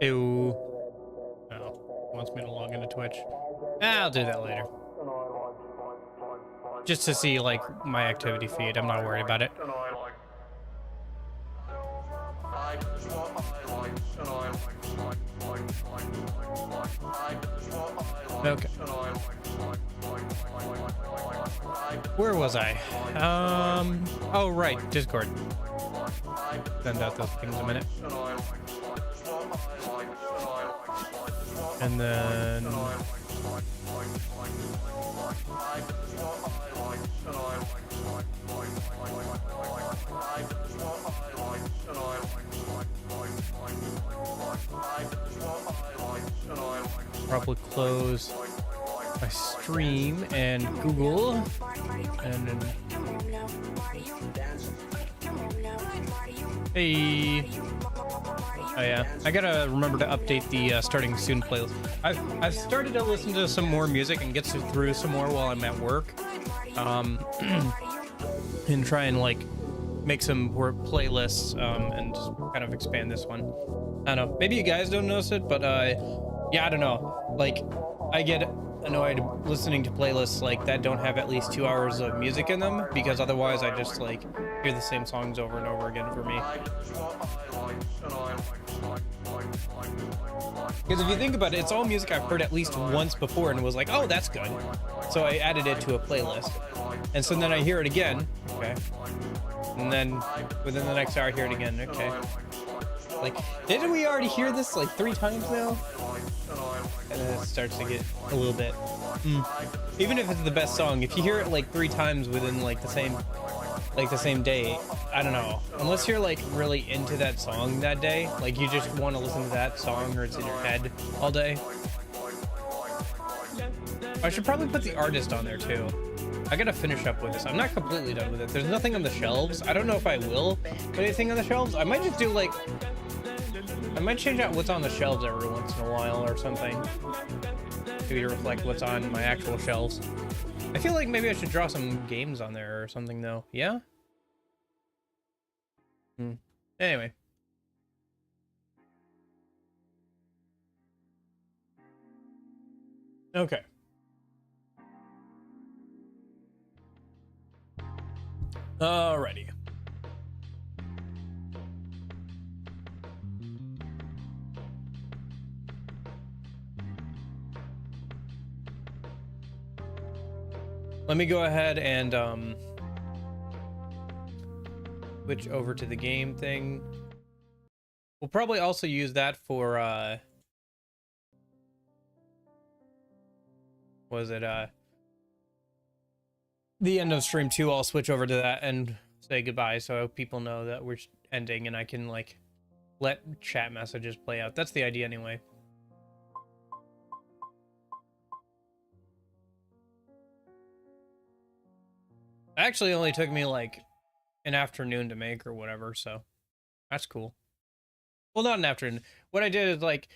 Ew. Oh, wants me to log into Twitch. I'll do that later. Just to see like my activity feed. I'm not worried about it. Okay. Where was I? Oh right, Discord. Send out those things a minute. And then probably close my stream and Google, and then hey. Oh yeah, I gotta remember to update the starting soon playlist. I've started to listen to some more music and get through some more while I'm at work, and try and like make some more playlists and just kind of expand this one. I don't know, maybe you guys don't notice it, but yeah, I don't know. Like, I get annoyed listening to playlists like that don't have at least 2 hours of music in them, because otherwise I just like hear the same songs over and over again for me. Because if you think about it, it's all music I've heard at least once before and was like, oh, that's good. So I added it to a playlist. And so then I hear it again. Okay. And then within the next hour, I hear it again. Okay. Like, didn't we already hear this like 3 times now? And then it starts to get a little bit. Even if it's the best song, if you hear it like 3 times within like the same day, I don't know. Unless you're like really into that song that day, like you just want to listen to that song or it's in your head all day. I should probably put the artist on there too. I gotta finish up with this. I'm not completely done with it. There's nothing on the shelves. I don't know if I will put anything on the shelves. I might just do like, I might change out what's on the shelves every once in a while or something, maybe to reflect what's on my actual shelves. I feel like maybe I should draw some games on there or something though. Yeah? Anyway. Okay. Alrighty. Let me go ahead and switch over to the game thing. We'll probably also use that for was it the end of stream 2. I'll switch over to that and say goodbye so people know that we're ending and I can like let chat messages play out. That's the idea anyway. Actually only took me like an afternoon to make or whatever, so that's cool. Well, not an afternoon. What I did is like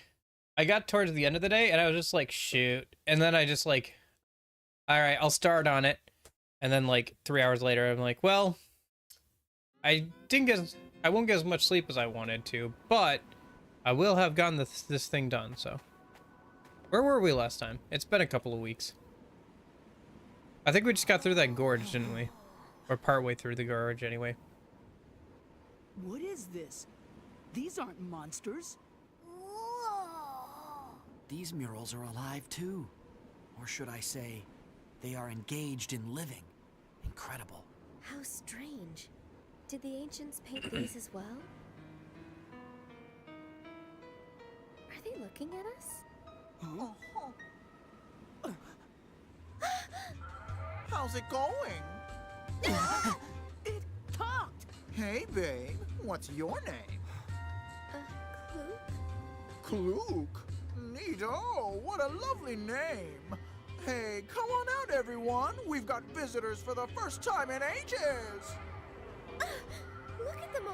I got towards the end of the day and I was just like, shoot, and then I just like, all right, I'll start on it, and then like 3 hours later I'm like, well, I won't get as much sleep as I wanted to, but I will have gotten this thing done. So where were we last time? It's been a couple of weeks. I think we just got through that gorge, didn't we? Or partway through the gorge, anyway. What is this? These aren't monsters. These murals are alive too. Or should I say, they are engaged in living. Incredible. How strange. Did the ancients paint these as well? Are they looking at us? Huh? How's it going? It talked! Hey, babe. What's your name? Clue? Klook. Neato. What a lovely name. Hey, come on out, everyone. We've got visitors for the first time in ages. Look at them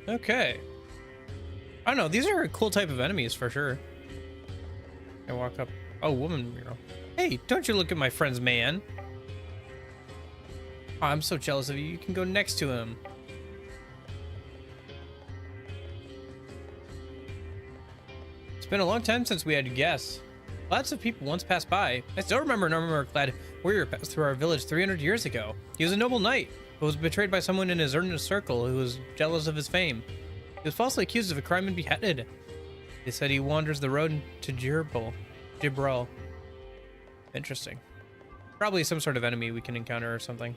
all. Okay. I don't know. These are a cool type of enemies for sure. I walk up. Oh, woman mural. Hey, don't you look at my friend's man. Oh, I'm so jealous of you. You can go next to him. It's been a long time since we had guests. Lots of people once passed by. I still remember an armor-clad warrior passed through our village 300 years ago. He was a noble knight, but was betrayed by someone in his inner circle who was jealous of his fame. He was falsely accused of a crime and beheaded. They said he wanders the road to Gibraltar. Interesting. Probably some sort of enemy we can encounter or something.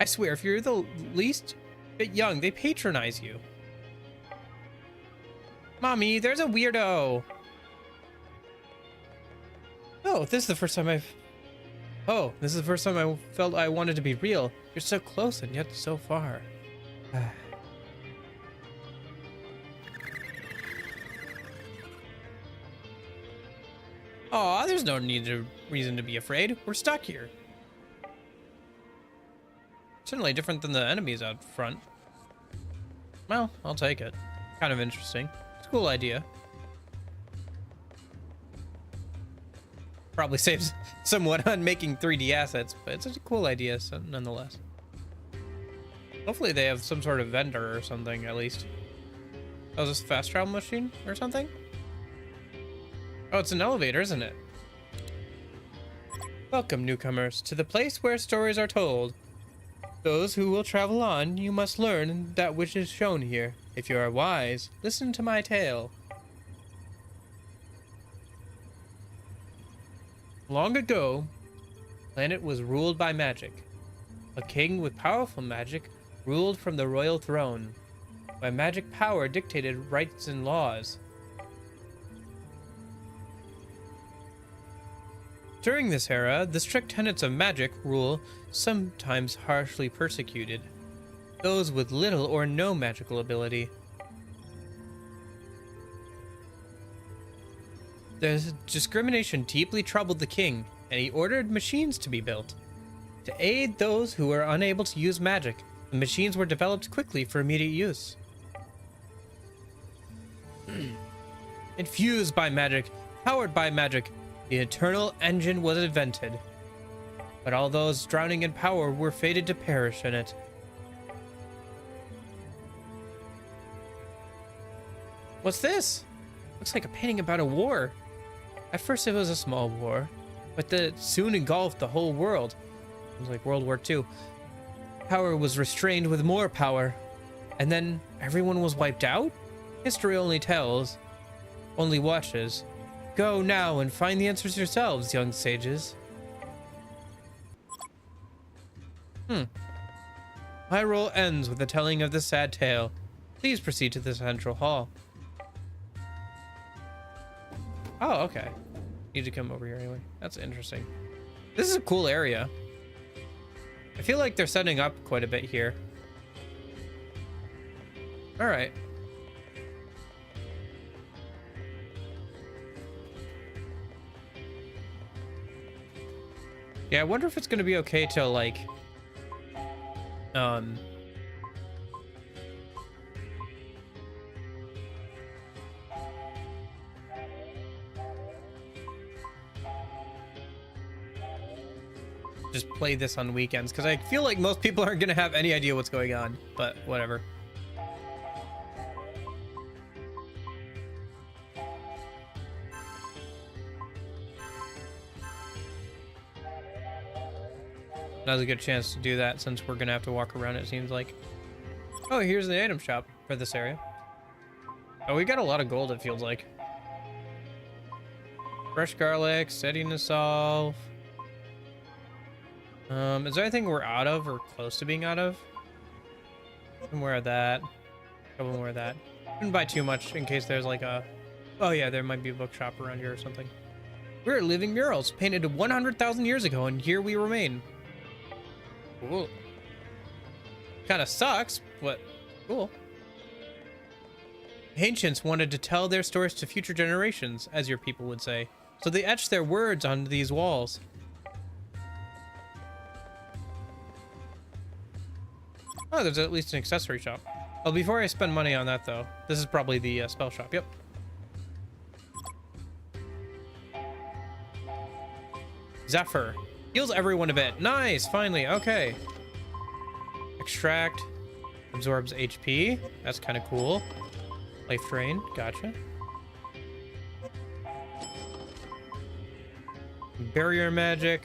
I swear, if you're the least bit young, they patronize you. Mommy, there's a weirdo. Oh, this is the first time I felt I wanted to be real. You're so close and yet so far. Aw, there's no reason to be afraid. We're stuck here. Certainly different than the enemies out front. Well, I'll take it. Kind of interesting. It's a cool idea. Probably saves somewhat on making 3D assets, but it's a cool idea so nonetheless. Hopefully they have some sort of vendor or something at least. Oh, is this a fast travel machine or something? Oh, it's an elevator, isn't it? Welcome, newcomers, to the place where stories are told. Those who will travel on, you must learn that which is shown here. If you are wise, listen to my tale. Long ago, the planet was ruled by magic. A king with powerful magic ruled from the royal throne. By magic power dictated rights and laws. During this era, the strict tenets of magic rule sometimes harshly persecuted those with little or no magical ability. The discrimination deeply troubled the king, and he ordered machines to be built. To aid those who were unable to use magic, the machines were developed quickly for immediate use. Infused by magic, powered by magic, the eternal engine was invented. But all those drowning in power were fated to perish in it. What's this? Looks like a painting about a war. At first it was a small war, but that soon engulfed the whole world. It was like World War II. Power was restrained with more power, and then everyone was wiped out? History only tells, only watches. Go now and find the answers yourselves, young sages. My role ends with the telling of the sad tale. Please proceed to the central hall. Oh, okay. Need to come over here anyway. That's interesting. This is a cool area. I feel like they're setting up quite a bit here. All right. Yeah, I wonder if it's going to be okay to like just play this on weekends, because I feel like most people aren't going to have any idea what's going on, but whatever. Now's a good chance to do that since we're gonna have to walk around, it seems like. Oh, here's the item shop for this area. Oh, we got a lot of gold, it feels like. Fresh garlic, setting to solve. Is there anything we're out of or close to being out of? Some more of that. A couple more of that. Shouldn't buy too much in case there's like a... Oh yeah, there might be a bookshop around here or something. We're living murals painted 100,000 years ago, and here we remain. Cool. Kind of sucks, but cool. Ancients wanted to tell their stories to future generations, as your people would say, so they etched their words onto these walls. Oh, there's at least an accessory shop. Oh, before I spend money on that, though, this is probably the spell shop. Yep. Zephyr. Heals everyone a bit. Nice, finally, okay. Extract. Absorbs HP. That's kind of cool. Life drain, gotcha. Barrier magic.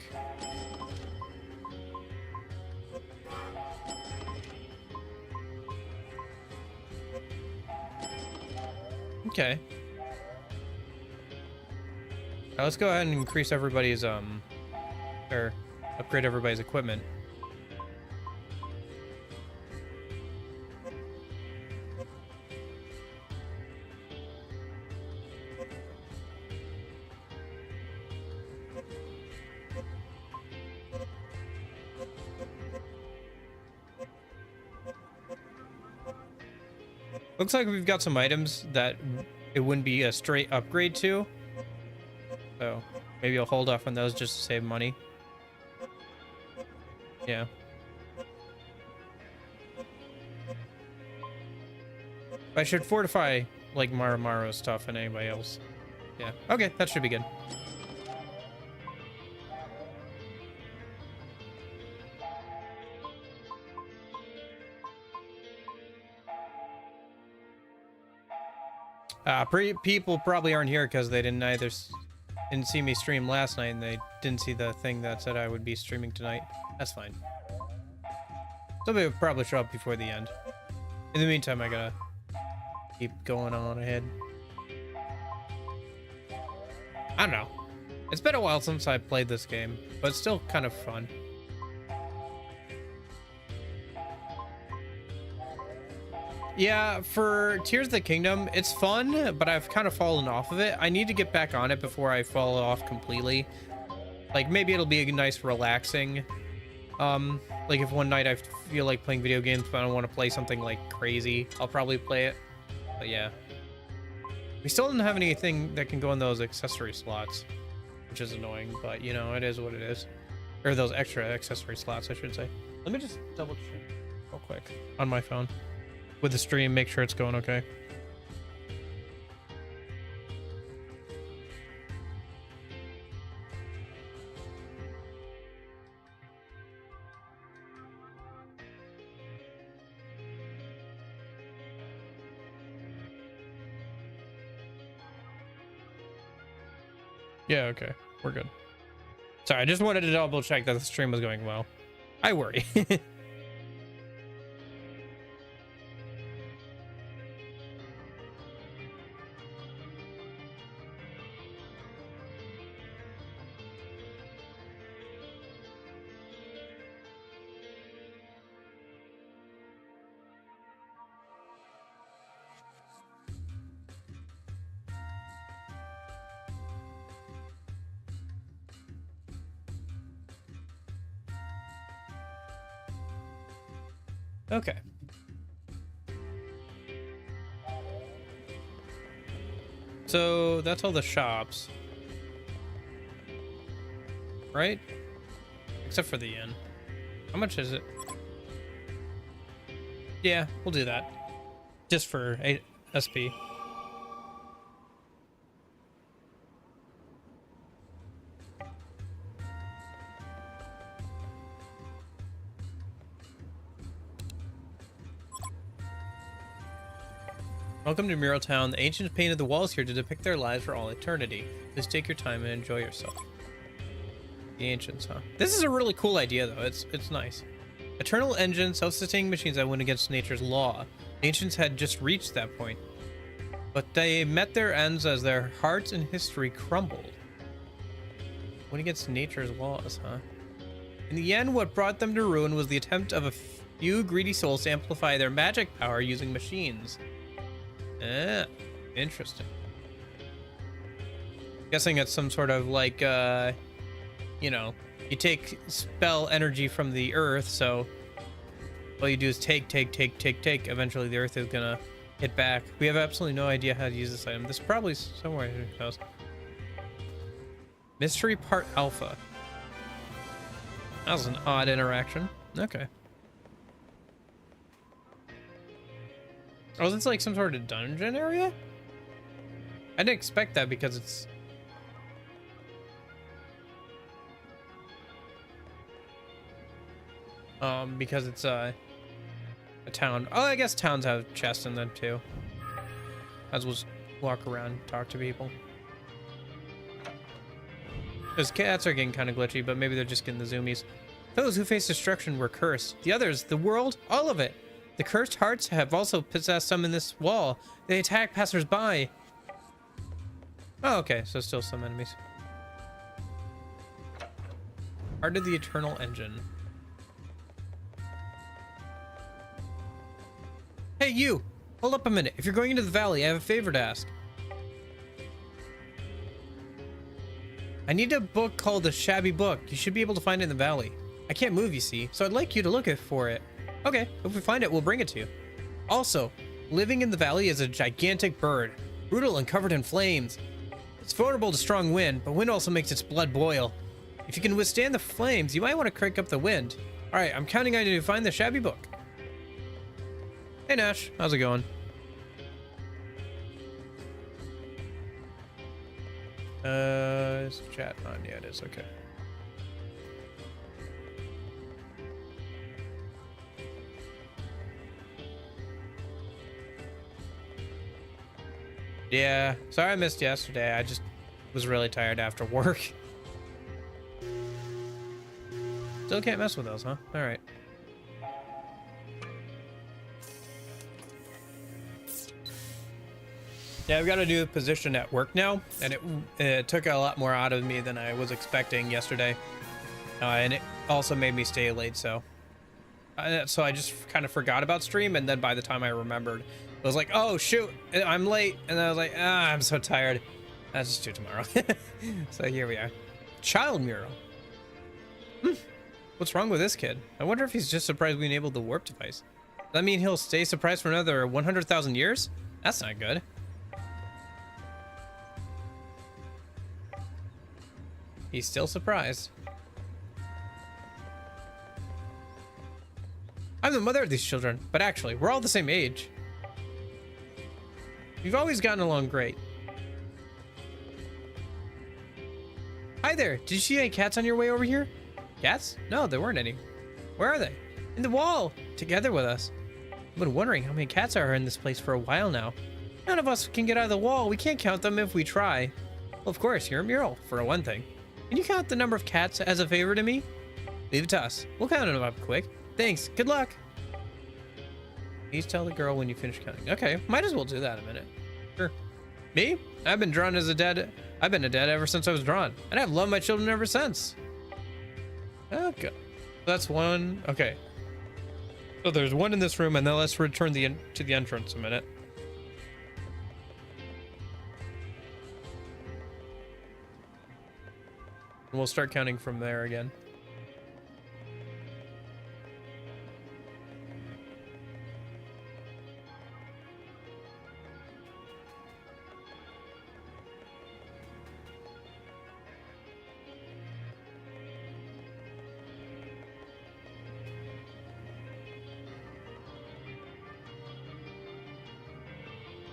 Okay. Now let's go ahead and increase everybody's or upgrade everybody's equipment. Looks like we've got some items that it wouldn't be a straight upgrade to. So maybe I'll hold off on those just to save money. Yeah. I should fortify like Maru stuff and anybody else. Yeah. Okay, that should be good. People probably aren't here because they didn't see me stream last night, and they didn't see the thing that said I would be streaming tonight. That's fine. Somebody will probably show up before the end. In the meantime, I gotta keep going on ahead. I don't know. It's been a while since I played this game, but it's still kind of fun. Yeah, for Tears of the Kingdom, it's fun, but I've kind of fallen off of it. I need to get back on it before I fall off completely. Like, maybe it'll be a nice relaxing, like if one night I feel like playing video games, but I don't want to play something like crazy, I'll probably play it. But yeah. We still don't have anything that can go in those accessory slots, which is annoying, but you know, it is what it is. Or those extra accessory slots, I should say. Let me just double check real quick on my phone with the stream, make sure it's going okay. Yeah, okay, we're good. Sorry, I just wanted to double check that the stream was going well. I worry. Okay. So that's all the shops, right? Except for the inn. How much is it? Yeah, we'll do that. Just for SP. Welcome to Mural Town. The ancients painted the walls here to depict their lives for all eternity. Please take your time and enjoy yourself. The ancients, huh? This is a really cool idea, though. It's nice. Eternal engines, self-sustaining machines that went against nature's law. The ancients had just reached that point, but they met their ends as their hearts and history crumbled. Went against nature's laws, huh? In the end, what brought them to ruin was the attempt of a few greedy souls to amplify their magic power using machines. Interesting. Guessing it's some sort of like, you know, you take spell energy from the earth, so all you do is take. Eventually the earth is gonna hit back. We have absolutely no idea how to use this item. This is probably somewhere in your house. Mystery part alpha. That was an odd interaction. Okay. Oh, is this like some sort of dungeon area? I didn't expect that because it's... because it's a town. Oh, I guess towns have chests in them too. As we'll just walk around and talk to people. Those cats are getting kind of glitchy, but maybe they're just getting the zoomies. Those who face destruction were cursed. The others, the world, all of it. The cursed hearts have also possessed some in this wall. They attack passers-by. Oh, okay, so still some enemies. Heart of the Eternal Engine. Hey, you! Hold up a minute. If you're going into the valley, I have a favor to ask. I need a book called The Shabby Book. You should be able to find it in the valley. I can't move, you see, so I'd like you to look for it. Okay, if we find it, we'll bring it to you. Also, living in the valley is a gigantic bird, brutal and covered in flames. It's vulnerable to strong wind, but wind also makes its blood boil. If you can withstand the flames, you might want to crank up the wind. Alright, I'm counting on you to find the Shabby Book. Hey Nash, how's it going? Is chat on? Yeah, it is. Okay. Yeah, sorry I missed yesterday. I just was really tired after work. Still can't mess with those, huh? All right. Yeah, I've got a new position at work now, and it took a lot more out of me than I was expecting yesterday, and it also made me stay late. So I just kind of forgot about stream, and then by the time I remembered, I was like, "Oh shoot, I'm late," and I was like, "Ah, I'm so tired. I'll just do it tomorrow." So here we are. Child mural. What's wrong with this kid? I wonder if he's just surprised we enabled the warp device. Does that mean he'll stay surprised for another 100,000 years? That's not good. He's still surprised. I'm the mother of these children, but actually, we're all the same age. We've always gotten along great. Hi there, did you see any cats on your way over here? Cats? No, there weren't any. Where are they? In the wall, together with us. I've been wondering how many cats are in this place for a while now. None of us can get out of the wall. We can't count them if we try. Well, of course, you're a mural, for one thing. Can you count the number of cats as a favor to me? Leave it to us. We'll count them up quick. Thanks. Good luck. Please tell the girl when you finish counting. Okay, might as well do that in a minute. Sure. Me? I've been drawn as a dad. I've been a dad ever since I was drawn, and I've loved my children ever since. Okay, that's one. Okay, so there's one in this room, and then let's return to the entrance a minute. And we'll start counting from there again.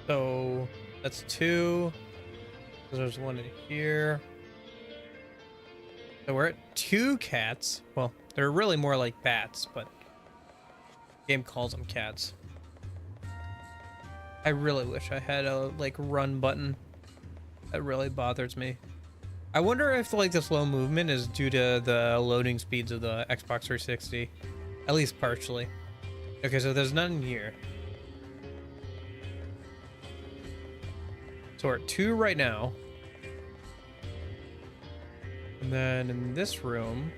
So that's two. There's one in here. So we're at 2 cats. Well, they're really more like bats, but the game calls them cats. I really wish I had a like run button. That really bothers me. I wonder if like the slow movement is due to the loading speeds of the Xbox 360, at least partially. Okay, so there's none here. So we're at 2 right now. And then in this room,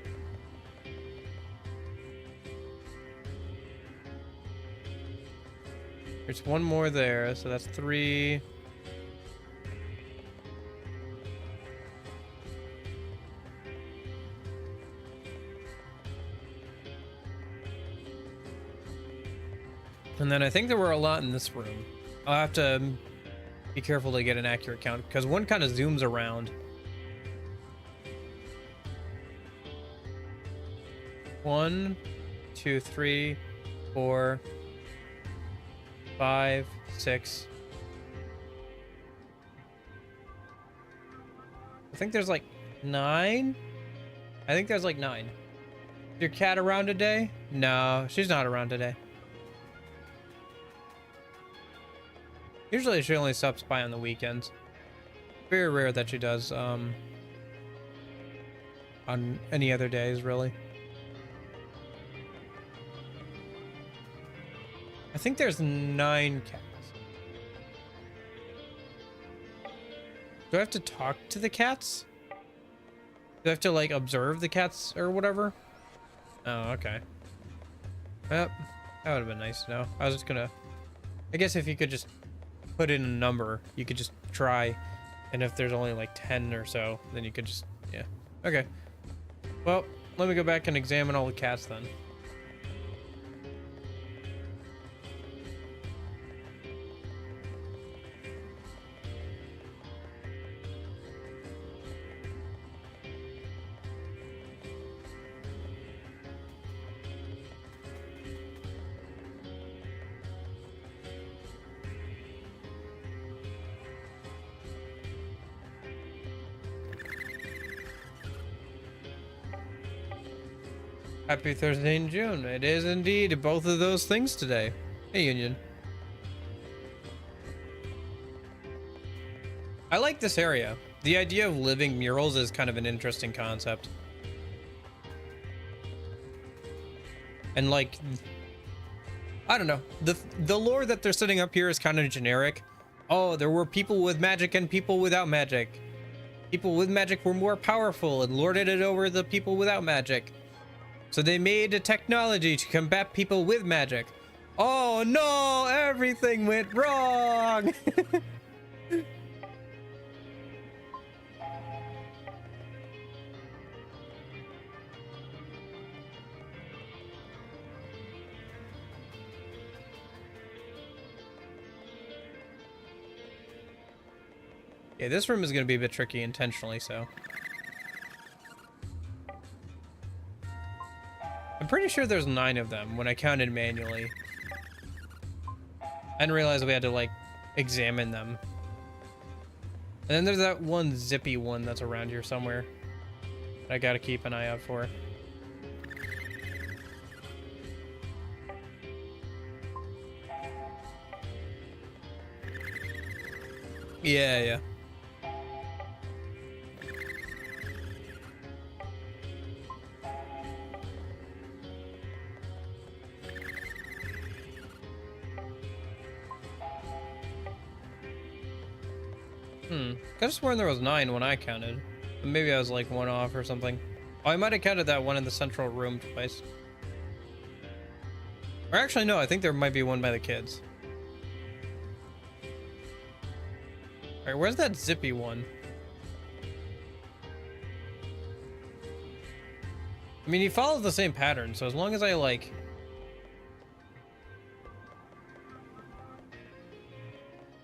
there's one more there, so that's 3. And then I think there were a lot in this room. I'll have to be careful to get an accurate count, because one kind of zooms around. 1, 2, 3, 4, 5, 6. I think there's like 9. I think there's like 9. Your cat around today? No, she's not around today. Usually she only stops by on the weekends. Very rare that she does on any other days, really. I think there's 9 cats. Do I have to talk to the cats? Do I have to like observe the cats or whatever? Oh, okay. Yep, that would have been nice to know. I was just gonna, I guess if you could just put in a number, you could just try, and if there's only like 10 or so, then you could just, yeah. Okay. Well, let me go back and examine all the cats then. Happy Thursday in June. It is indeed both of those things today. Hey, Union. I like this area. The idea of living murals is kind of an interesting concept. And like, I don't know. The lore that they're setting up here is kind of generic. Oh, there were people with magic and people without magic. People with magic were more powerful and lorded it over the people without magic. So they made a technology to combat people with magic. Oh no, everything went wrong. Yeah, this room is going to be a bit tricky intentionally, so. I'm pretty sure there's 9 of them when I counted manually. I didn't realize we had to like examine them. And then there's that one zippy one that's around here somewhere I gotta keep an eye out for. Yeah. I just sworn there was 9 when I counted. Maybe I was like 1 off or something. Oh, I might have counted that one in the central room twice. Or actually, no, I think there might be one by the kids. Alright, where's that zippy one? I mean, he follows the same pattern, so as long as I like...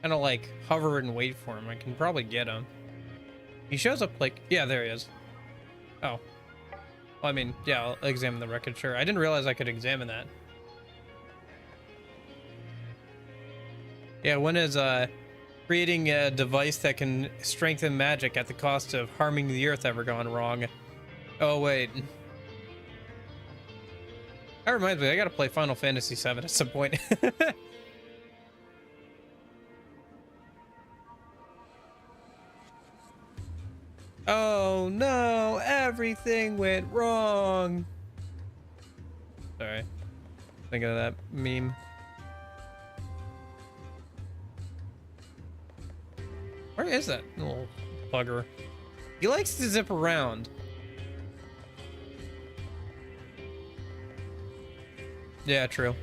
kind of like hover and wait for him, I can probably get him. He shows up like, yeah, there he is. Oh, well, I mean, yeah, I'll examine the record. Sure, I didn't realize I could examine that. Yeah, one is creating a device that can strengthen magic at the cost of harming the earth ever gone wrong. Oh wait, that reminds me, I gotta play Final Fantasy VII at some point. Oh no, everything went wrong. Sorry. Think of that meme. Where is that little bugger? He likes to zip around. Yeah, true.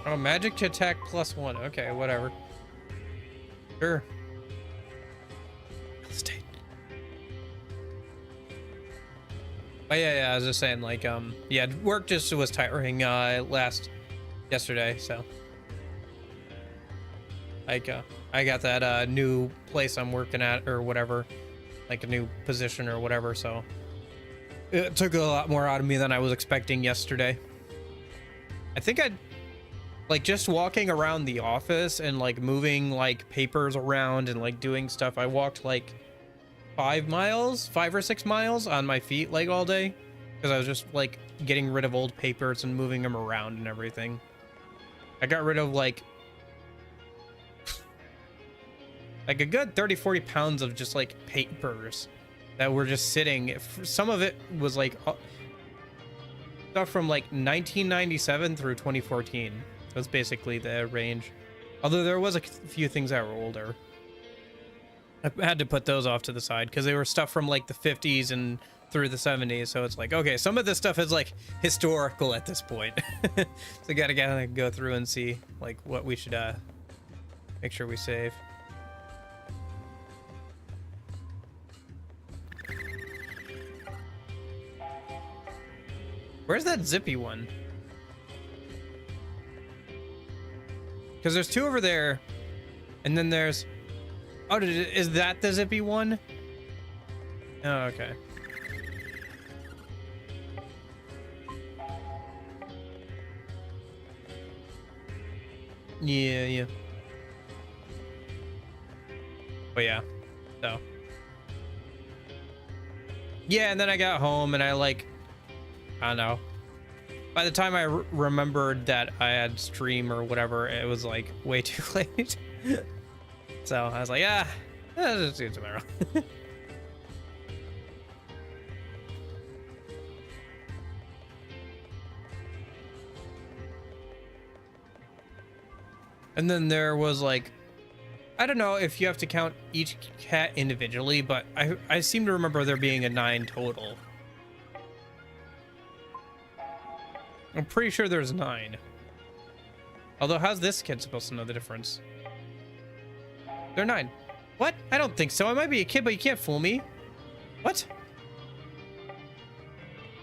Oh, magic to attack +1. Okay, whatever. Sure. Real estate. But yeah, I was just saying, like, yeah, work just was tiring yesterday, so. Like, I got that new place I'm working at or whatever, like a new position or whatever, so it took a lot more out of me than I was expecting yesterday. I think Like just walking around the office and like moving like papers around and like doing stuff. I walked like 5 or 6 miles on my feet like all day because I was just like getting rid of old papers and moving them around and everything. I got rid of like a good 30-40 pounds of just like papers that were just sitting. Some of it was like stuff from like 1997 through 2014. That's basically the range. Although there was a few things that were older. I had to put those off to the side because they were stuff from like the 50s and through the 70s. So it's like, okay, some of this stuff is like historical at this point. So you gotta go through and see like what we should make sure we save. Where's that zippy one? Because there's 2 over there, and then there's... Oh, is that the zippy one? Oh, okay. Yeah. But yeah, so. Yeah, and then I got home, and I like... I don't know. By the time I remembered that I had stream or whatever, it was like way too late. So I was like, let's just do it tomorrow. And then there was like, I don't know if you have to count each cat individually, but I seem to remember there being a 9 total. I'm pretty sure there's 9. Although, how's this kid supposed to know the difference? They're 9. What? I don't think so. I might be a kid, but you can't fool me. What?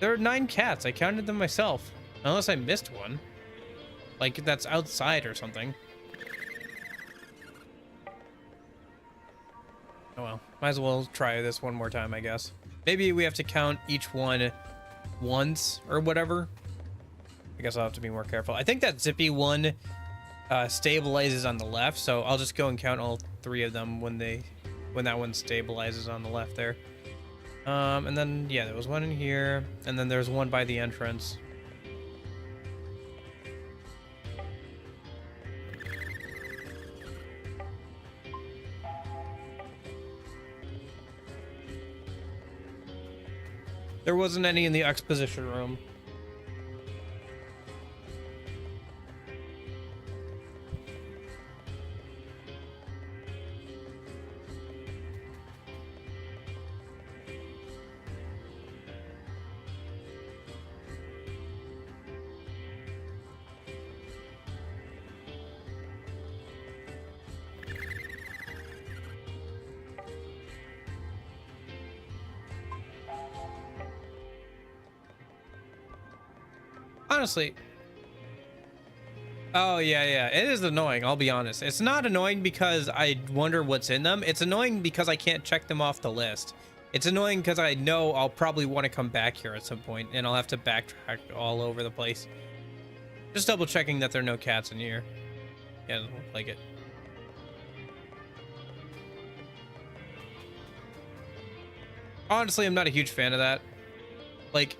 There are 9 cats. I counted them myself. Unless I missed one. Like, that's outside or something. Oh well. Might as well try this one more time, I guess. Maybe we have to count each one once or whatever. I guess I'll have to be more careful. I think that zippy one stabilizes on the left, so I'll just go and count all 3 of them when that one stabilizes on the left there. And then yeah, there was one in here, and then there's one by the entrance. There wasn't any in the exposition room. Honestly. Oh, yeah. It is annoying, I'll be honest. It's not annoying because I wonder what's in them. It's annoying because I can't check them off the list. It's annoying because I know I'll probably want to come back here at some point, and I'll have to backtrack all over the place. Just double checking that there are no cats in here. Yeah, it doesn't look like it. Honestly, I'm not a huge fan of that. Like,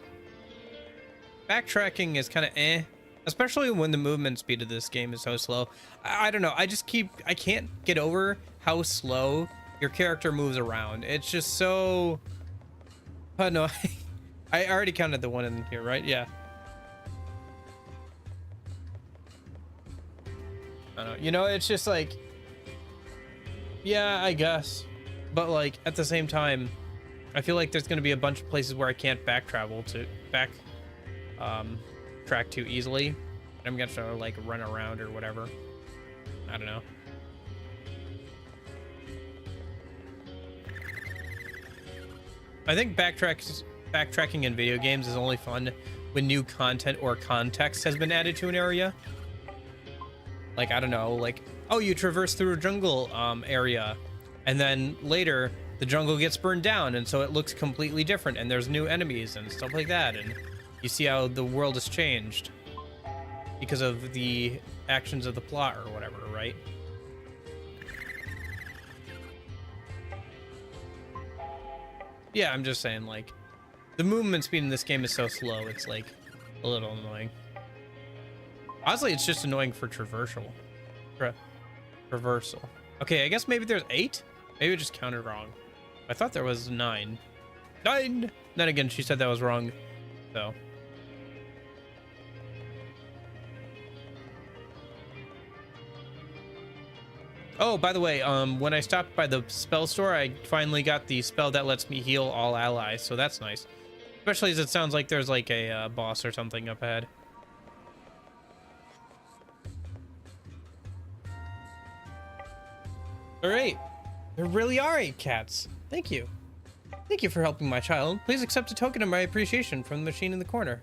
backtracking is kind of especially when the movement speed of this game is so slow. I don't know. I can't get over how slow your character moves around. It's just so annoying. I already counted the one in here, right? Yeah. I don't know. You know, it's just like, yeah, I guess. But like at the same time, I feel like there's going to be a bunch of places where I can't track too easily. I'm gonna have to like run around or whatever. I don't know. I think backtracking in video games is only fun when new content or context has been added to an area. Like, I don't know, like, oh, you traverse through a jungle area, and then later the jungle gets burned down, and so it looks completely different, and there's new enemies and stuff like that, and you see how the world has changed. because of the actions of the plot or whatever, right? Yeah, I'm just saying, like, the movement speed in this game is so slow, it's, like, a little annoying. Honestly, it's just annoying for traversal. Traversal. Okay, I guess maybe there's 8? Maybe I just counted wrong. I thought there was 9. 9! Then again, she said that was wrong, so... Oh, by the way, when I stopped by the spell store, I finally got the spell that lets me heal all allies, so that's nice. Especially as it sounds like there's like a boss or something up ahead. All right, there really are 8 cats. Thank you. Thank you for helping my child. Please accept a token of my appreciation from the machine in the corner.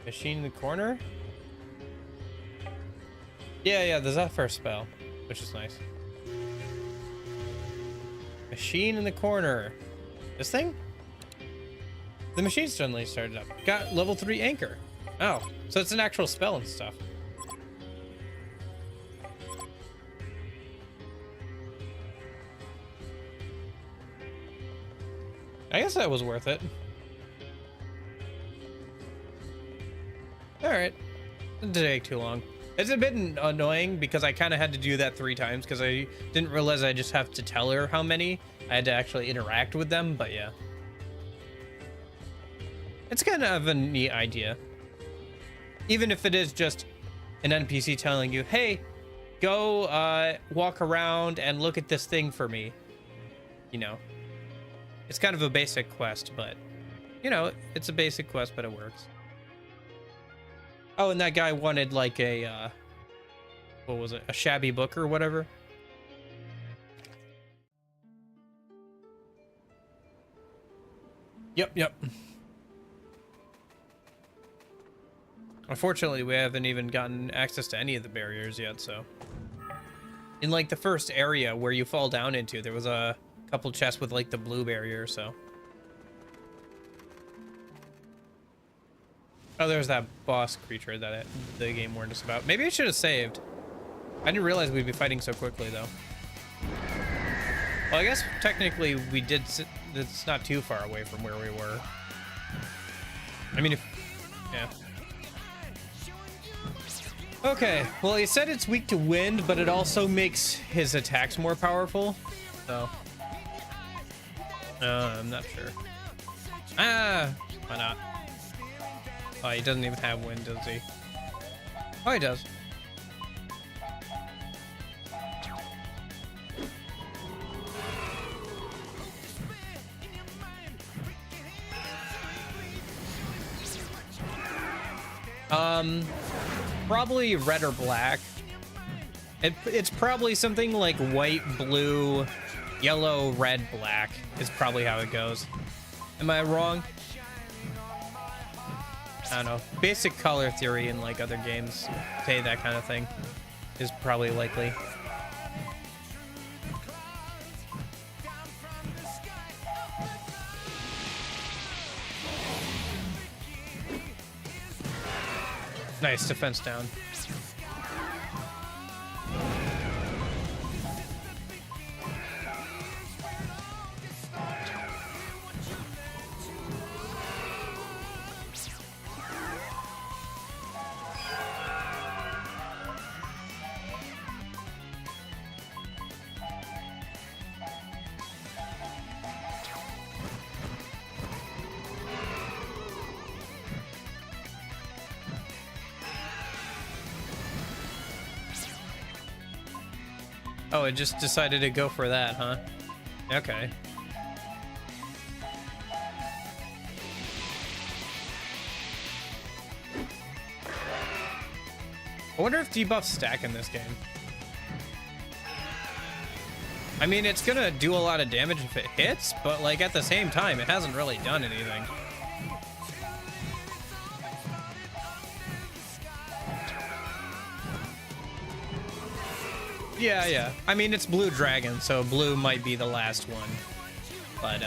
Machine in the corner? Yeah, there's that first spell, which is nice. Machine in the corner. This thing? The machine suddenly started up. Got level 3 anchor. Oh, so it's an actual spell and stuff. I guess that was worth it. All right, didn't take too long. It's a bit annoying because I kind of had to do that 3 times because I didn't realize I just have to tell her how many. I had to actually interact with them, but yeah. It's kind of a neat idea. Even if it is just an NPC telling you, hey, go walk around and look at this thing for me. You know, it's kind of a basic quest, but, you know, it's a basic quest, but it works. Oh, and that guy wanted like a, what was it? A shabby book or whatever. Yep. Unfortunately, we haven't even gotten access to any of the barriers yet, so. In like the first area where you fall down into, there was a couple chests with like the blue barrier, so. Oh, there's that boss creature that the game warned us about. Maybe I should have saved. I didn't realize we'd be fighting so quickly, though. Well, I guess technically we did. It's not too far away from where we were. I mean, yeah. Okay, well, he said it's weak to wind, but it also makes his attacks more powerful. So, I'm not sure. Why not? Oh, he doesn't even have wind, does he? Oh, he does. Probably red or black. It's probably something like white, blue, yellow, red, black is probably how it goes. Am I wrong? I don't know. Basic color theory in like other games say that kind of thing is probably likely. Nice defense down. Oh, it just decided to go for that, huh? Okay. I wonder if debuffs stack in this game. I mean, it's gonna do a lot of damage if it hits, but like at the same time, it hasn't really done anything. Yeah. I mean, it's Blue Dragon, so blue might be the last one. But,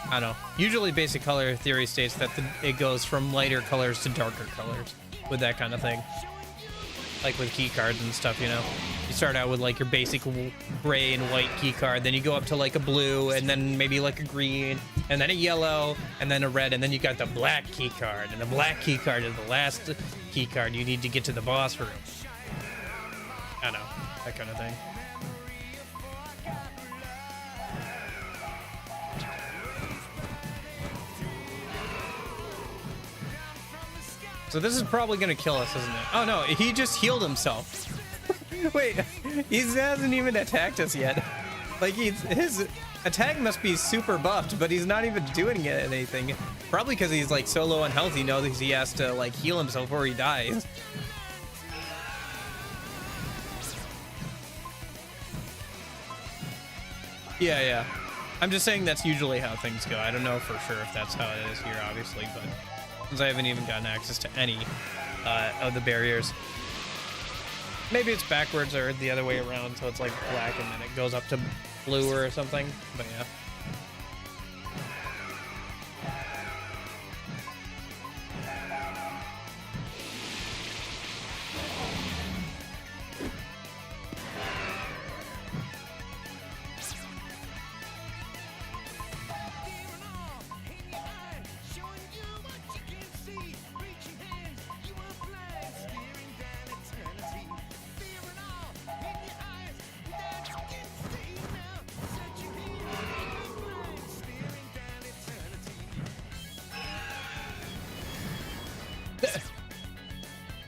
I don't know. Usually basic color theory states that it goes from lighter colors to darker colors with that kind of thing. Like with key cards and stuff, you know. You start out with like your basic gray and white key card, then you go up to like a blue, and then maybe like a green, and then a yellow, and then a red, and then you got the black key card, and the black key card is the last key card you need to get to the boss room. I don't know, that kind of thing. So this is probably gonna kill us, isn't it? Oh no, he just healed himself. Wait, he hasn't even attacked us yet. Like his attack must be super buffed, but he's not even doing anything. Probably because he's like so low on health, he knows he has to like heal himself before he dies. Yeah. I'm just saying that's usually how things go. I don't know for sure if that's how it is here, obviously, but since I haven't even gotten access to any of the barriers. Maybe it's backwards or the other way around, so it's like black and then it goes up to blue or something, but yeah.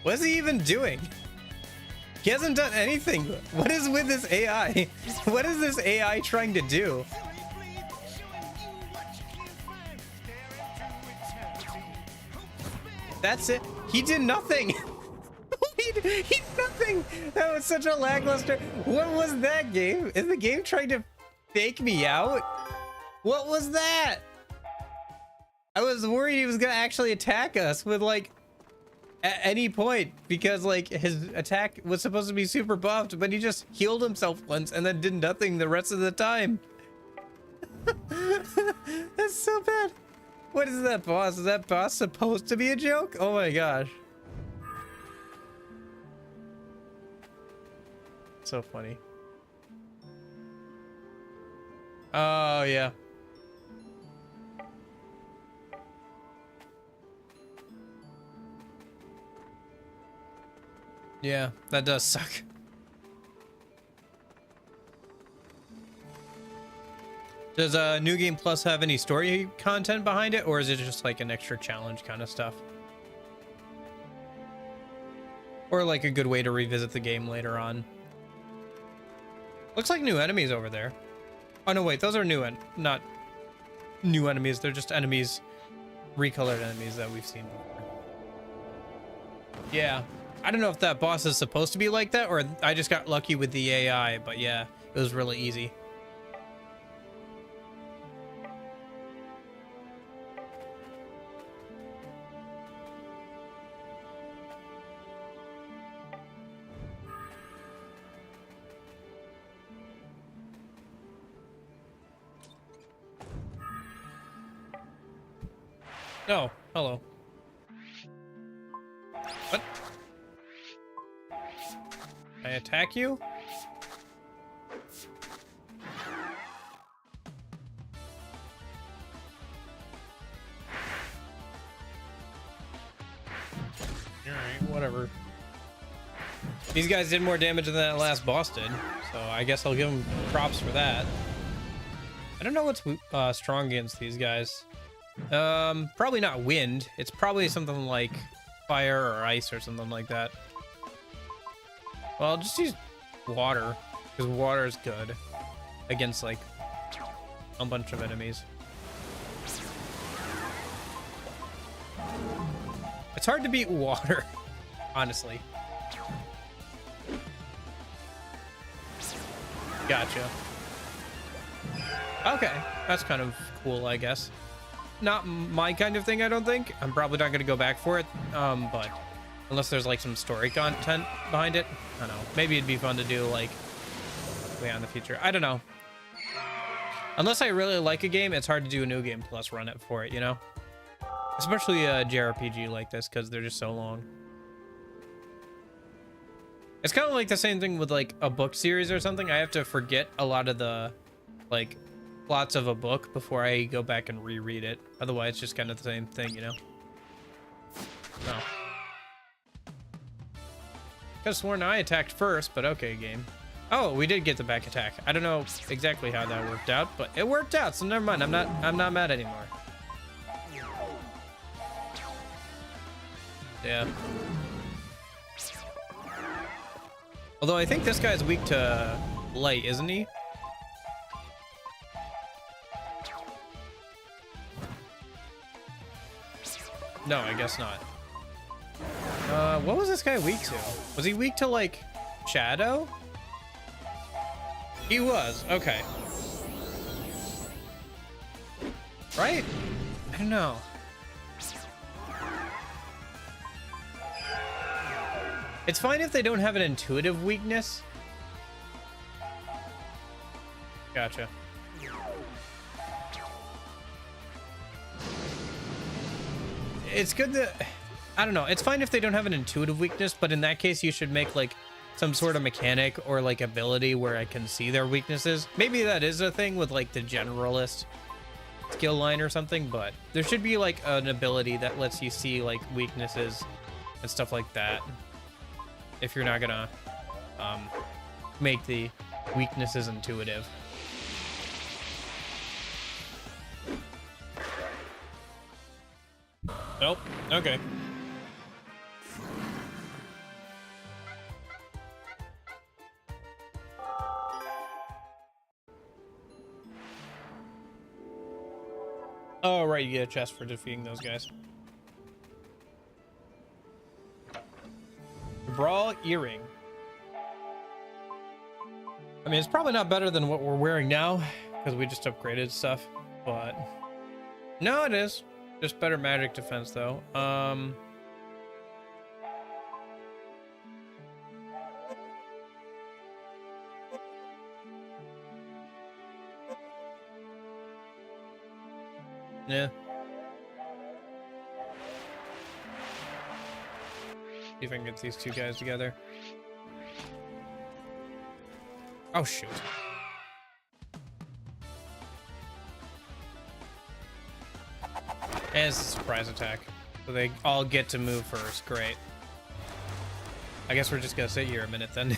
What is he even doing? He hasn't done anything. What is with this AI? What is this AI trying to do? That's it. He did nothing. he did nothing. That was such a lackluster. What was that game? Is the game trying to fake me out? What was that? I was worried he was gonna actually attack us with like at any point, because like his attack was supposed to be super buffed, but he just healed himself once and then did nothing the rest of the time. That's so bad. What is that boss? Is that boss supposed to be a joke? Oh my gosh. So funny. Oh yeah. Yeah, that does suck. Does New Game Plus have any story content behind it, or is it just like an extra challenge kind of stuff? Or like a good way to revisit the game later on? Looks like new enemies over there. Oh no, wait, those are not new enemies. They're just enemies, recolored enemies that we've seen before. Yeah. I don't know if that boss is supposed to be like that, or I just got lucky with the AI, but yeah, it was really easy. Oh, hello. What? I attack you? Alright, whatever. These guys did more damage than that last boss did, so I guess I'll give them props for that. I don't know what's strong against these guys. Probably not wind. It's probably something like fire or ice or something like that. Well, I'll just use water, because water is good against like a bunch of enemies. It's hard to beat water, honestly. Gotcha. Okay, that's kind of cool, I guess. Not my kind of thing, I don't think. I'm probably not going to go back for it, but unless there's like some story content behind it. I don't know. Maybe it'd be fun to do like way on the future. I don't know. Unless I really like a game, it's hard to do a new game plus run it for it, you know? Especially a JRPG like this, because they're just so long. It's kind of like the same thing with like a book series or something. I have to forget a lot of the like plots of a book before I go back and reread it. Otherwise, it's just kind of the same thing, you know? No. Could have sworn I attacked first, but okay, game. Oh, we did get the back attack. I don't know exactly how that worked out, but it worked out, so never mind. I'm not mad anymore. Yeah. Although I think this guy's weak to light, isn't he? No, I guess not. What was this guy weak to? Was he weak to, like, shadow? He was. Okay. Right? I don't know. It's fine if they don't have an intuitive weakness. Gotcha. It's good that... I don't know. It's fine if they don't have an intuitive weakness, but in that case, you should make, like, some sort of mechanic or, like, ability where I can see their weaknesses. Maybe that is a thing with, like, the generalist skill line or something, but there should be, like, an ability that lets you see, like, weaknesses and stuff like that. If you're not gonna make the weaknesses intuitive. Nope. Okay. Oh, right, you get a chest for defeating those guys. Brawl earring. I mean, it's probably not better than what we're wearing now, because we just upgraded stuff, but... No, it is. Just better magic defense, though. Yeah. See if I can get these two guys together. Oh, shoot. And it's a surprise attack. So they all get to move first. Great. I guess we're just gonna sit here a minute then.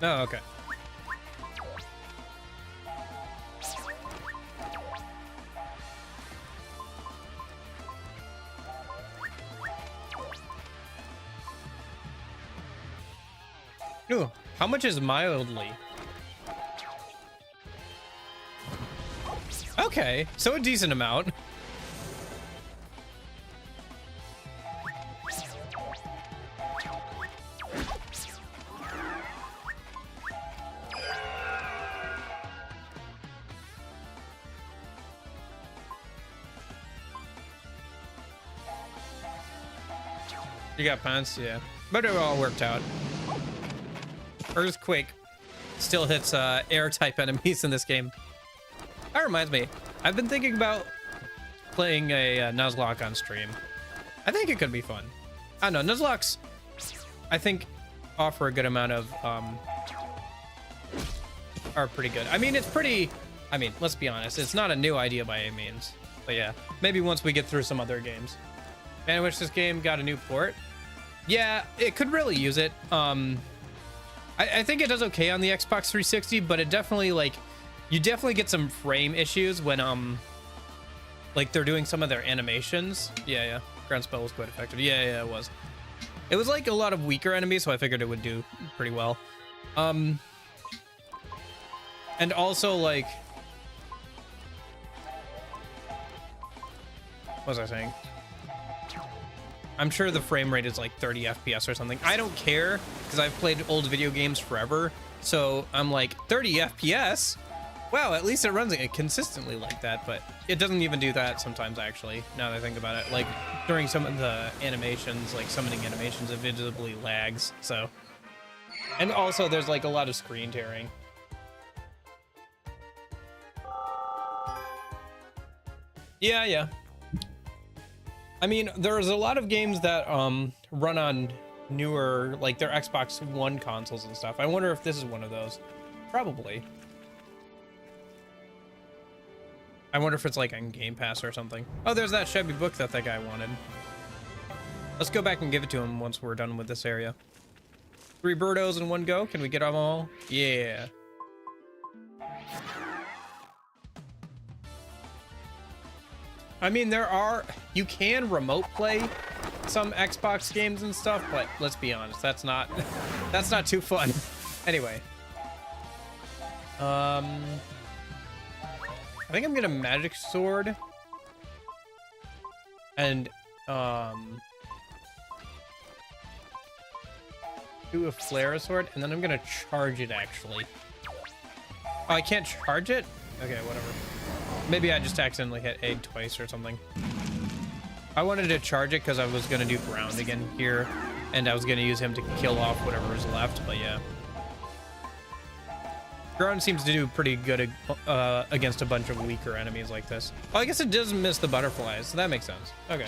Oh, okay. Ooh, how much is mildly? Okay, so a decent amount. You got pants, yeah. But it all worked out. Earthquake still hits air type enemies in this game. That reminds me, I've been thinking about playing a Nuzlocke on stream. I think it could be fun. I don't know, Nuzlocks, I think, offer a good amount of, are pretty good. I mean, it's pretty, I mean, let's be honest, it's not a new idea by any means. But yeah, maybe once we get through some other games. And I wish this game got a new port. Yeah, it could really use it. I think it does okay on the Xbox 360, but it definitely, like, you definitely get some frame issues when, like, they're doing some of their animations. Yeah, ground spell was quite effective. Yeah, it was. It was like a lot of weaker enemies, so I figured it would do pretty well. And also like, what was I saying? I'm sure the frame rate is like 30 FPS or something. I don't care because I've played old video games forever. So I'm like 30 FPS. Wow, at least it runs it consistently like that, but it doesn't even do that sometimes actually, now that I think about it. Like during some of the animations, like summoning animations, it visibly lags, so. And also there's like a lot of screen tearing. Yeah. I mean, there's a lot of games that run on newer, like their Xbox One consoles and stuff. I wonder if this is one of those. Probably. I wonder if it's like on Game Pass or something. Oh, there's that shabby book that guy wanted. Let's go back and give it to him once we're done with this area. 3 birdos in one go. Can we get them all? Yeah. I mean, you can remote play some Xbox games and stuff, but let's be honest, that's not too fun. Anyway. I think I'm gonna magic sword and do a flare sword, and then I'm gonna charge it actually. Oh, I can't charge it? Okay, whatever. Maybe I just accidentally hit A twice or something. I wanted to charge it because I was gonna do ground again here, and I was gonna use him to kill off whatever is left, but yeah. Ground seems to do pretty good against a bunch of weaker enemies like this. Oh, I guess it does miss the butterflies, so that makes sense. Okay.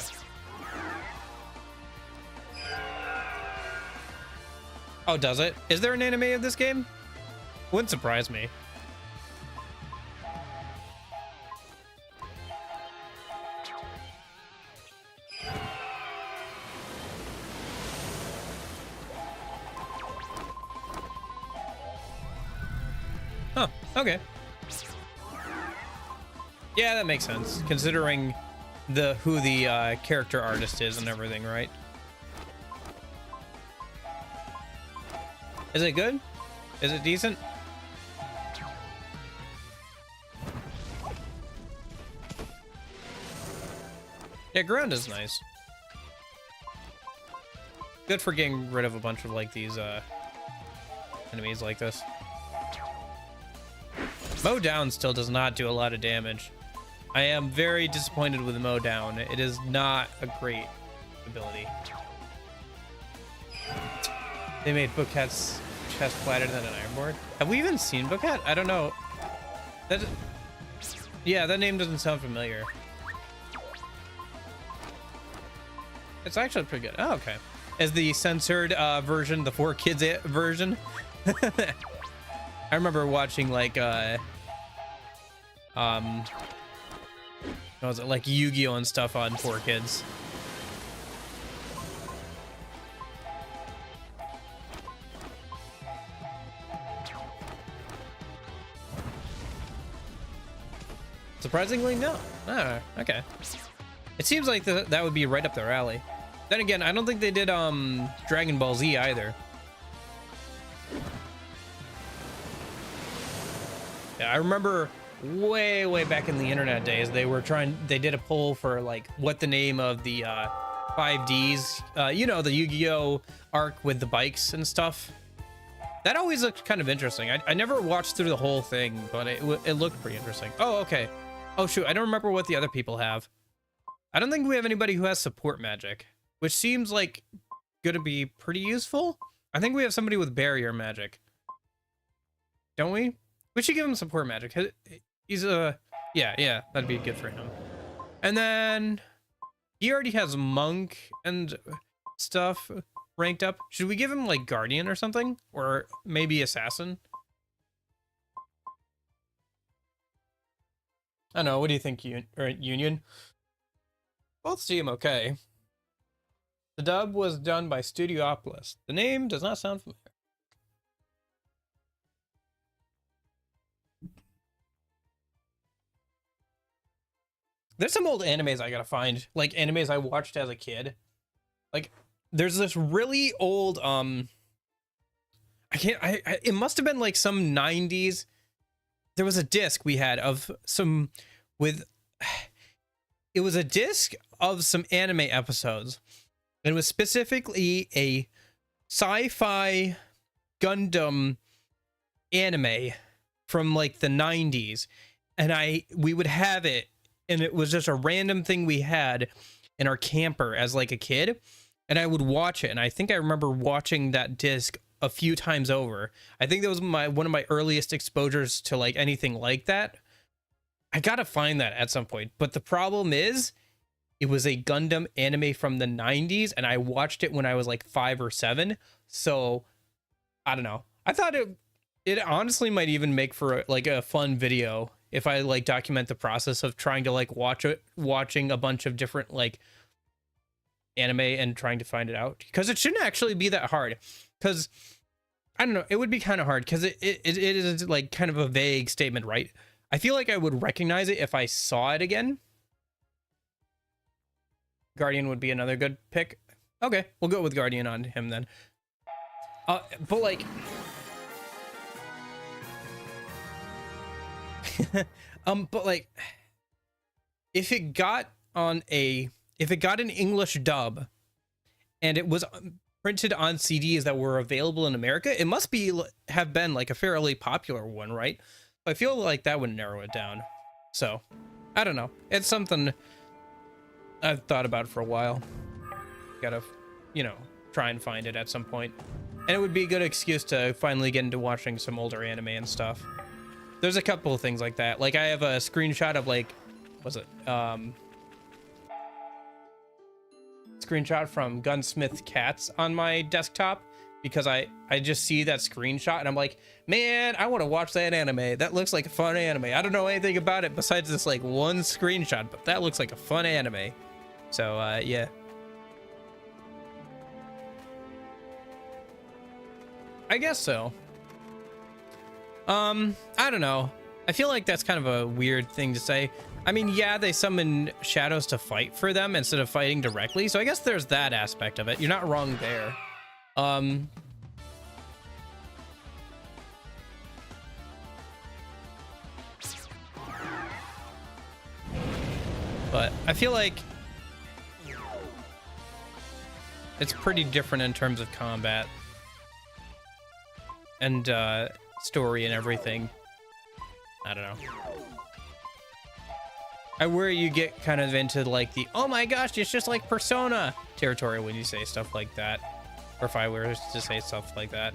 Oh, does it? Is there an anime of this game? Wouldn't surprise me. Huh, okay. Yeah, that makes sense, considering who the character artist is and everything, right? Is it good? Is it decent? Yeah, ground is nice. Good for getting rid of a bunch of like these enemies like this. Mow down still does not do a lot of damage. I am very disappointed with the mow down. It is not a great ability. They made Bookat's chest flatter than an ironboard. Have we even seen Bookat? I don't know. Yeah, that name doesn't sound familiar. It's actually pretty good. Oh, okay. As the censored version, the 4Kids version. I remember watching like what was it, like Yu-Gi-Oh and stuff on 4Kids. Surprisingly, no. Ah, okay. It seems like that would be right up their alley. Then again, I don't think they did Dragon Ball Z either. Yeah, I remember way back in the internet days, they did a poll for like what the name of the 5Ds, you know, the Yu-Gi-Oh arc with the bikes and stuff. That always looked kind of interesting. I never watched through the whole thing, but it looked pretty interesting. Oh, okay. Oh shoot, I don't remember what the other people have. I don't think we have anybody who has support magic, which seems like gonna be pretty useful. I think we have somebody with barrier magic. Don't we? We should give him support magic. He's a... Yeah, that'd be good for him. And then... he already has monk and stuff ranked up. Should we give him, like, guardian or something? Or maybe assassin? I don't know. What do you think, Union? Both seem okay. The dub was done by Studiopolis. The name does not sound familiar. There's some old animes I gotta find, like animes I watched as a kid. Like, there's this really old it must have been like some 90s. There was a disc we had of some with it was a disc of some anime episodes. It was specifically a sci-fi Gundam anime from like the 90s, and we would have it, and it was just a random thing we had in our camper as like a kid, and I would watch it, and I think I remember watching that disc a few times over. I think that was one of my earliest exposures to like anything like that. I gotta find that at some point, but the problem is it was a Gundam anime from the 90s, and I watched it when I was like 5 or 7, so I don't know. I thought it honestly might even make for like a fun video if I like document the process of trying to like watching a bunch of different like anime and trying to find it out, because it shouldn't actually be that hard. Because I don't know, it would be kind of hard because it is like kind of a vague statement, right? I feel like I would recognize it if I saw it again. Guardian would be another good pick. Okay, we'll go with Guardian on him then. But like but like if it got an English dub and it was printed on CDs that were available in America, it must have been like a fairly popular one, right? I feel like that would narrow it down. So I don't know, it's something I've thought about for a while. Gotta, try and find it at some point. And it would be a good excuse to finally get into watching some older anime and stuff. There's a couple of things like that. Like I have a screenshot of like, screenshot from Gunsmith Cats on my desktop, because I just see that screenshot and I'm like, man, I want to watch that anime. That looks like a fun anime. I don't know anything about it besides this like one screenshot, but that looks like a fun anime. So yeah. I guess so. I don't know. I feel like that's kind of a weird thing to say. I mean, yeah, they summon shadows to fight for them instead of fighting directly, so I guess there's that aspect of it. You're not wrong there. But I feel like it's pretty different in terms of combat and story and everything. I don't know. I worry you get kind of into like the, oh my gosh, it's just like Persona territory when you say stuff like that. Or if I were to say stuff like that.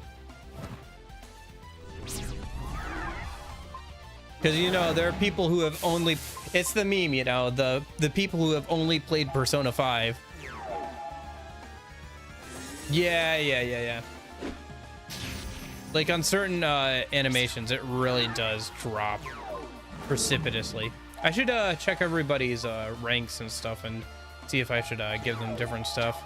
Because, there are people who have only, it's the meme, the people who have only played Persona 5. Yeah. Like on certain animations, it really does drop precipitously. I should check everybody's ranks and stuff and see if I should give them different stuff.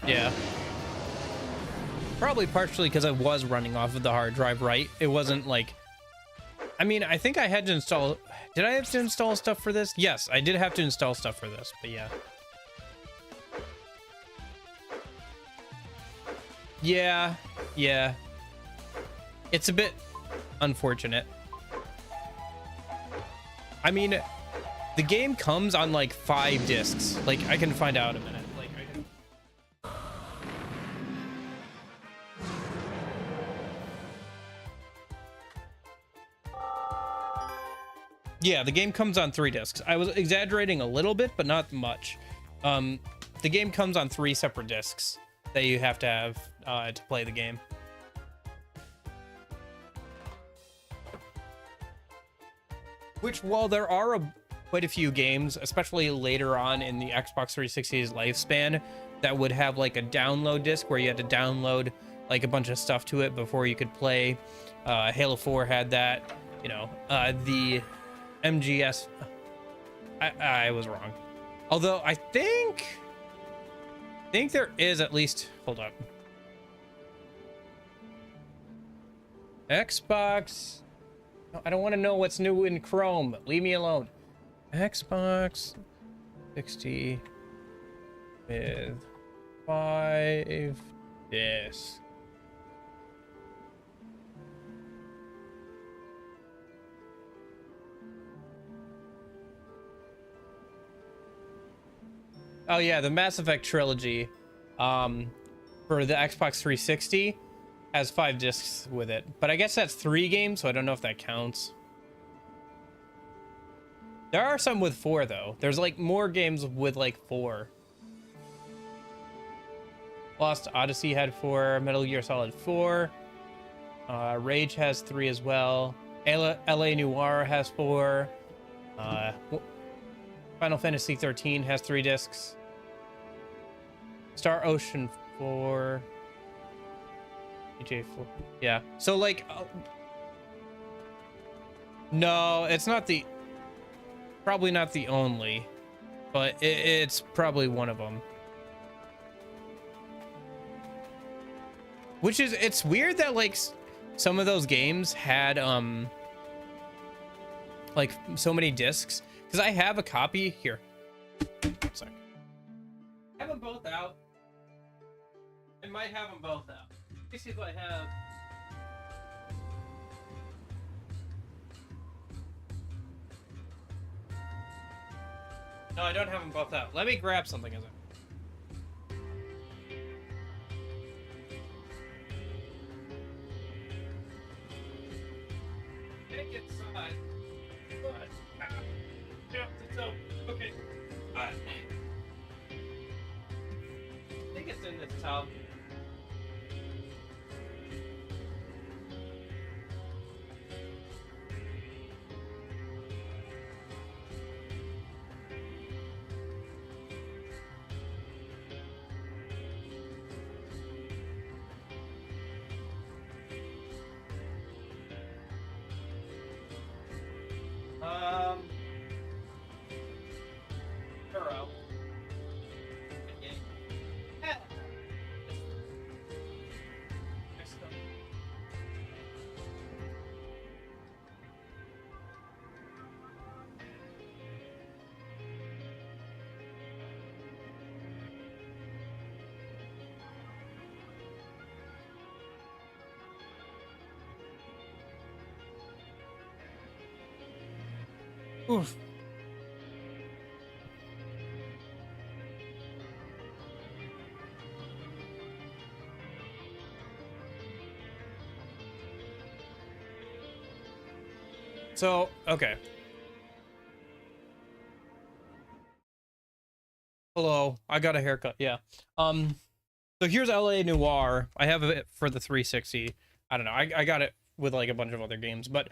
Yeah. Probably partially because I was running off of the hard drive, right? It wasn't like... I mean, I think I had to install... Did I have to install stuff for this? Yes, I did have to install stuff for this, but yeah. Yeah. It's a bit unfortunate. I mean, the game comes on like 5 discs. Like, I can find out in a minute. Yeah, the game comes on 3 discs. I was exaggerating a little bit, but not much. The game comes on 3 separate discs that you have to have to play the game. Which, while there are quite a few games, especially later on in the Xbox 360's lifespan, that would have like a download disc where you had to download like a bunch of stuff to it before you could play. Halo 4 had that, you know, the MGS. I was wrong. Although I think there is at least, hold up. Xbox. I don't want to know what's new in Chrome. Leave me alone. Xbox 60 with 5 discs. Oh yeah, the Mass Effect trilogy for the Xbox 360 has 5 discs with it. But I guess that's 3 games, so I don't know if that counts. There are some with 4 though. There's like more games with like 4. Lost Odyssey had 4, Metal Gear Solid 4. Rage has 3 as well. LA Noire has 4. Final Fantasy 13 has 3 discs. Star Ocean 4. EJ 4. Yeah. So like, no, it's not the, probably not the only, but it's probably one of them. Which is, it's weird that like some of those games had like so many discs, because I have a copy here. Sorry. I have them both out. I might have them both out. Let me see if I have. No, I don't have them both out. Let me grab something as a. Can't get inside. But, yeah, it's open. Okay. I think it's in this tub. Thorough. Okay. Yeah. Next up. Oof. So, okay. Hello, I got a haircut. Yeah. So here's LA Noire. I have it for the 360. I don't know. I got it with like a bunch of other games, but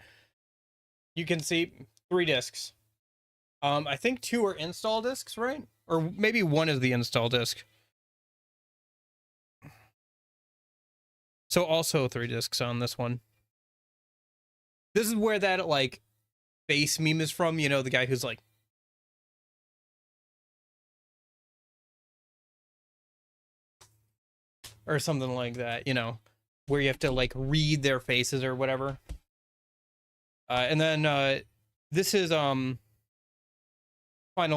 you can see 3 discs. I think 2 are install discs, right? Or maybe 1 is the install disc. So also 3 discs on this one. This is where that like face meme is from, you know, the guy who's like, or something like that, you know, where you have to like read their faces or whatever. And then this is Final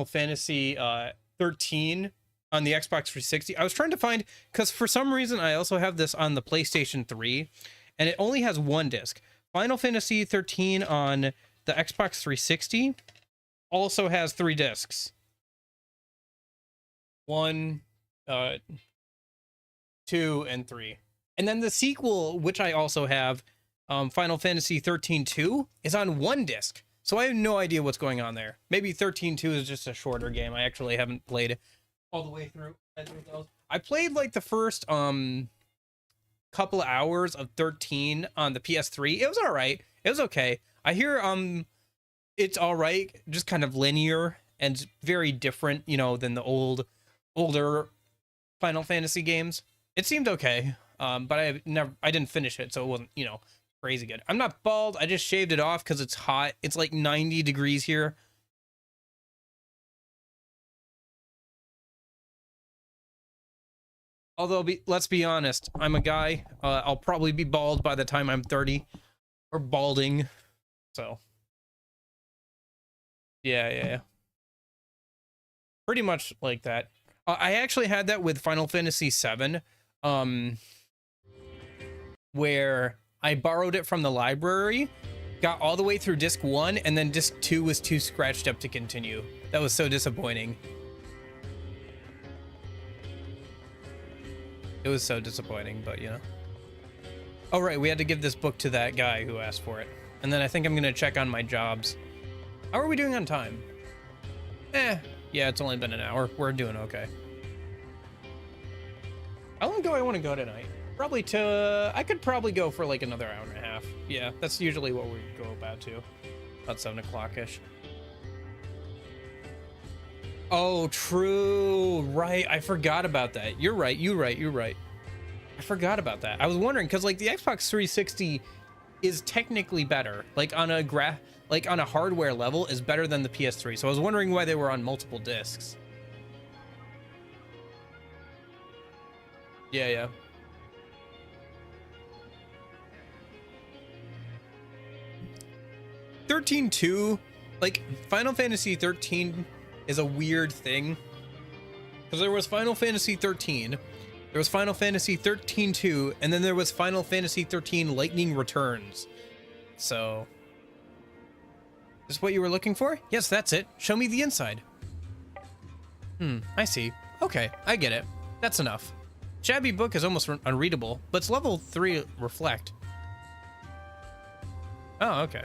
Fantasy 13 on the Xbox 360. I was trying to find, because for some reason I also have this on the PlayStation 3, and it only has 1 disc. Final Fantasy 13 on the Xbox 360 also has 3 discs. 1, 2, and 3. And then the sequel, which I also have, Final Fantasy 13-2, is on 1 disc. So I have no idea what's going on there. Maybe 13-2 is just a shorter game. I actually haven't played all the way through. I played like the first couple of hours of 13 on the PS3. It was all right. It was okay. I hear it's all right, just kind of linear and very different, you know, than the older Final Fantasy games. It seemed okay. but I didn't finish it, so it wasn't, you know, crazy good. I'm not bald. I just shaved it off because it's hot. It's like 90 degrees here. Although, let's be honest, I'm a guy. I'll probably be bald by the time I'm 30, or balding. So, yeah. Pretty much like that. I actually had that with Final Fantasy VII, where I borrowed it from the library, got all the way through disc 1, and then disc 2 was too scratched up to continue. That was so disappointing. It was so disappointing, but you know. Oh right, we had to give this book to that guy who asked for it. And then I think I'm gonna check on my jobs. How are we doing on time? Yeah, it's only been an hour. We're doing okay. How long do I want to go tonight? Probably I could probably go for like another hour and a half. Yeah, that's usually what we go about to. About 7 o'clock-ish. Oh, true. Right. I forgot about that. You're right. I forgot about that. I was wondering because like the Xbox 360 is technically better. Like on a hardware level is better than the PS3. So I was wondering why they were on multiple discs. Yeah. (13.2) like Final Fantasy 13 is a weird thing because there was Final Fantasy 13, there was Final Fantasy 13-2, and then there was Final Fantasy 13 Lightning Returns. So, is this what you were looking for? Yes, that's it. Show me the inside. I see. Okay, I get it. That's enough. Shabby book is almost unreadable, but it's level 3 reflect. Oh, okay.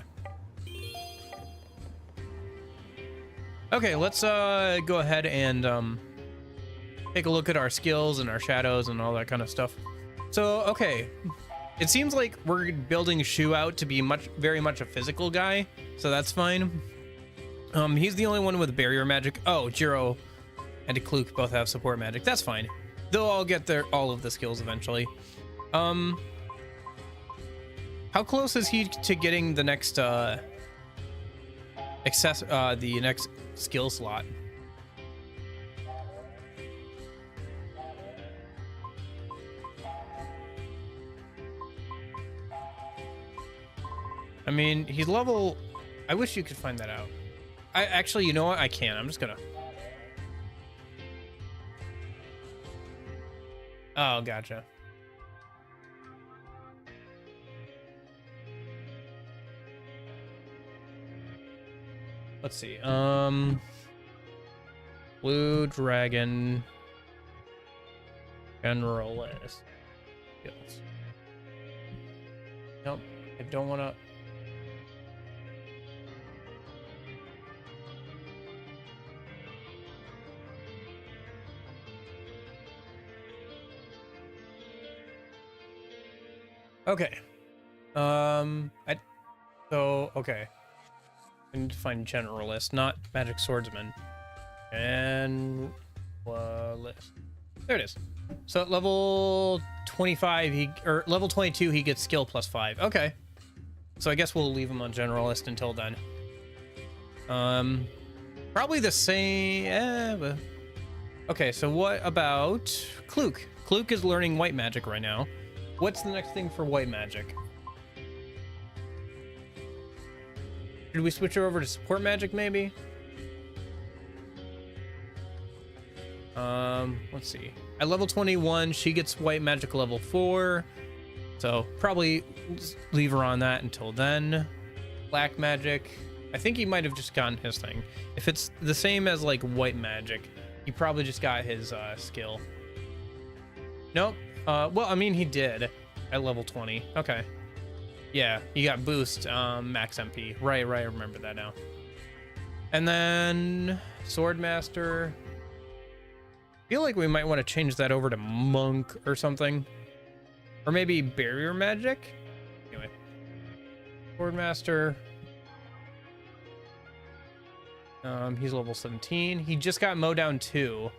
Okay, let's go ahead and take a look at our skills and our shadows and all that kind of stuff. So, okay. It seems like we're building Shu out to be very much a physical guy, so that's fine. He's the only one with barrier magic. Oh, Jiro and Kluk both have support magic. That's fine. They'll all get all of the skills eventually. How close is he to getting the next the next skill slot? I mean, he's level... I wish you could find that out. Actually, you know what? I can't. I'm just gonna... Oh, gotcha. Let's see. Blue Dragon Generalist skills. Nope, I don't want to. Okay. Okay. I need to find generalist, not magic swordsman. And list. There it is. So at level 25, or level 22, he gets skill +5. Okay. So I guess we'll leave him on generalist until then. Probably the same. But... Okay, so what about Kluk? Kluk is learning white magic right now. What's the next thing for white magic? Should we switch her over to support magic, maybe? Let's see. At level 21, she gets white magic level 4. So probably leave her on that until then. Black magic. I think he might have just gotten his thing. If it's the same as like white magic, he probably just got his skill. Nope. Well, I mean, he did at level 20. Okay. Yeah, he got boost, max MP. Right, I remember that now. And then Swordmaster. I feel like we might want to change that over to Monk or something. Or maybe Barrier Magic? Anyway. Swordmaster. He's level 17. He just got Mow Down 2.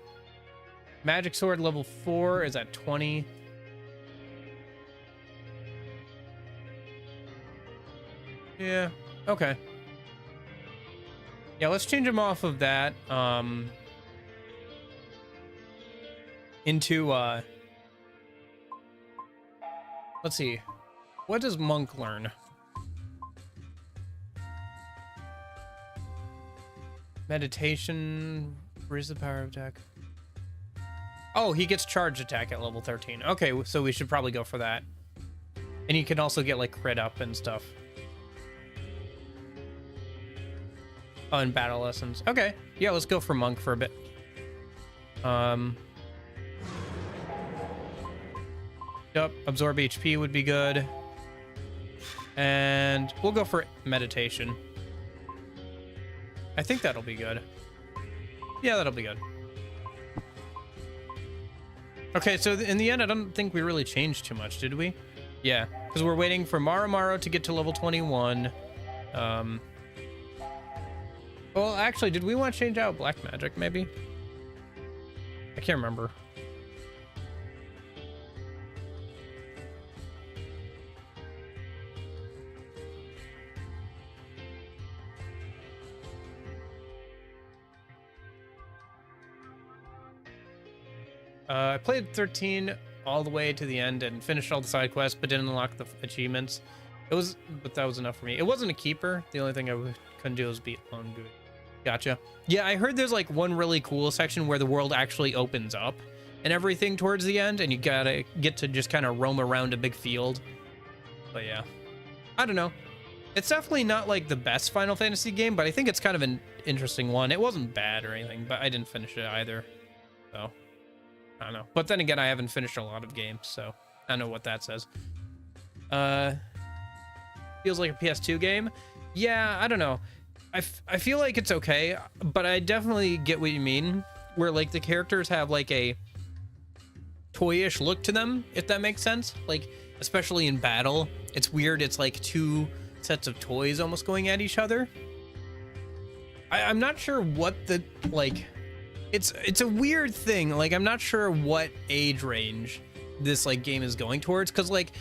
Magic Sword level 4 is at 20. Yeah. Okay. Yeah, let's change him off of that. Into let's see. What does Monk learn? Meditation. Where's the power of attack? Oh, he gets charge attack at level 13. Okay, so we should probably go for that. And you can also get like crit up and stuff. Oh, and battle lessons. Okay, yeah, let's go for Monk for a bit. Yep, absorb HP would be good. And we'll go for meditation. I think that'll be good. Yeah, that'll be good. Okay, so in the end, I don't think we really changed too much, did we? Yeah, because we're waiting for Maru to get to level 21. Well, actually, did we want to change out Black Magic, maybe? I can't remember. I played 13 all the way to the end and finished all the side quests, but didn't unlock the achievements. But that was enough for me. It wasn't a keeper. The only thing I couldn't do was beat Longu. Gotcha. Yeah, I heard there's like one really cool section where the world actually opens up and everything towards the end, and you gotta get to just kind of roam around a big field. But yeah, I don't know. It's definitely not like the best Final Fantasy game, but I think it's kind of an interesting one. It wasn't bad or anything, but I didn't finish it either. So I don't know. But then again, I haven't finished a lot of games, so I don't know what that says. Feels like a PS2 game. Yeah, I don't know. I feel like it's okay, but I definitely get what you mean, where like the characters have like a toyish look to them, if that makes sense. Like, especially in battle, it's weird. It's like two sets of toys almost going at each other. I'm not sure what the, like, it's a weird thing. Like, I'm not sure what age range this like game is going towards, because like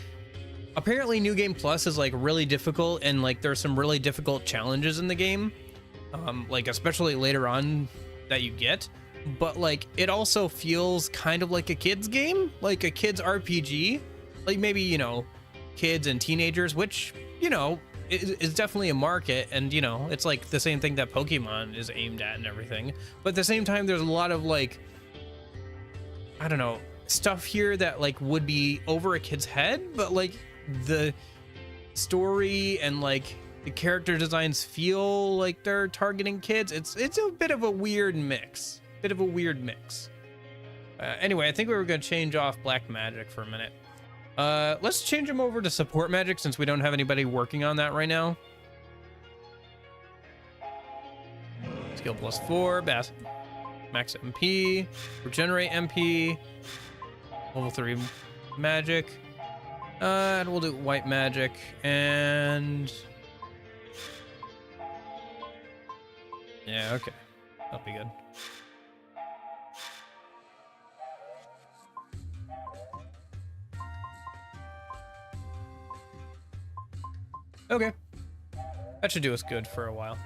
apparently New Game Plus is like really difficult, and like there's some really difficult challenges in the game, like especially later on that you get, but like it also feels kind of like a kids game, like a kids RPG, like maybe, you know, kids and teenagers, which, you know, is definitely a market, and you know, it's like the same thing that Pokemon is aimed at and everything, but at the same time there's a lot of like, I don't know, stuff here that like would be over a kid's head, but like the story and like the character designs feel like they're targeting kids. It's a bit of a weird mix. Anyway, I think we were gonna change off Black Magic for a minute. Let's change him over to Support Magic since we don't have anybody working on that right now. Skill +4, max MP, regenerate MP, level 3 magic. And we'll do white magic, and yeah, okay, that'll be good. Okay, that should do us good for a while.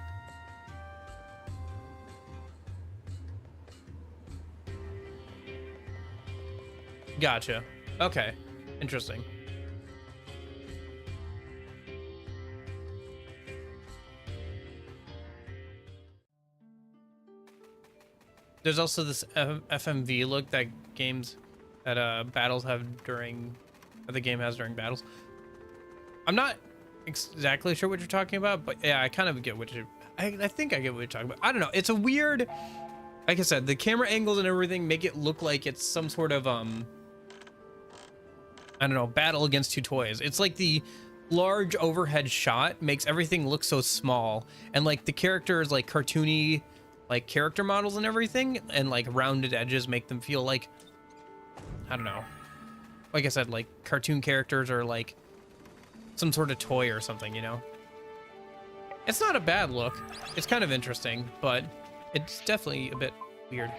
Gotcha. Okay, interesting. There's also this FMV look that battles have during, that the game has during battles. I'm not exactly sure what you're talking about, but yeah, I kind of get what I think I get what you're talking about. I don't know. It's a weird, like I said, the camera angles and everything make it look like it's some sort of, I don't know, battle against two toys. It's like the large overhead shot makes everything look so small, and like the characters like cartoony, like character models and everything, and like rounded edges make them feel like, I don't know, like I said, like cartoon characters or like some sort of toy or something, you know? It's not a bad look. It's kind of interesting, but it's definitely a bit weird.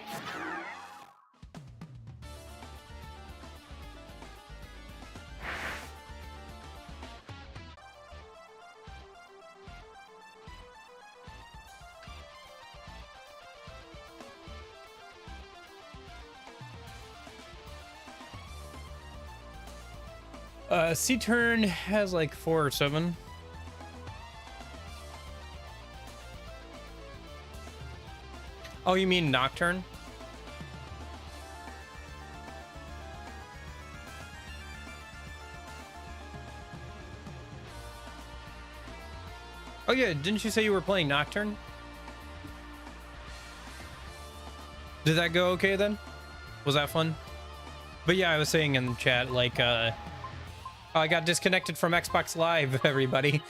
C-turn has like 4 or 7. Oh, you mean Nocturne? Oh yeah, didn't you say you were playing Nocturne? Did that go okay then? Was that fun? But yeah, I was saying in chat, like, I got disconnected from Xbox Live, everybody.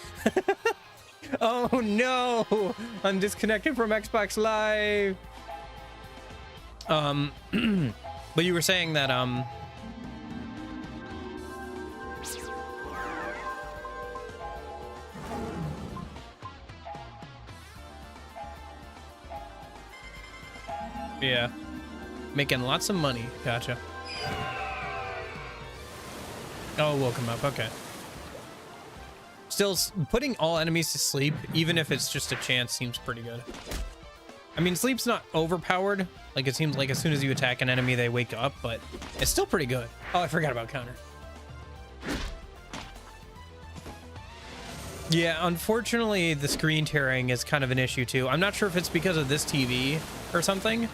Oh no! I'm disconnected from Xbox Live! But you were saying that, yeah. Making lots of money. Gotcha. Oh, woke him up. Okay. Still, putting all enemies to sleep, even if it's just a chance, seems pretty good. I mean, sleep's not overpowered. Like, it seems like as soon as you attack an enemy, they wake up, but it's still pretty good. Oh, I forgot about counter. Yeah, unfortunately, the screen tearing is kind of an issue, too. I'm not sure if it's because of this TV or something.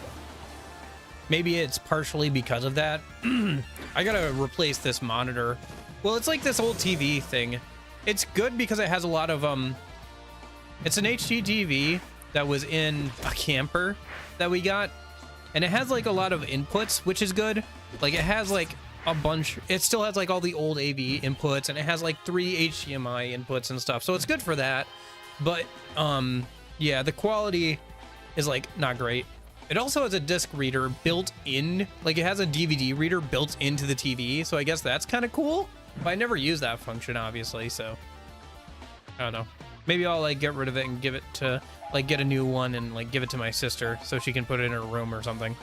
Maybe it's partially because of that. I gotta replace this monitor. Well, it's like this old TV thing. It's good because it has a lot of, it's an HD TV that was in a camper that we got. And it has like a lot of inputs, which is good. Like it has like a bunch, it still has like all the old AV inputs and it has like 3 HDMI inputs and stuff. So it's good for that. But, yeah, the quality is like not great. It also has a disc reader built in, like it has a DVD reader built into the TV. So I guess that's kind of cool. But I never use that function, obviously. So I don't know. Maybe I'll like get rid of it and give it to like get a new one and like give it to my sister so she can put it in her room or something.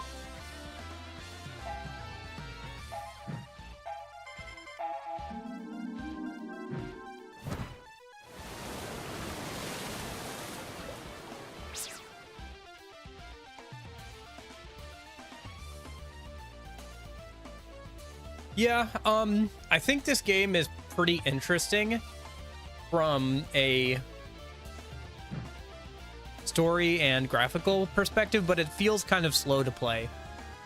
Yeah, I think this game is pretty interesting from a story and graphical perspective, but it feels kind of slow to play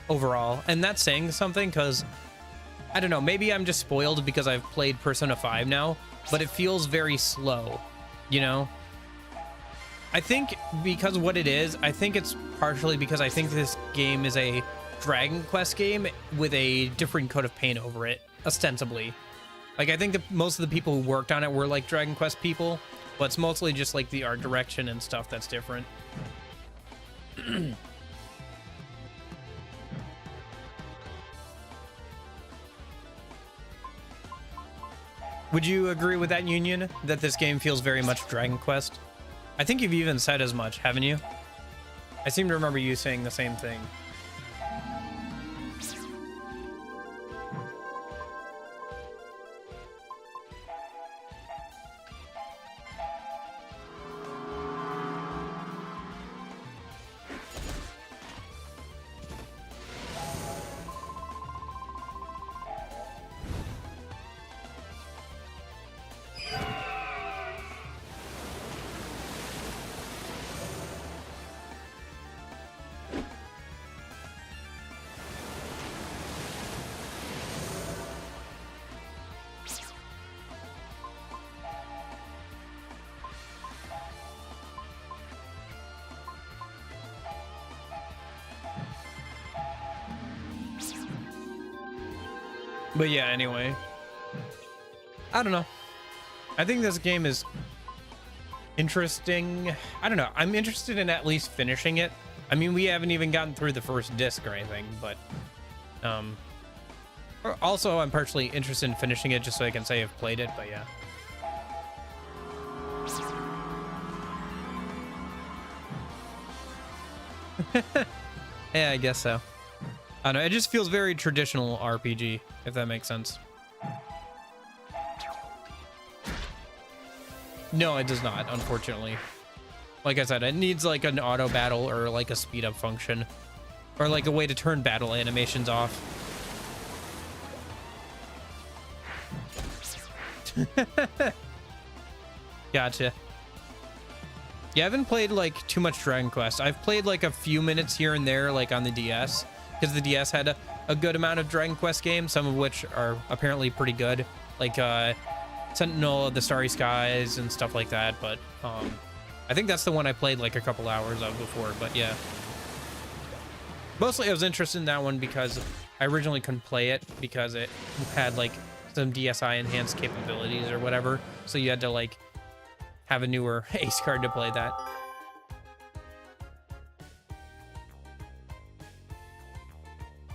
overall. And that's saying something because, I don't know, maybe I'm just spoiled because I've played Persona 5 now, but it feels very slow, you know? I think because what it is, I think it's partially because I think this game is a Dragon Quest game with a different coat of paint over it, ostensibly. Like, I think that most of the people who worked on it were like Dragon Quest people, but it's mostly just like the art direction and stuff that's different. Would you agree with that, Union, that this game feels very much Dragon Quest? I think you've even said as much, haven't you? I seem to remember you saying the same thing. But yeah, anyway, I don't know. I think this game is interesting. I don't know. I'm interested in at least finishing it. I mean, we haven't even gotten through the first disc or anything, but also I'm partially interested in finishing it just so I can say I've played it, but yeah. Yeah, I guess so. I don't know, it just feels very traditional RPG, if that makes sense. No, it does not, unfortunately. Like I said, it needs like an auto battle or like a speed up function. Or like a way to turn battle animations off. Gotcha. Yeah, I haven't played like too much Dragon Quest. I've played like a few minutes here and there, like on the DS, because the DS had a good amount of Dragon Quest games, some of which are apparently pretty good, like Sentinel of the Starry Skies and stuff like that. But I think that's the one I played like a couple hours of before. But yeah, mostly I was interested in that one because I originally couldn't play it because it had like some DSi enhanced capabilities or whatever, so you had to like have a newer ace card to play that.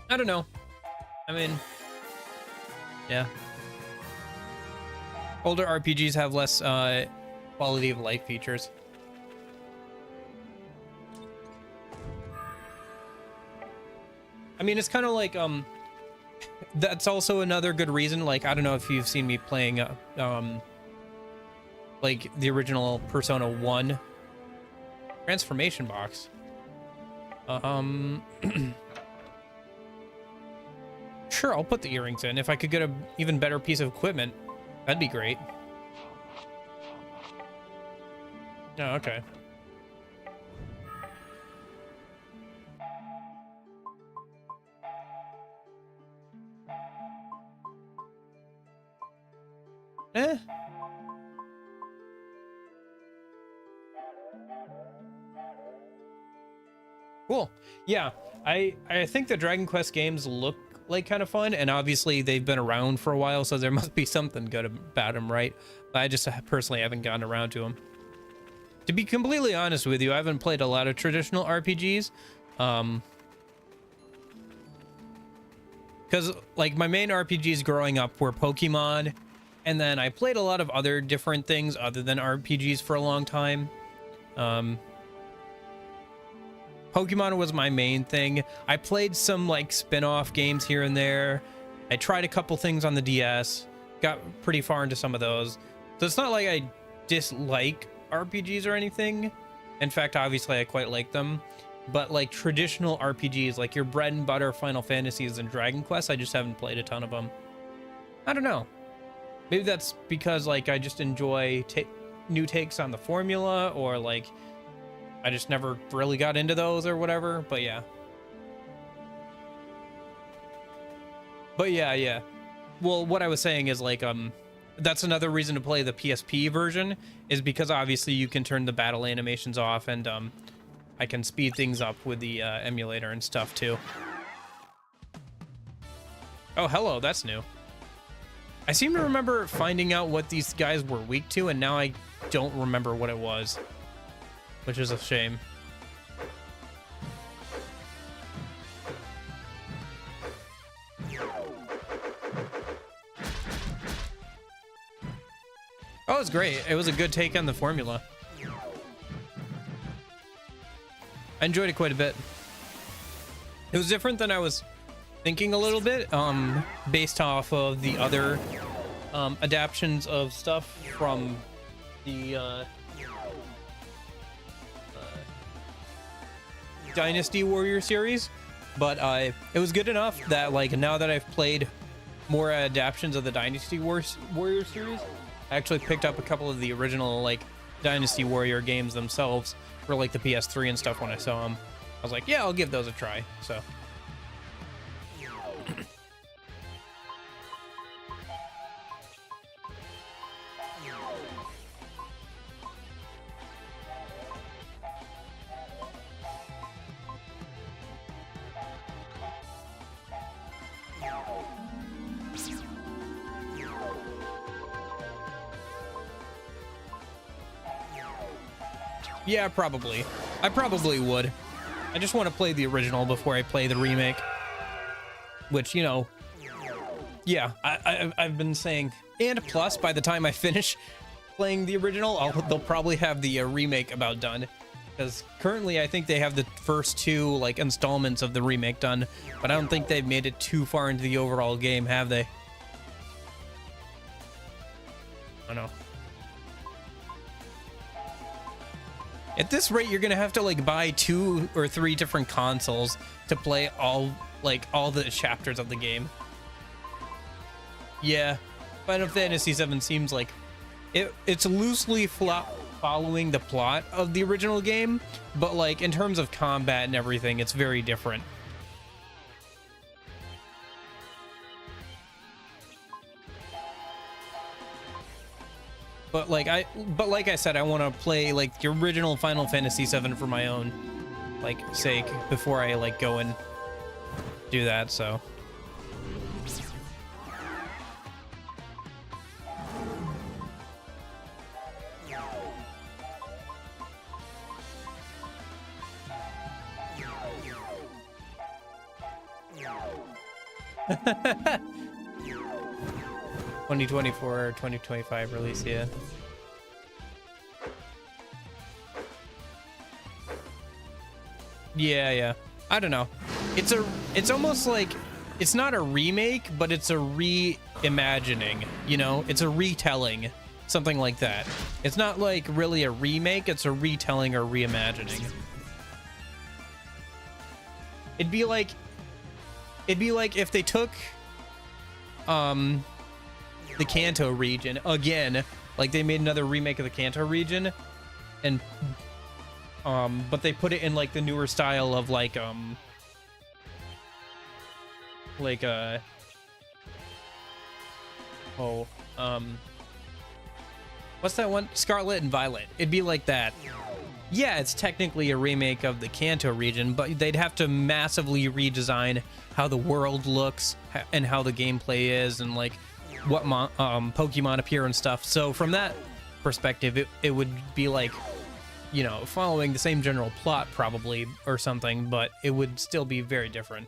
I don't know. I mean, yeah. Older RPGs have less quality of life features. I mean, it's kind of like that's also another good reason. Like, I don't know if you've seen me playing like the original Persona 1 transformation box. Sure, I'll put the earrings in. If I could get a even better piece of equipment, that'd be great. Oh, okay. Eh. Cool. Yeah, I think the Dragon Quest games look like kind of fun, and obviously they've been around for a while, so there must be something good about them, right? But I just personally haven't gotten around to them. To be completely honest with you, I haven't played a lot of traditional RPGs. Because like my main RPGs growing up were Pokemon, and then I played a lot of other different things other than RPGs for a long time. Pokemon was my main thing. I played some like spin-off games here and there. I tried a couple things on the DS, got pretty far into some of those. So it's not like I dislike RPGs or anything. In fact, obviously I quite like them. But like traditional RPGs, like your bread and butter Final Fantasies and Dragon Quest, I just haven't played a ton of them. I don't know. Maybe that's because like I just enjoy new takes on the formula, or like I just never really got into those or whatever. But yeah. Yeah. Well, what I was saying is like that's another reason to play the PSP version, is because obviously you can turn the battle animations off, and I can speed things up with the emulator and stuff too. Oh, hello, that's new. I seem to remember finding out what these guys were weak to, and now I don't remember what it was, which is a shame. Oh, it was great. It was a good take on the formula. I enjoyed it quite a bit. It was different than I was thinking a little bit, based off of the other adaptions of stuff from the Dynasty Warrior series. But it was good enough that like now that I've played more adaptions of the Dynasty Warrior series, I actually picked up a couple of the original like Dynasty Warrior games themselves for like the PS3 and stuff when I saw them. I was like, yeah, I'll give those a try. So yeah, probably. I probably would. I just want to play the original before I play the remake. Which, you know, yeah, I've been saying. And plus, by the time I finish playing the original, they'll probably have the remake about done. Because currently, I think they have the first two like installments of the remake done, but I don't think they've made it too far into the overall game, have they? I don't know. At this rate, you're gonna have to like buy 2 or 3 different consoles to play all the chapters of the game. Yeah, Final Fantasy VII seems like it's loosely following the plot of the original game, but like in terms of combat and everything, it's very different. But like I said, I want to play like the original Final Fantasy VII for my own like sake before I like go and do that. So. $2024 or $2025 release, yeah. Yeah. I don't know. It's almost like it's not a remake, but it's a reimagining, you know? It's a retelling, something like that. It's not like really a remake, it's a retelling or reimagining. It'd be like if they took the Kanto region again, like they made another remake of the Kanto region, and but they put it in like the newer style of like what's that one? Scarlet and Violet. It'd be like that. Yeah, it's technically a remake of the Kanto region, but they'd have to massively redesign how the world looks and how the gameplay is and like what Pokemon appear and stuff. So from that perspective, it would be like, you know, following the same general plot probably or something, but it would still be very different.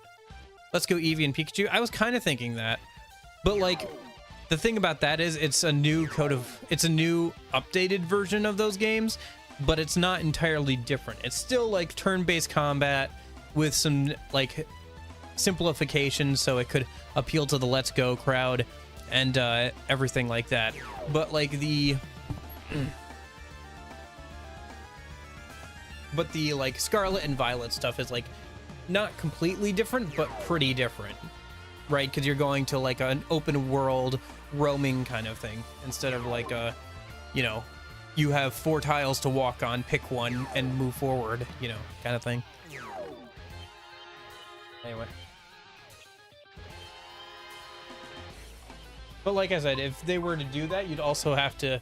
Let's go Eevee and Pikachu. I was kind of thinking that, but like the thing about that is it's a new updated version of those games, but it's not entirely different. It's still like turn-based combat with some like simplification so it could appeal to the Let's Go crowd and everything like that. But like the like Scarlet and Violet stuff is like not completely different, but pretty different, right? Because you're going to like an open world roaming kind of thing instead of like a, you know, you have 4 tiles to walk on, pick one and move forward, you know, kind of thing. Anyway. But like I said, if they were to do that, they'd also have to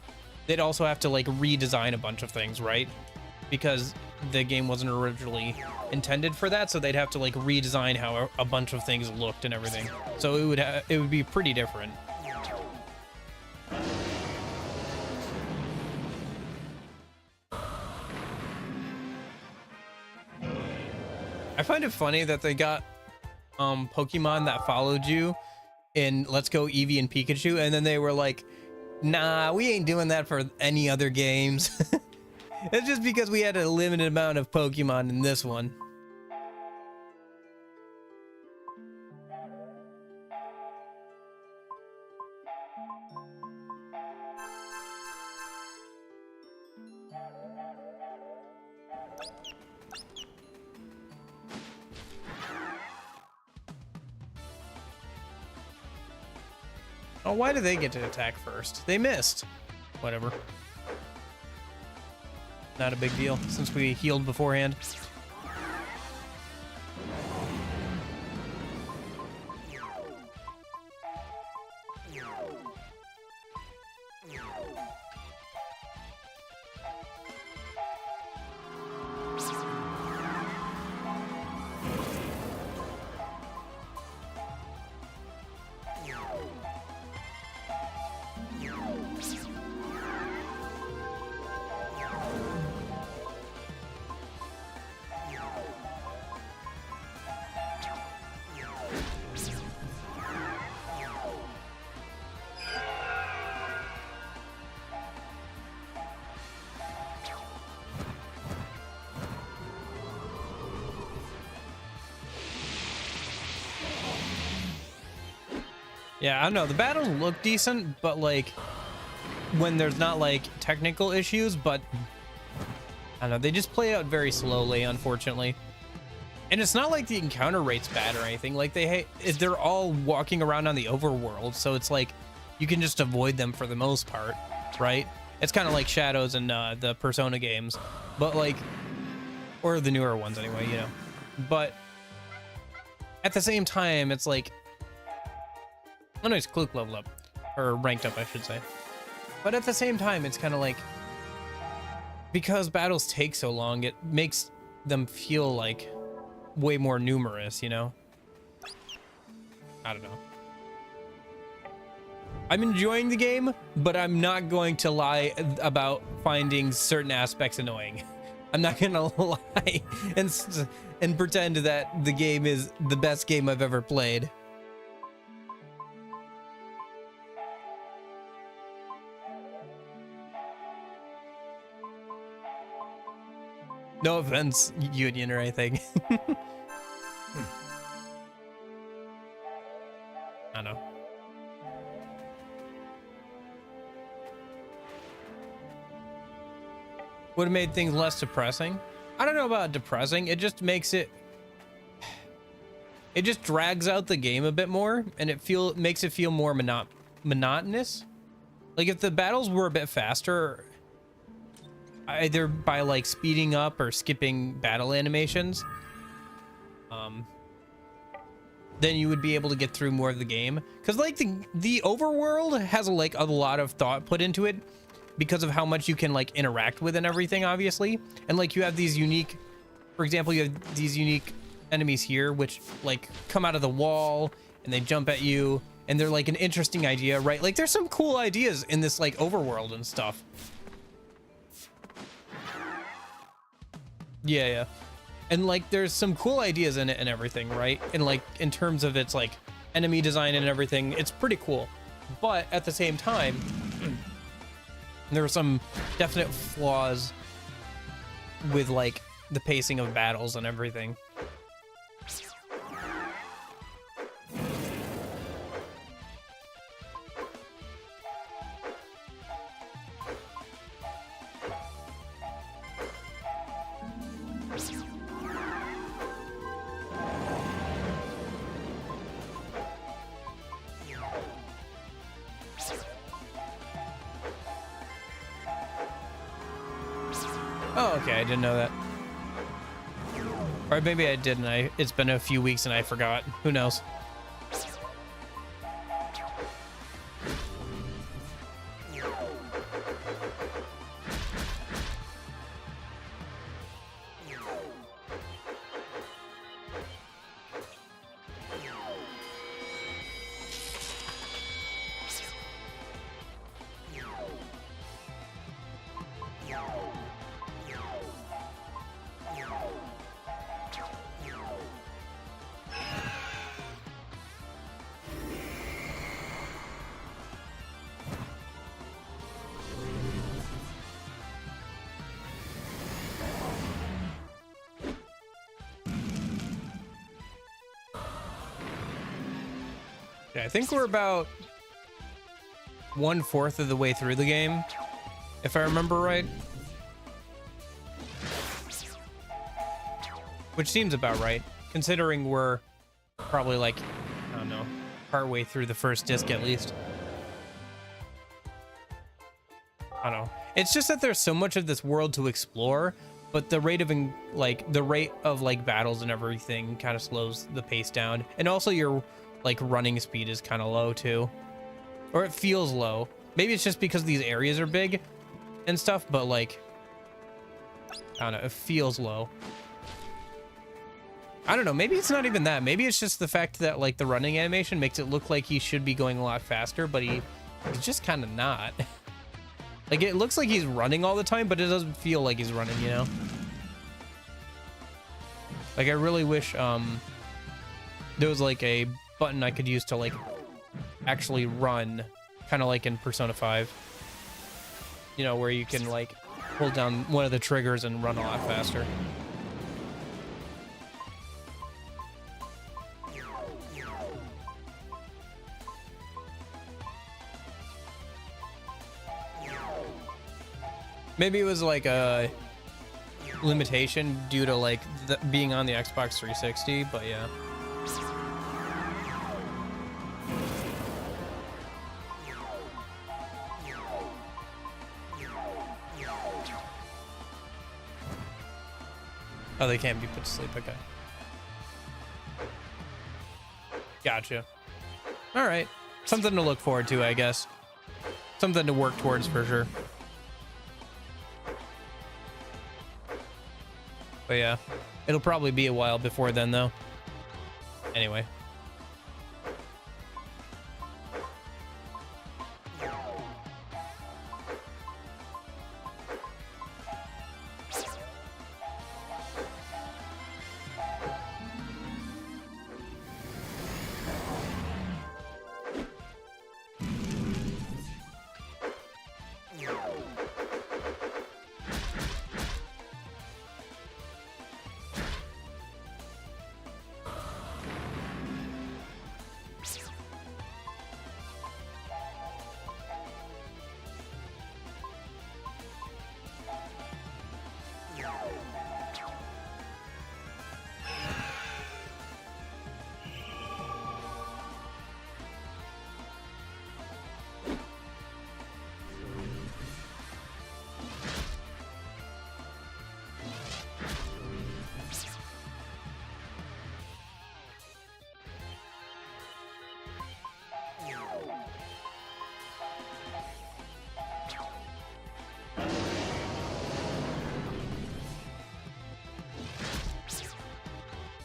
like redesign a bunch of things, right? Because the game wasn't originally intended for that, so they'd have to like redesign how a bunch of things looked and everything. So it would be pretty different. I find it funny that they got Pokemon that followed you in Let's Go Eevee and Pikachu, and then they were like, nah, we ain't doing that for any other games. It's just because we had a limited amount of Pokemon in this one. Oh, why do they get to attack first? They missed. Whatever. Not a big deal, since we healed beforehand. Yeah, I don't know. The battles look decent, but like when there's not like technical issues, but I don't know, they just play out very slowly, unfortunately. And it's not like the encounter rate's bad or anything. Like they're all walking around on the overworld, so it's like you can just avoid them for the most part, right? It's kind of like Shadows and the Persona games, but like, or the newer ones anyway, you know. But at the same time, it's like, oh no, it's Klook level up, or ranked up, I should say. But at the same time, it's kind of like, because battles take so long, it makes them feel like way more numerous, you know? I don't know. I'm enjoying the game, but I'm not going to lie about finding certain aspects annoying. I'm not gonna lie and pretend that the game is the best game I've ever played. No offense, Union or anything. I know. Would have made things less depressing. I don't know about depressing. It just makes it. It just drags out the game a bit more, and makes it feel more monotonous. Like if the battles were a bit faster, either by like speeding up or skipping battle animations, then you would be able to get through more of the game. Because like the overworld has like a lot of thought put into it because of how much you can like interact with and everything, obviously. And like you have these unique, for example, you have these unique enemies here which like come out of the wall and they jump at you, and they're like an interesting idea, right? Like there's some cool ideas in this like overworld and stuff. Yeah. And like there's some cool ideas in it and everything, right? And like in terms of its like enemy design and everything, it's pretty cool. But at the same time, there are some definite flaws with like the pacing of battles and everything. Oh, okay, I didn't know that. Or maybe I did, and it's been a few weeks and I forgot. Who knows? Yeah, I think we're about 1/4 of the way through the game, if I remember right. Which seems about right, considering we're probably like, I don't know, partway through the first disc at least. I don't know. It's just that there's so much of this world to explore, but the rate of battles and everything kind of slows the pace down. And also your like running speed is kind of low too, or it feels low. Maybe it's just because these areas are big and stuff, but like, I don't know, it feels low. I don't know, maybe it's not even that. Maybe it's just the fact that like the running animation makes it look like he should be going a lot faster, but he's just kind of not. Like it looks like he's running all the time, but it doesn't feel like he's running, you know? Like I really wish there was like a button I could use to like actually run, kind of like in Persona 5, you know, where you can like hold down one of the triggers and run a lot faster. Maybe it was like a limitation due to like being on the Xbox 360, but yeah. Oh, they can't be put to sleep. Okay. Gotcha. All right. Something to look forward to, I guess. Something to work towards for sure. But yeah, it'll probably be a while before then, though. Anyway.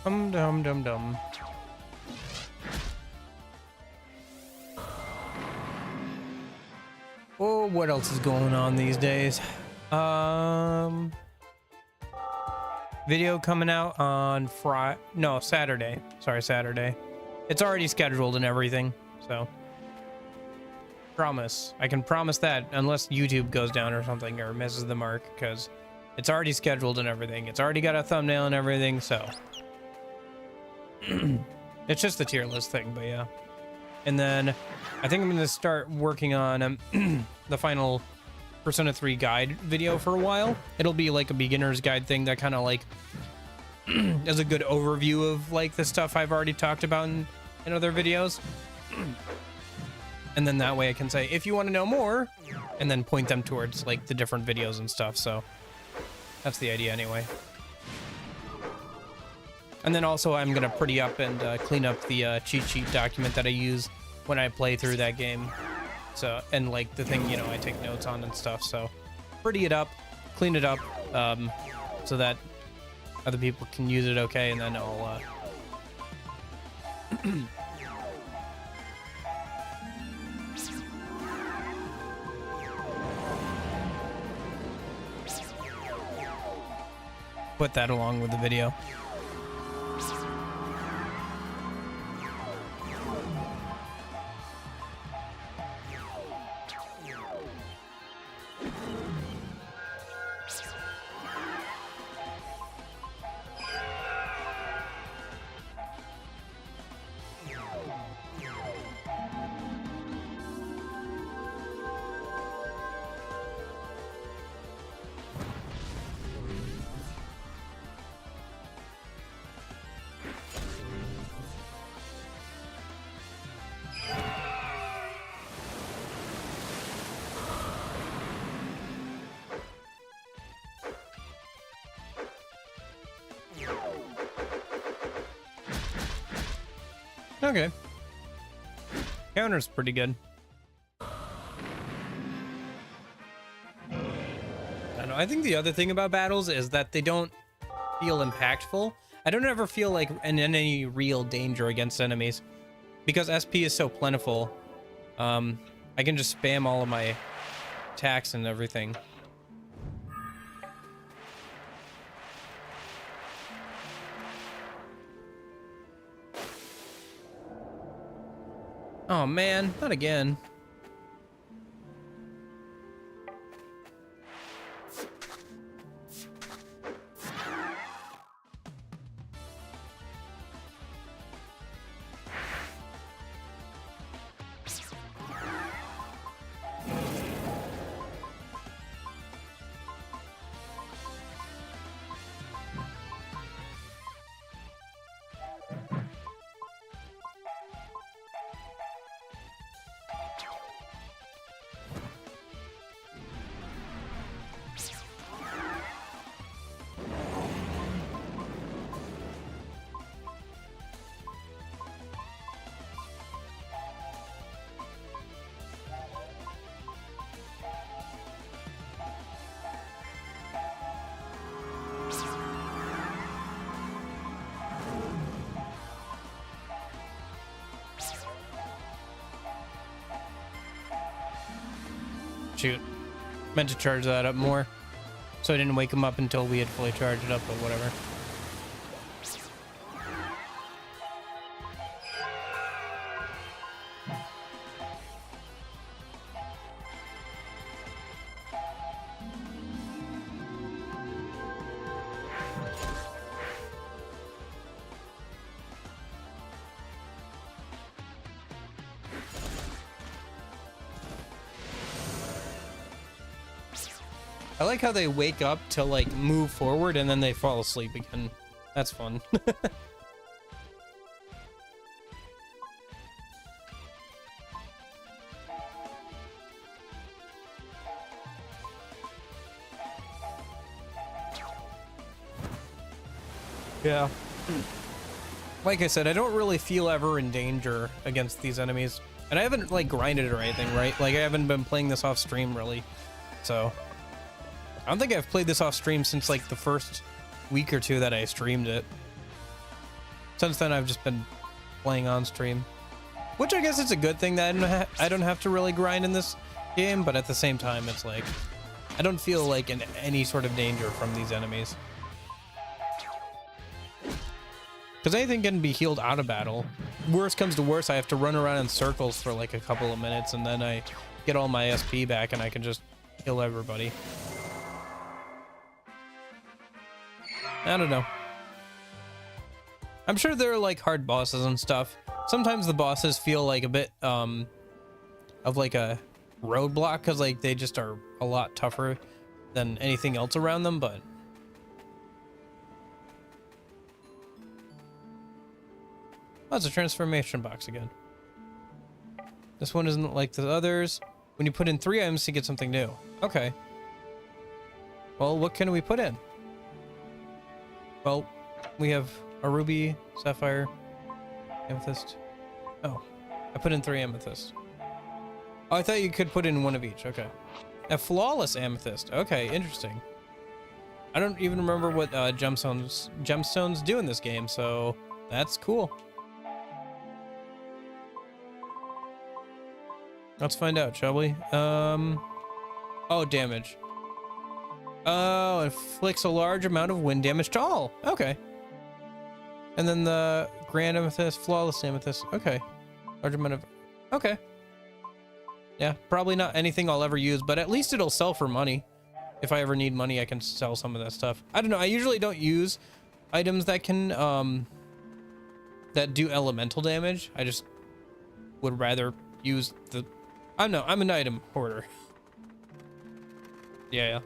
Dum dum dum. Oh, what else is going on these days? Video coming out on Saturday. Sorry, Saturday. It's already scheduled and everything, so promise. I can promise that, unless YouTube goes down or something or misses the mark, because it's already scheduled and everything. It's already got a thumbnail and everything, so it's just the tier list thing, but yeah. And then I think I'm going to start working on the final Persona 3 guide video for a while. It'll be like a beginner's guide thing that kind of like is a good overview of like the stuff I've already talked about in other videos. And then that way I can say, if you want to know more, and then point them towards like the different videos and stuff. So that's the idea anyway. And then also I'm going to pretty up and clean up the cheat sheet document that I use when I play through that game. So, and like the thing, you know, I take notes on and stuff. So pretty it up, clean it up, so that other people can use it okay. And then I'll, put that along with the video. Okay. Counter's pretty good. I don't know. I think the other thing about battles is that they don't feel impactful. I don't ever feel like in any real danger against enemies because SP is so plentiful. I can just spam all of my attacks and everything. Oh man, not again. Shoot. Meant to charge that up more. So I didn't wake him up until we had fully charged it up, but whatever. I like how they wake up to like move forward and then they fall asleep again. That's fun. Yeah. Like I said, I don't really feel ever in danger against these enemies. And I haven't like grinded or anything, right? Like I haven't been playing this off stream really. So I don't think I've played this off stream since like the first week or two that I streamed it. Since then, I've just been playing on stream, which I guess it's a good thing that I don't have to really grind in this game. But at the same time, it's like I don't feel like in any sort of danger from these enemies, because anything can be healed out of battle. Worst comes to worst, I have to run around in circles for like a couple of minutes, and then I get all my SP back, and I can just kill everybody. I don't know. I'm sure there are like hard bosses and stuff. Sometimes the bosses feel like a bit of like a roadblock because like they just are a lot tougher than anything else around them, but oh, it's a transformation box again. This one isn't like the others. When you put in 3 items, you get something new. Okay. Well, what can we put in? Well, we have a ruby, sapphire, amethyst. Oh, I put in 3 amethyst. Oh, I thought you could put in 1 of each. Okay. A flawless amethyst. Okay, interesting. I don't even remember what gemstones do in this game, so that's cool. Let's find out, shall we? Oh, damage. Oh, inflicts a large amount of wind damage to all. Okay. And then the grand amethyst, flawless amethyst. Okay. Large amount of... Okay. Yeah, probably not anything I'll ever use, but at least it'll sell for money. If I ever need money, I can sell some of that stuff. I don't know. I usually don't use items that can, that do elemental damage. I just would rather use the... I don't know. I'm an item hoarder. Yeah.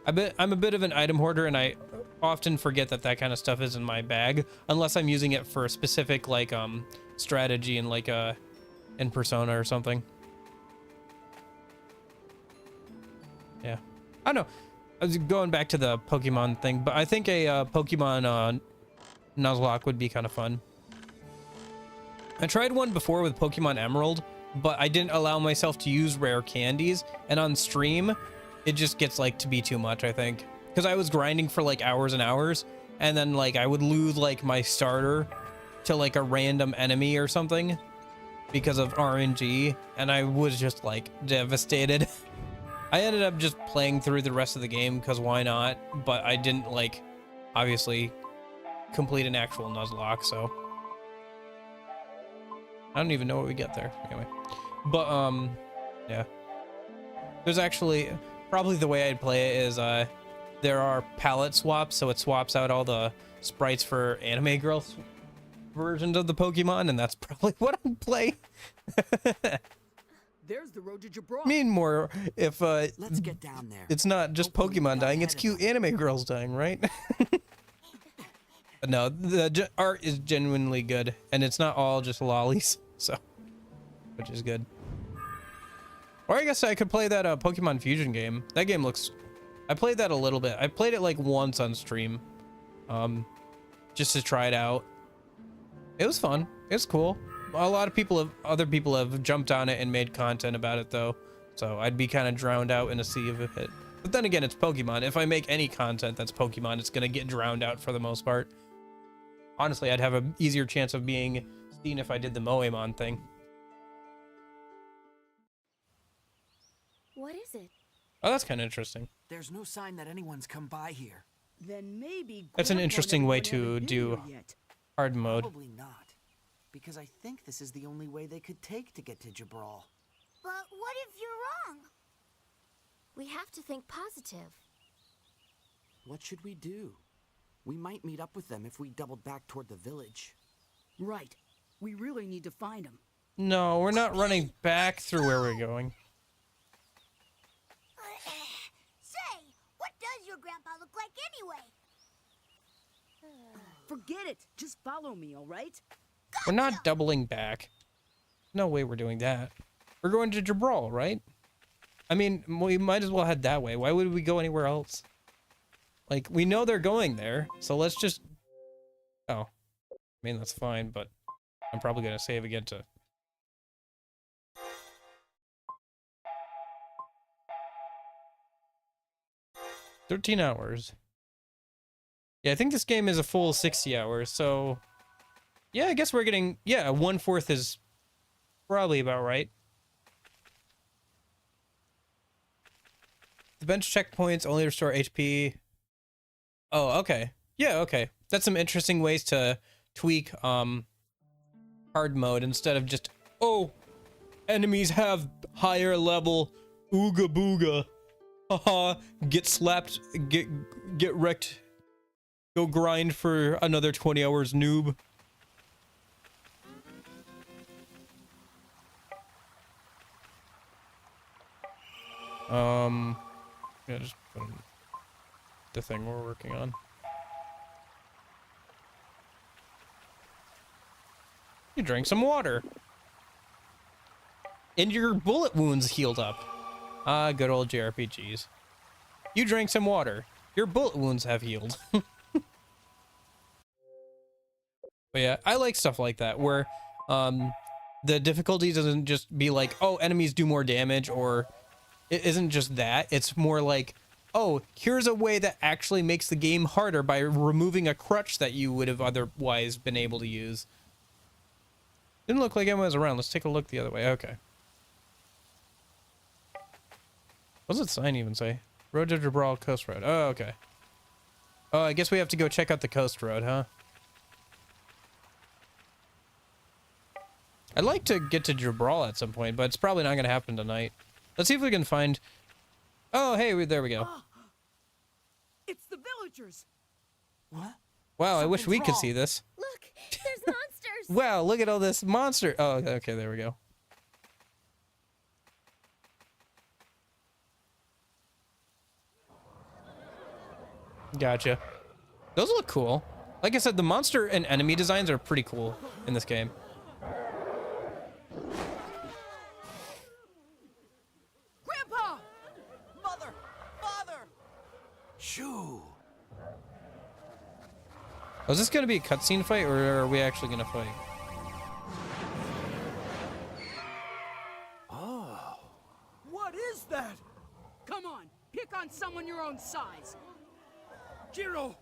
I'm a bit of an item hoarder, and I often forget that that kind of stuff is in my bag, unless I'm using it for a specific like strategy in like in Persona or something. Yeah, I don't know. I was going back to the Pokemon thing, but I think a Pokemon Nuzlocke would be kind of fun. I tried one before with Pokemon Emerald, but I didn't allow myself to use rare candies, and on stream it just gets like to be too much, I think, because I was grinding for like hours and hours, and then like I would lose like my starter to like a random enemy or something because of RNG, and I was just like devastated. I ended up just playing through the rest of the game because why not, but I didn't like obviously complete an actual Nuzlocke, so I don't even know what we get there anyway. But yeah, there's actually probably the way I'd play it is there are palette swaps, so it swaps out all the sprites for anime girl versions of the Pokemon, and that's probably what I'd play. There's the road to Gibraltar. I mean, more if Let's get down there. it's not just Hopefully Pokemon not dying, it's ahead of cute them. anime girls dying, right? But no, the art is genuinely good, and it's not all just lollies, so which is good. Or I guess I could play that Pokemon Fusion game. That game looks... I played that a little bit. I played it like once on stream, just to try it out. It was fun. It's cool. A lot of other people have jumped on it and made content about it though, so I'd be kind of drowned out in a sea of it. But then again, it's Pokemon. If I make any content that's Pokemon, it's gonna get drowned out for the most part. Honestly, I'd have an easier chance of being seen if I did the Moemon thing. What is it? Oh, that's kind of interesting. There's no sign that anyone's come by here. Then maybe That's an Grandpa and interesting way everyone haven't to been do here yet. hard mode. Probably not. Because I think this is the only way they could take to get to Jabral. But what if you're wrong? We have to think positive. What should we do? We might meet up with them if we doubled back toward the village. Right. We really need to find him. No, we're not running back through where we're going. Say, what does your grandpa look like anyway? Forget it. Just follow me, all right? We're not doubling back. No way we're doing that. We're going to Jabral, right? I mean, we might as well head that way. Why would we go anywhere else? Like, we know they're going there, so let's just... Oh. I mean, that's fine, but I'm probably going to save again to... "13 hours. Yeah, I think this game is a full 60 hours, so... Yeah, I guess we're getting... Yeah, 1/4 is probably about right. The bench checkpoints only restore HP. Oh, okay. Yeah, okay. That's some interesting ways to tweak hard mode instead of just, oh, enemies have higher level ooga booga. Haha, get slapped, get wrecked. Go grind for another 20 hours, noob. Yeah, just put in the thing we're working on. You drank some water. And your bullet wounds healed up. Ah, good old JRPGs. You drank some water. Your bullet wounds have healed. But yeah, I like stuff like that, where the difficulty doesn't just be like, oh, enemies do more damage, or it isn't just that. It's more like, oh, here's a way that actually makes the game harder by removing a crutch that you would have otherwise been able to use. Didn't look like anyone was around. Let's take a look the other way. Okay. What does the sign even say? Road to Jabral Coast Road. Oh, okay. Oh, I guess we have to go check out the coast road, huh? I'd like to get to Jabral at some point, but it's probably not going to happen tonight. Let's see if we can find... Oh, hey, there we go. It's the villagers. What? Wow, I wish we Something's could wrong. see this. Look, there's monsters. Wow, look at all this monster. Oh, okay, there we go. Gotcha. Those look cool. Like I said, the monster and enemy designs are pretty cool in this game. Grandpa! Mother! Father! Shoo! Was this going to be a cutscene fight, or are we actually going to fight? Oh. What is that? Come on, pick on someone your own size. Jiro!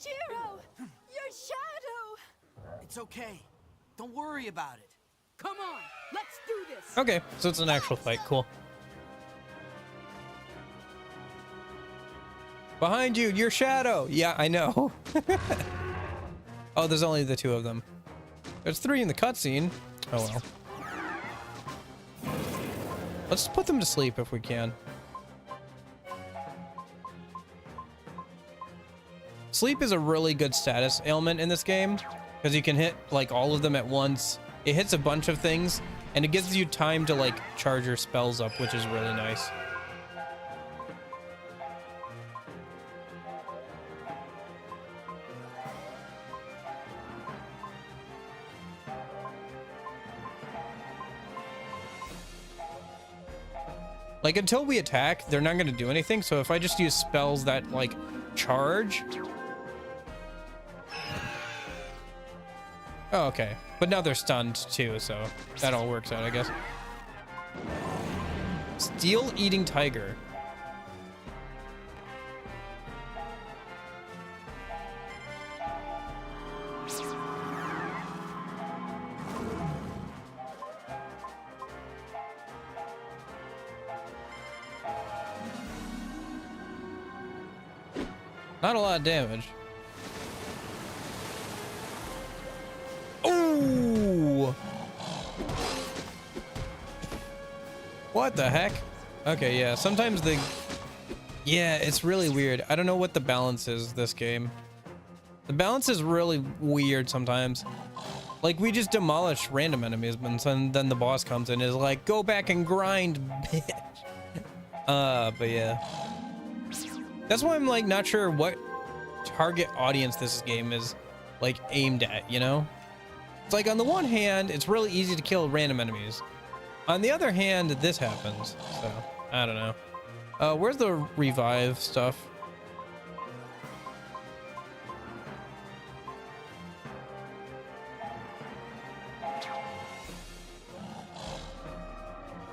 Jiro, your shadow. It's okay. Don't worry about it. Come on, let's do this. Okay, so it's an actual fight. Cool. Behind you, your shadow. Yeah, I know. Oh, there's only the two of them. There's 3 in the cutscene. Oh well. Let's put them to sleep if we can. Sleep is a really good status ailment in this game, because you can hit like all of them at once. It hits a bunch of things, and it gives you time to like charge your spells up, which is really nice. Like, until we attack, they're not going to do anything, so if I just use spells that, like, charge... Oh, okay. But now they're stunned, too, so that all works out, I guess. Steel-eating tiger. Not a lot of damage. Oh! What the heck? Okay, yeah. Sometimes the... Yeah, it's really weird. I don't know what the balance is this game. The balance is really weird sometimes. Like, we just demolish random enemies, and then the boss comes in and is like, go back and grind, bitch. But yeah. That's why I'm, like, not sure what target audience this game is, like, aimed at, you know? It's like, on the one hand, it's really easy to kill random enemies. On the other hand, this happens. So, I don't know. Where's the revive stuff?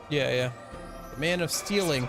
Yeah, yeah. The man of stealing.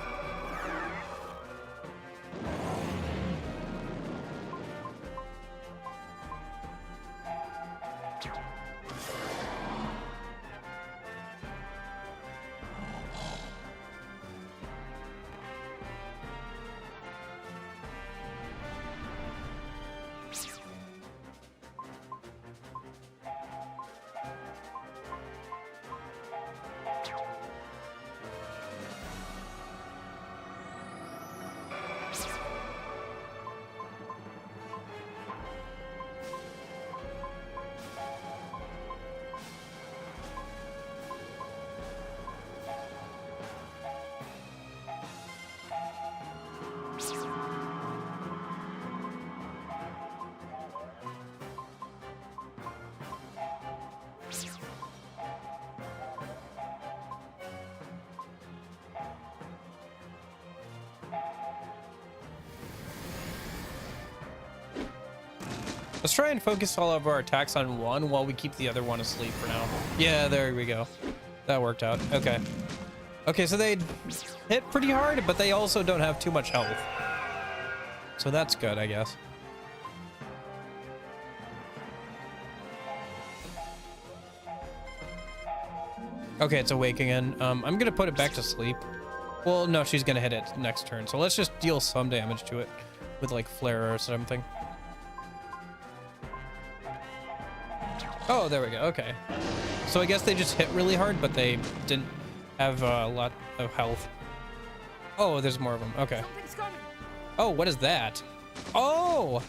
Let's try and focus all of our attacks on one while we keep the other one asleep for now. Yeah, there we go. That worked out. Okay. Okay, so they hit pretty hard, but they also don't have too much health. So that's good, I guess. Okay, it's awake again. I'm gonna put it back to sleep. Well, no, she's gonna hit it next turn. So let's just deal some damage to it with like flare or something. Oh, there we go. Okay. So I guess they just hit really hard, but they didn't have a lot of health. Oh, there's more of them. Okay. Something's coming. Oh, what is that? Oh!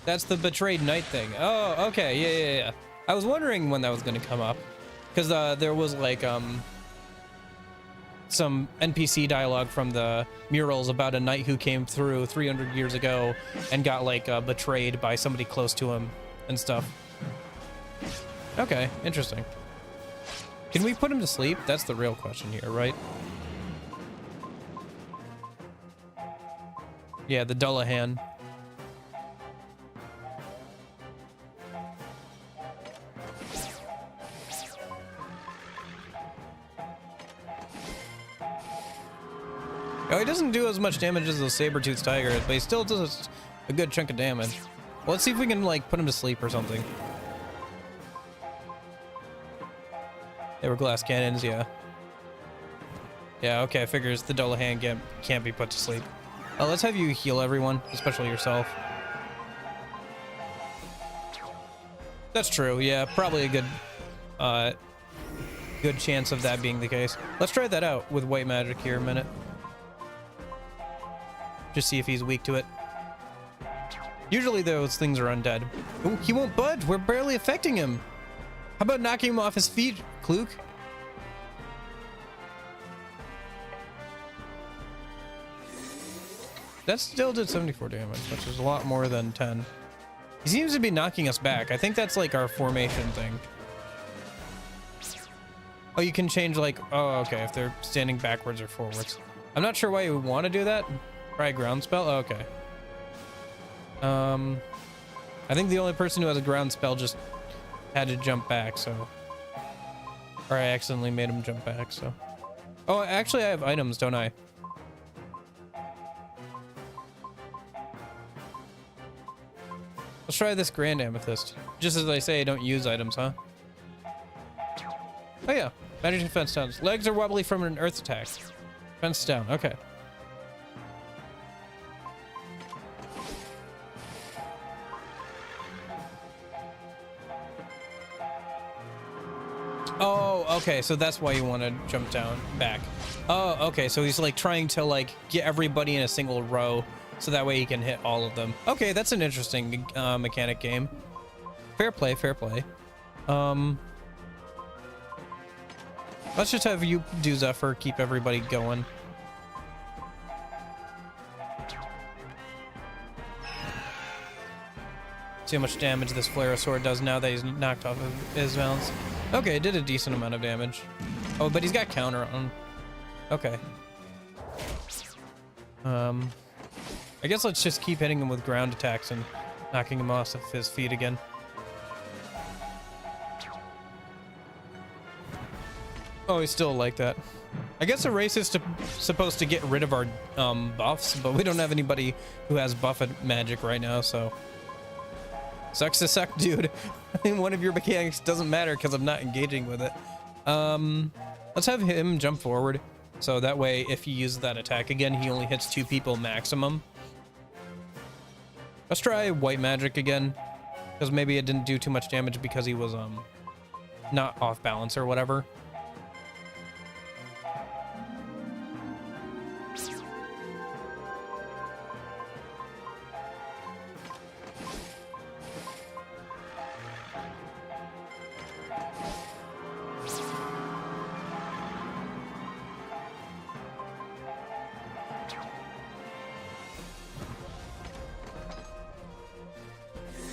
That's the betrayed knight thing. Oh, okay. Yeah. I was wondering when that was going to come up. Because there was like some NPC dialogue from the murals about a knight who came through 300 years ago and got like betrayed by somebody close to him and stuff. Okay, interesting. Can we put him to sleep? That's the real question here, right? Yeah, the Dullahan. Oh, he doesn't do as much damage as those saber-toothed tigers, but he still does a good chunk of damage. Well, let's see if we can, like, put him to sleep or something. They were glass cannons, yeah. Yeah, okay, figures the Dullahan can't be put to sleep. Let's have you heal everyone, especially yourself. That's true, yeah, probably a good chance of that being the case. Let's try that out with white magic here a minute. Just see if he's weak to it. Usually those things are undead. Ooh, he won't budge, we're barely affecting him. How about knocking him off his feet, Kluke? That still did 74 damage, which is a lot more than 10. He seems to be knocking us back. I think that's like our formation thing. Oh, you can change like, oh, okay, if they're standing backwards or forwards. I'm not sure why you would want to do that. Try a ground spell? Oh, okay. I think the only person who has a ground spell just had to jump back, so. Or I accidentally made him jump back, so. Oh, actually I have items, don't I? Let's try this Grand Amethyst. Just as I say, I don't use items, huh? Oh yeah, magic defense down. Legs are wobbly from an earth attack. Defense down, okay. Oh, okay, so that's why you want to jump down back. Oh, okay, so he's like trying to like get everybody in a single row so that way he can hit all of them. Okay, that's an interesting mechanic game. Fair play, fair play. Let's just have you do Zephyr, keep everybody going. See how much damage this Flare Sword does now that he's knocked off of his balance. Okay, it did a decent amount of damage. Oh, but he's got counter on. Okay. I guess let's just keep hitting him with ground attacks and knocking him off of his feet again. Oh, he's still like that. I guess a race is supposed to get rid of our buffs, but we don't have anybody who has buff magic right now, so... Sucks to suck, dude. I mean, one of your mechanics doesn't matter because I'm not engaging with it. Let's have him jump forward. So that way, if he uses that attack again, he only hits 2 people maximum. Let's try white magic again. Because maybe it didn't do too much damage because he was, not off balance or whatever.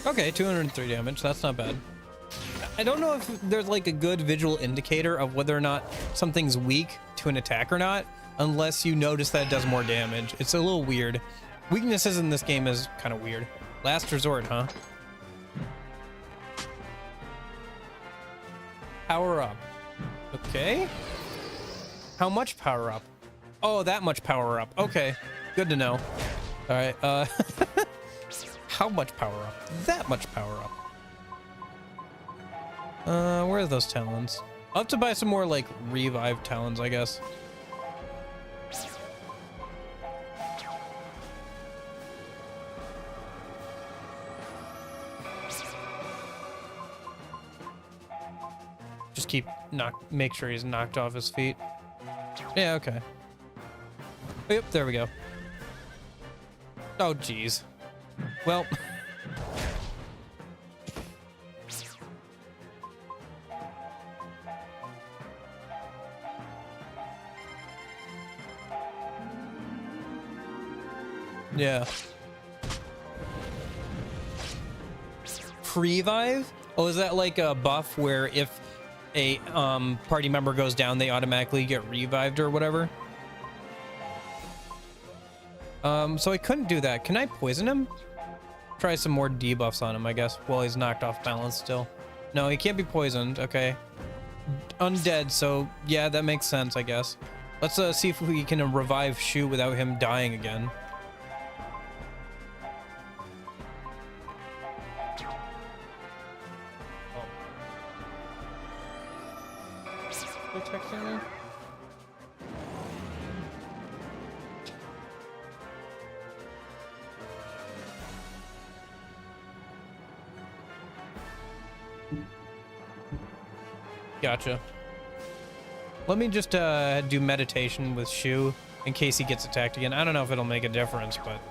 Okay, 203 damage. That's not bad. I don't know if there's like a good visual indicator of whether or not something's weak to an attack or not, unless you notice that it does more damage. It's a little weird. Weaknesses in this game is kind of weird. Last resort, huh? Power up. Okay. How much power up? Oh, that much power up. Okay. Good to know. All right. How much power up? That much power up. Where are those talons? I'll have to buy some more like revive talons, I guess. Just make sure he's knocked off his feet. Yeah, okay. Yep, there we go. Oh, geez. Well. Yeah. Previve? Oh, is that like a buff where if a party member goes down, they automatically get revived or whatever? So I couldn't do that. Can I poison him? Try some more debuffs on him, I guess, while he's knocked off balance still. No, he can't be poisoned. Okay. Undead, so yeah, that makes sense, I guess. Let's see if we can revive Shu without him dying again. They're texting me? Gotcha. Let me just do meditation with Shu in case he gets attacked again. I don't know if it'll make a difference, but...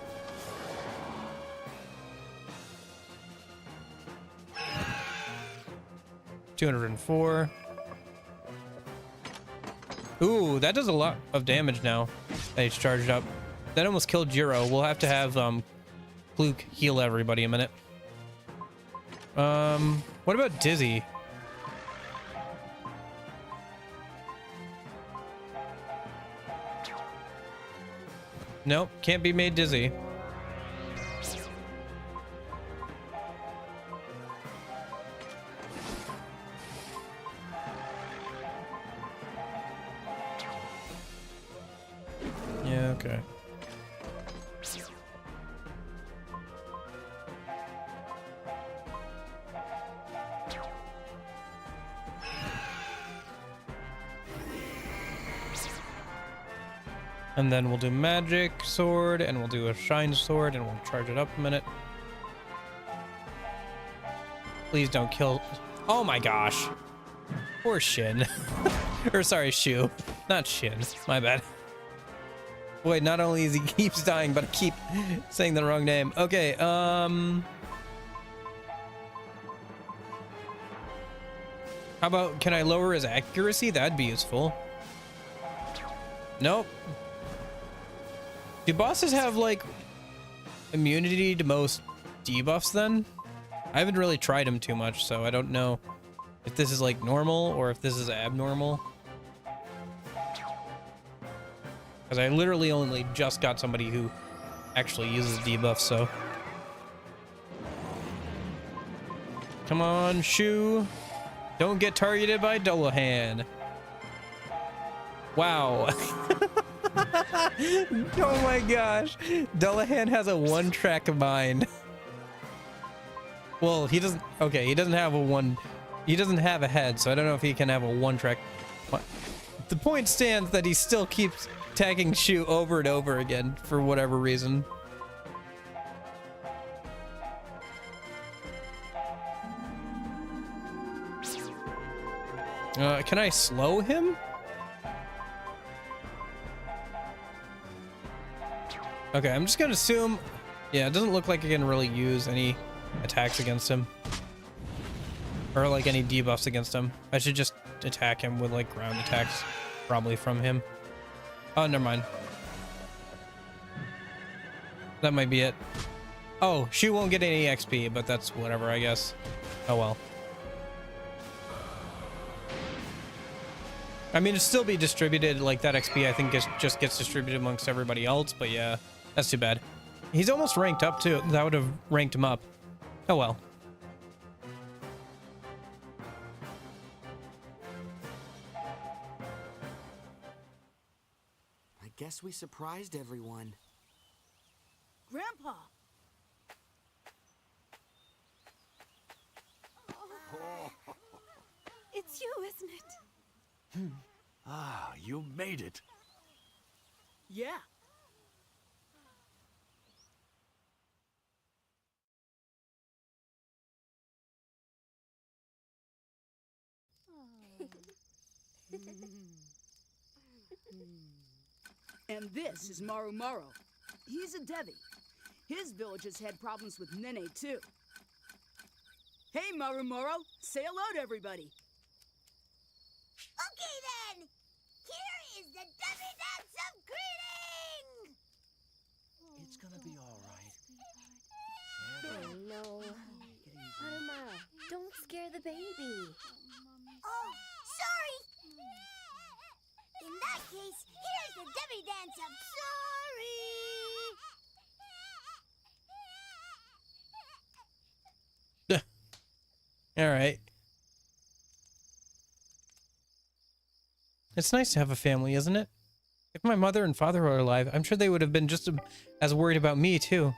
$204. Ooh, that does a lot of damage now that he's charged up. That almost killed Jiro. We'll have to have Kluke heal everybody a minute. What about Dizzy? Nope, can't be made dizzy. Yeah, okay. And then we'll do magic sword, and we'll do a shine sword, and we'll charge it up a minute. Please don't kill. Oh my gosh. Poor Shin. Or sorry, Shu. Not Shin. My bad. Wait, not only is he keeps dying, but I keep saying the wrong name. Okay, how about, can I lower his accuracy? That'd be useful. Nope. Do bosses have, like, immunity to most debuffs then? I haven't really tried them too much, so I don't know if this is, like, normal or if this is abnormal. Because I literally only just got somebody who actually uses debuffs, so. Come on, Shu. Don't get targeted by Dullahan. Wow. Oh my gosh. Dullahan has a one-track mind. Well, he doesn't. Okay, he doesn't have a one. He doesn't have a head, so I don't know if he can have a one-track. The point stands that he still keeps tagging Shu over and over again for whatever reason. Can I slow him? Okay, I'm just gonna assume. Yeah, it doesn't look like I can really use any attacks against him. Or like any debuffs against him. I should just attack him with like ground attacks, probably from him. Oh, never mind. That might be it. Oh, she won't get any XP, but that's whatever, I guess. Oh well. I mean, it'd still be distributed, like that XP I think just gets distributed amongst everybody else, but yeah, that's too bad. He's almost ranked up too. That would have ranked him up. Oh well. I guess we surprised everyone. Grandpa! It's you, isn't it? Ah, you made it. Yeah. And this is Maru Moro. He's a Devi. His village has had problems with Nene, too. Hey, Maru Moro, say hello to everybody. Okay then! Here is the Devi Dance of Greeting! It's gonna be all right. Oh no. Haruma, don't scare the baby. Oh, sorry! In that case, here's the Devi Dance of Sorry! All right. It's nice to have a family, isn't it? If my mother and father were alive, I'm sure they would have been just as worried about me, too.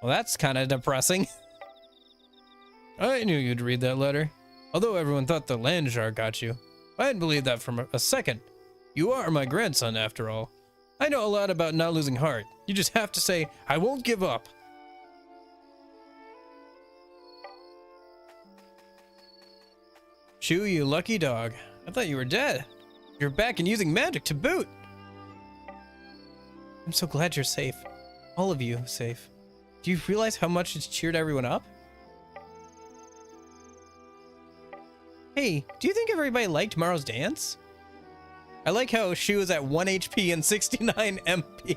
Well, that's kind of depressing. I knew you'd read that letter. Although everyone thought the land shark got you. I hadn't believed that for a second. You are my grandson, after all. I know a lot about not losing heart. You just have to say, I won't give up. Shu, you lucky dog. I thought you were dead. You're back and using magic to boot. I'm so glad you're safe. All of you safe. Do you realize how much it's cheered everyone up? Hey, do you think everybody liked Maro's dance? I like how Shu is at 1 HP and 69 MP.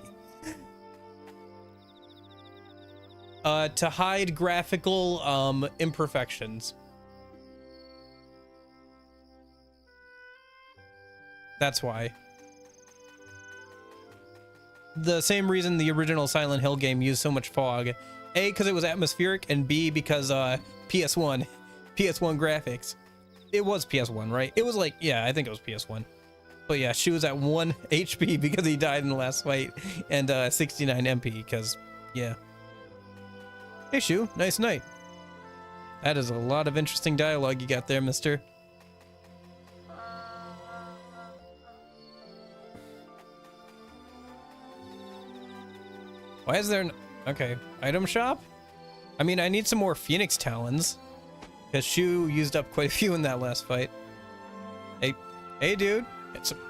To hide graphical imperfections. That's why. The same reason the original Silent Hill game used so much fog. A, because it was atmospheric, and B, because PS1 graphics. It was PS1, right? It was like, yeah, I think it was PS1. But yeah, she was at 1 HP because he died in the last fight, and 69 MP because, yeah. Hey, Shu, nice night. That is a lot of interesting dialogue you got there, mister. Why is there an... Okay, item shop? I mean, I need some more Phoenix Talons. Because Shu used up quite a few in that last fight. Hey dude,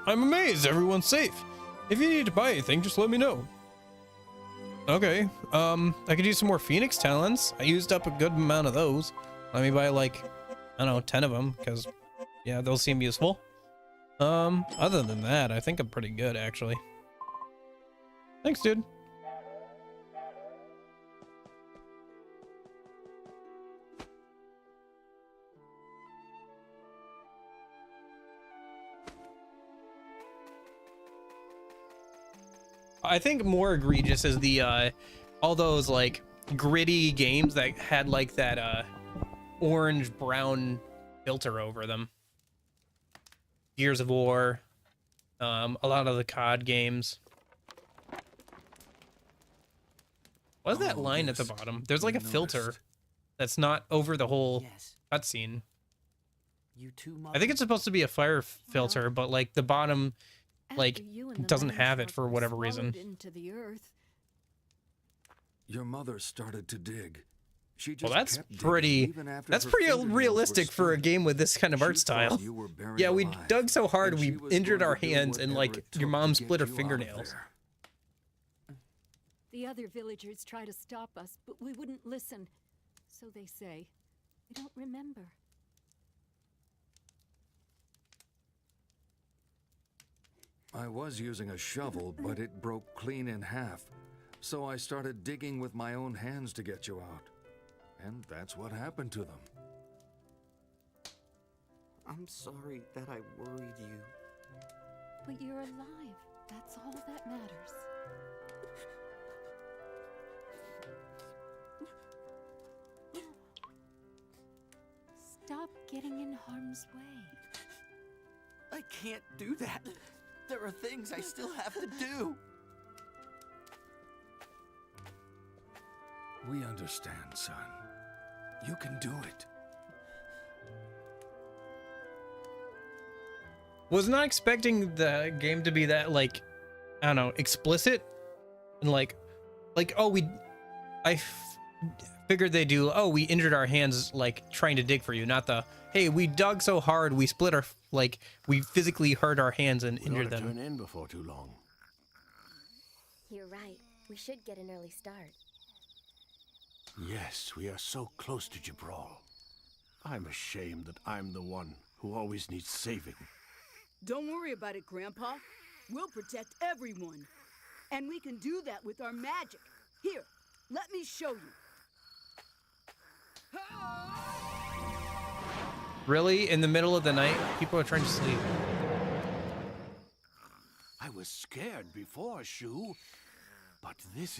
I'm amazed everyone's safe. If you need to buy anything, just let me know. Okay, I could use some more Phoenix talents. I used up a good amount of those. Let me buy like, I don't know, 10 of them, because yeah, those seem useful. Other than that, I think I'm pretty good actually. Thanks, dude. I think more egregious is the all those like gritty games that had like that orange brown filter over them. Gears of War, a lot of the COD games. What's that line at the bottom? There's like a filter that's not over the whole cutscene. You too, I think it's supposed to be a fire filter, but like the bottom like doesn't have it for whatever reason. Into the earth. Your mother started to dig. She just Well, that's kept pretty digging even after that's her pretty fingernails were realistic for a split. game with this kind of She art style. thought you were buried Yeah, we alive, dug so hard and we she was injured going our to do hands and whatever like it your took mom to get split her you out of fingernails. there. The other villagers try to stop us, but we wouldn't listen. So they say. I don't remember. I was using a shovel, but it broke clean in half. So I started digging with my own hands to get you out. And that's what happened to them. I'm sorry that I worried you. But you're alive. That's all that matters. Stop getting in harm's way. I can't do that. There are things I still have to do. We understand, son. You can do it. Was not expecting the game to be that like, I don't know, explicit and like oh figured they do, oh, we injured our hands like trying to dig for you, not the, hey, we dug so hard we split our, like we physically hurt our hands and injured them. Turn in before too long. You're right. We should get an early start. Yes, we are so close to Jabral. I'm ashamed that I'm the one who always needs saving. Don't worry about it, Grandpa. We'll protect everyone. And we can do that with our magic. Here, let me show you. Really? In the middle of the night? People are trying to sleep. I was scared before, Shu, but this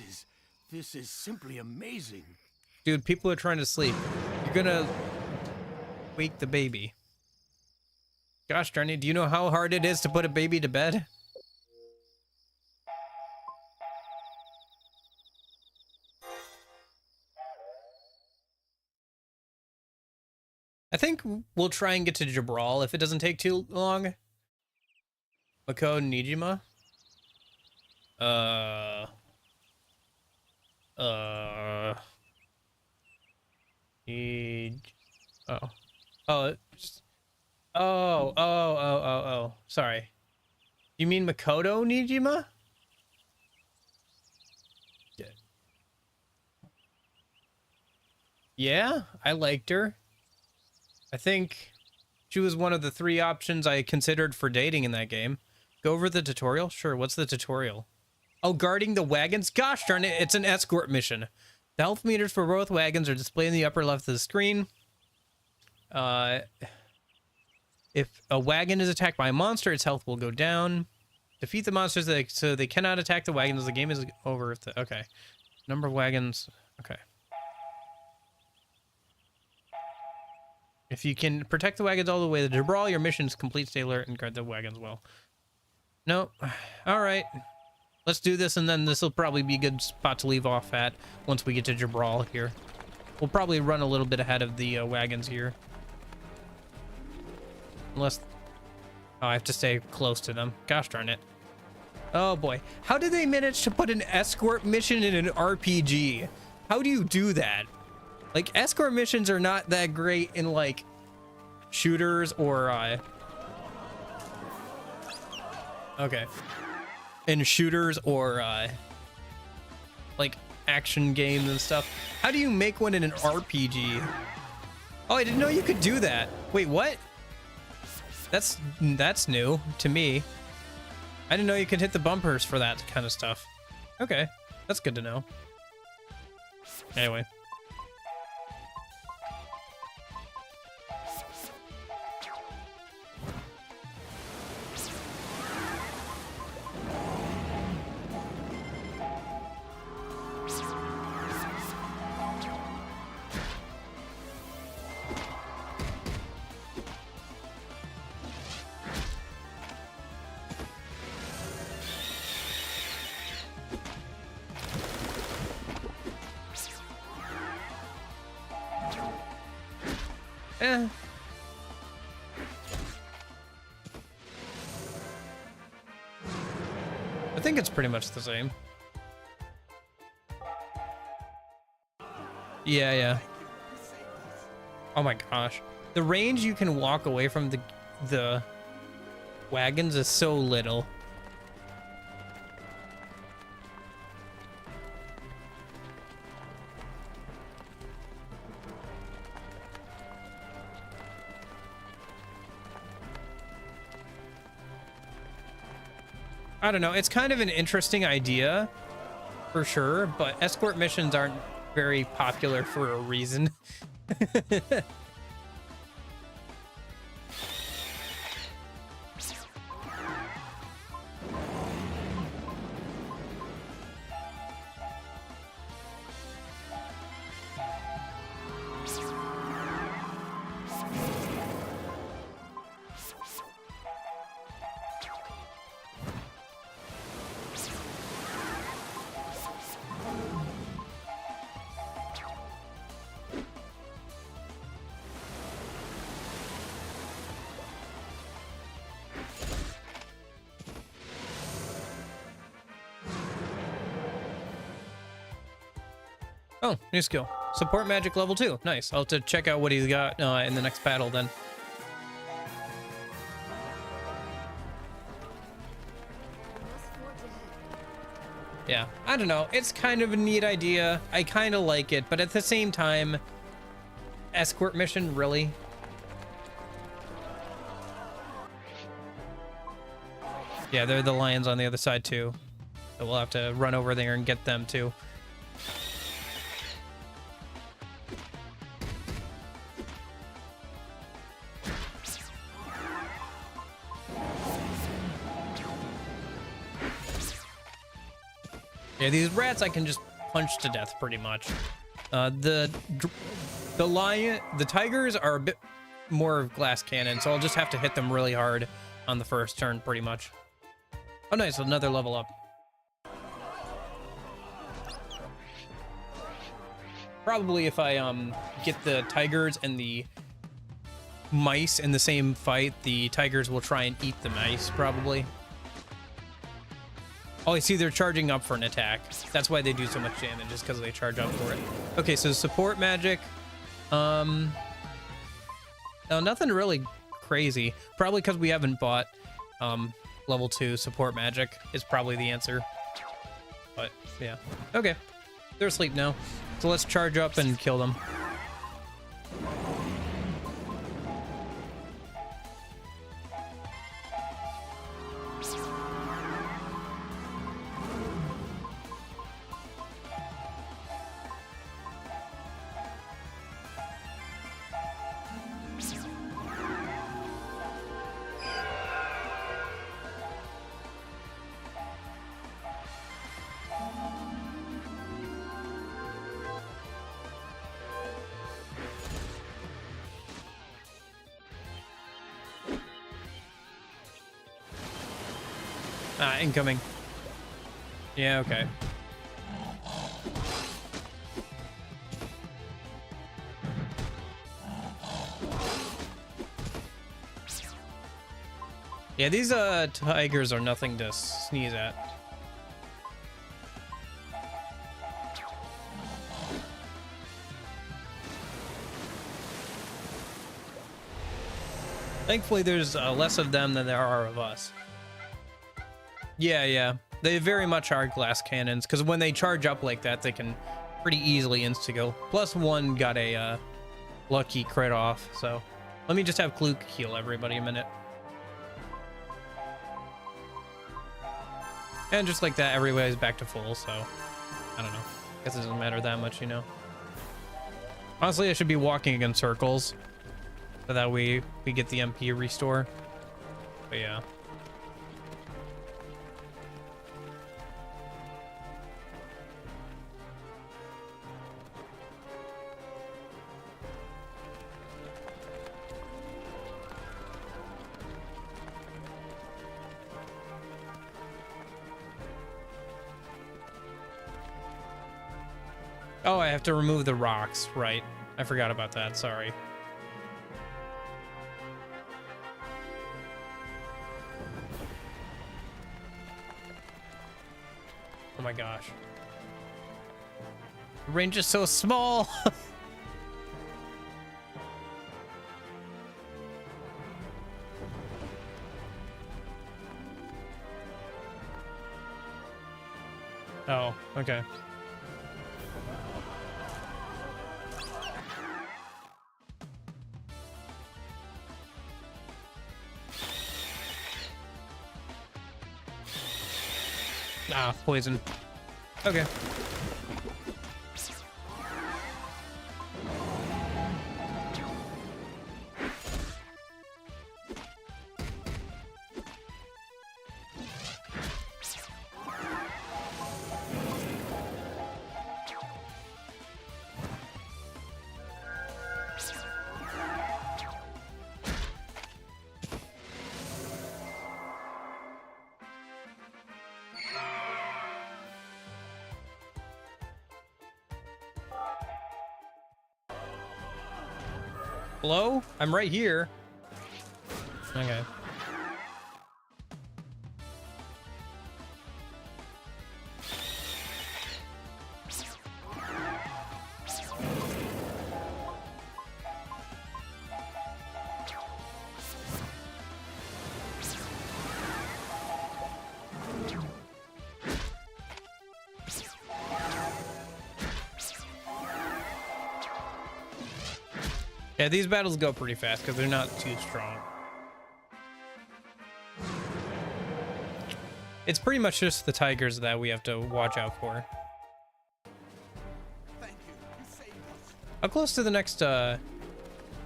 is simply amazing. Dude, people are trying to sleep. You're gonna wake the baby. Gosh darn it, do you know how hard it is to put a baby to bed? I think we'll try and get to Jabral if it doesn't take too long. Mako Nijima? Oh. Sorry. You mean Makoto Nijima? Yeah, I liked her. I think she was one of the 3 options I considered for dating in that game. Go over the tutorial? Sure, what's the tutorial? Oh, guarding the wagons? Gosh darn it, it's an escort mission. The health meters for both wagons are displayed in the upper left of the screen. If a wagon is attacked by a monster, its health will go down. Defeat the monsters so they cannot attack the wagons. The game is over. Okay. Number of wagons. Okay. If you can protect the wagons all the way to Jabral, your mission is complete. Stay alert and guard the wagons well. No. All right. Let's do this, and then this will probably be a good spot to leave off at once we get to Jabral here. We'll probably run a little bit ahead of the wagons here. Unless... Oh, I have to stay close to them. Gosh darn it. Oh boy. How did they manage to put an escort mission in an RPG? How do you do that? Like, escort missions are not that great in, like, shooters or, okay. In shooters or, like, action games and stuff. How do you make one in an RPG? Oh, I didn't know you could do that. Wait, what? That's new to me. I didn't know you could hit the bumpers for that kind of stuff. Okay, that's good to know. Anyway. Eh. I think it's pretty much the same. Yeah. Oh my gosh. The range you can walk away from the wagons is so little. I don't know. It's kind of an interesting idea, for sure, but escort missions aren't very popular for a reason. Oh, new skill. Support magic level 2. Nice. I'll have to check out what he's got in the next battle then. Yeah, I don't know. It's kind of a neat idea. I kind of like it, but at the same time, escort mission, really? Yeah, they're the lions on the other side too. So we'll have to run over there and get them too. Yeah, these rats I can just punch to death pretty much. The tigers are a bit more of glass cannon, so I'll just have to hit them really hard on the first turn pretty much. Oh nice, another level up. Probably if I get the tigers and the mice in the same fight, the tigers will try and eat the mice probably. Oh, I see they're charging up for an attack. That's why they do so much damage, just because they charge up for it. Okay, so support magic. No, nothing really crazy. Probably because we haven't bought level 2 support magic is probably the answer. But, yeah. Okay. They're asleep now. So let's charge up and kill them. Ah, incoming. Yeah, okay. Yeah, these tigers are nothing to sneeze at. Thankfully, there's less of them than there are of us. Yeah, yeah. They very much are glass cannons, because when they charge up like that, they can pretty easily insta-kill. Plus one got a lucky crit off, so... Let me just have Kluke heal everybody a minute. And just like that, everybody's back to full, so... I don't know. Guess it doesn't matter that much, you know. Honestly, I should be walking in circles. So that we get the MP restore. But yeah. Oh, I have to remove the rocks, right. I forgot about that, sorry. Oh my gosh. The range is so small. Oh, okay. Ah, poison. Okay. Hello? I'm right here. Okay. Yeah, these battles go pretty fast because they're not too strong. It's pretty much just the tigers that we have to watch out for. Thank you. You saved us. How close to the next,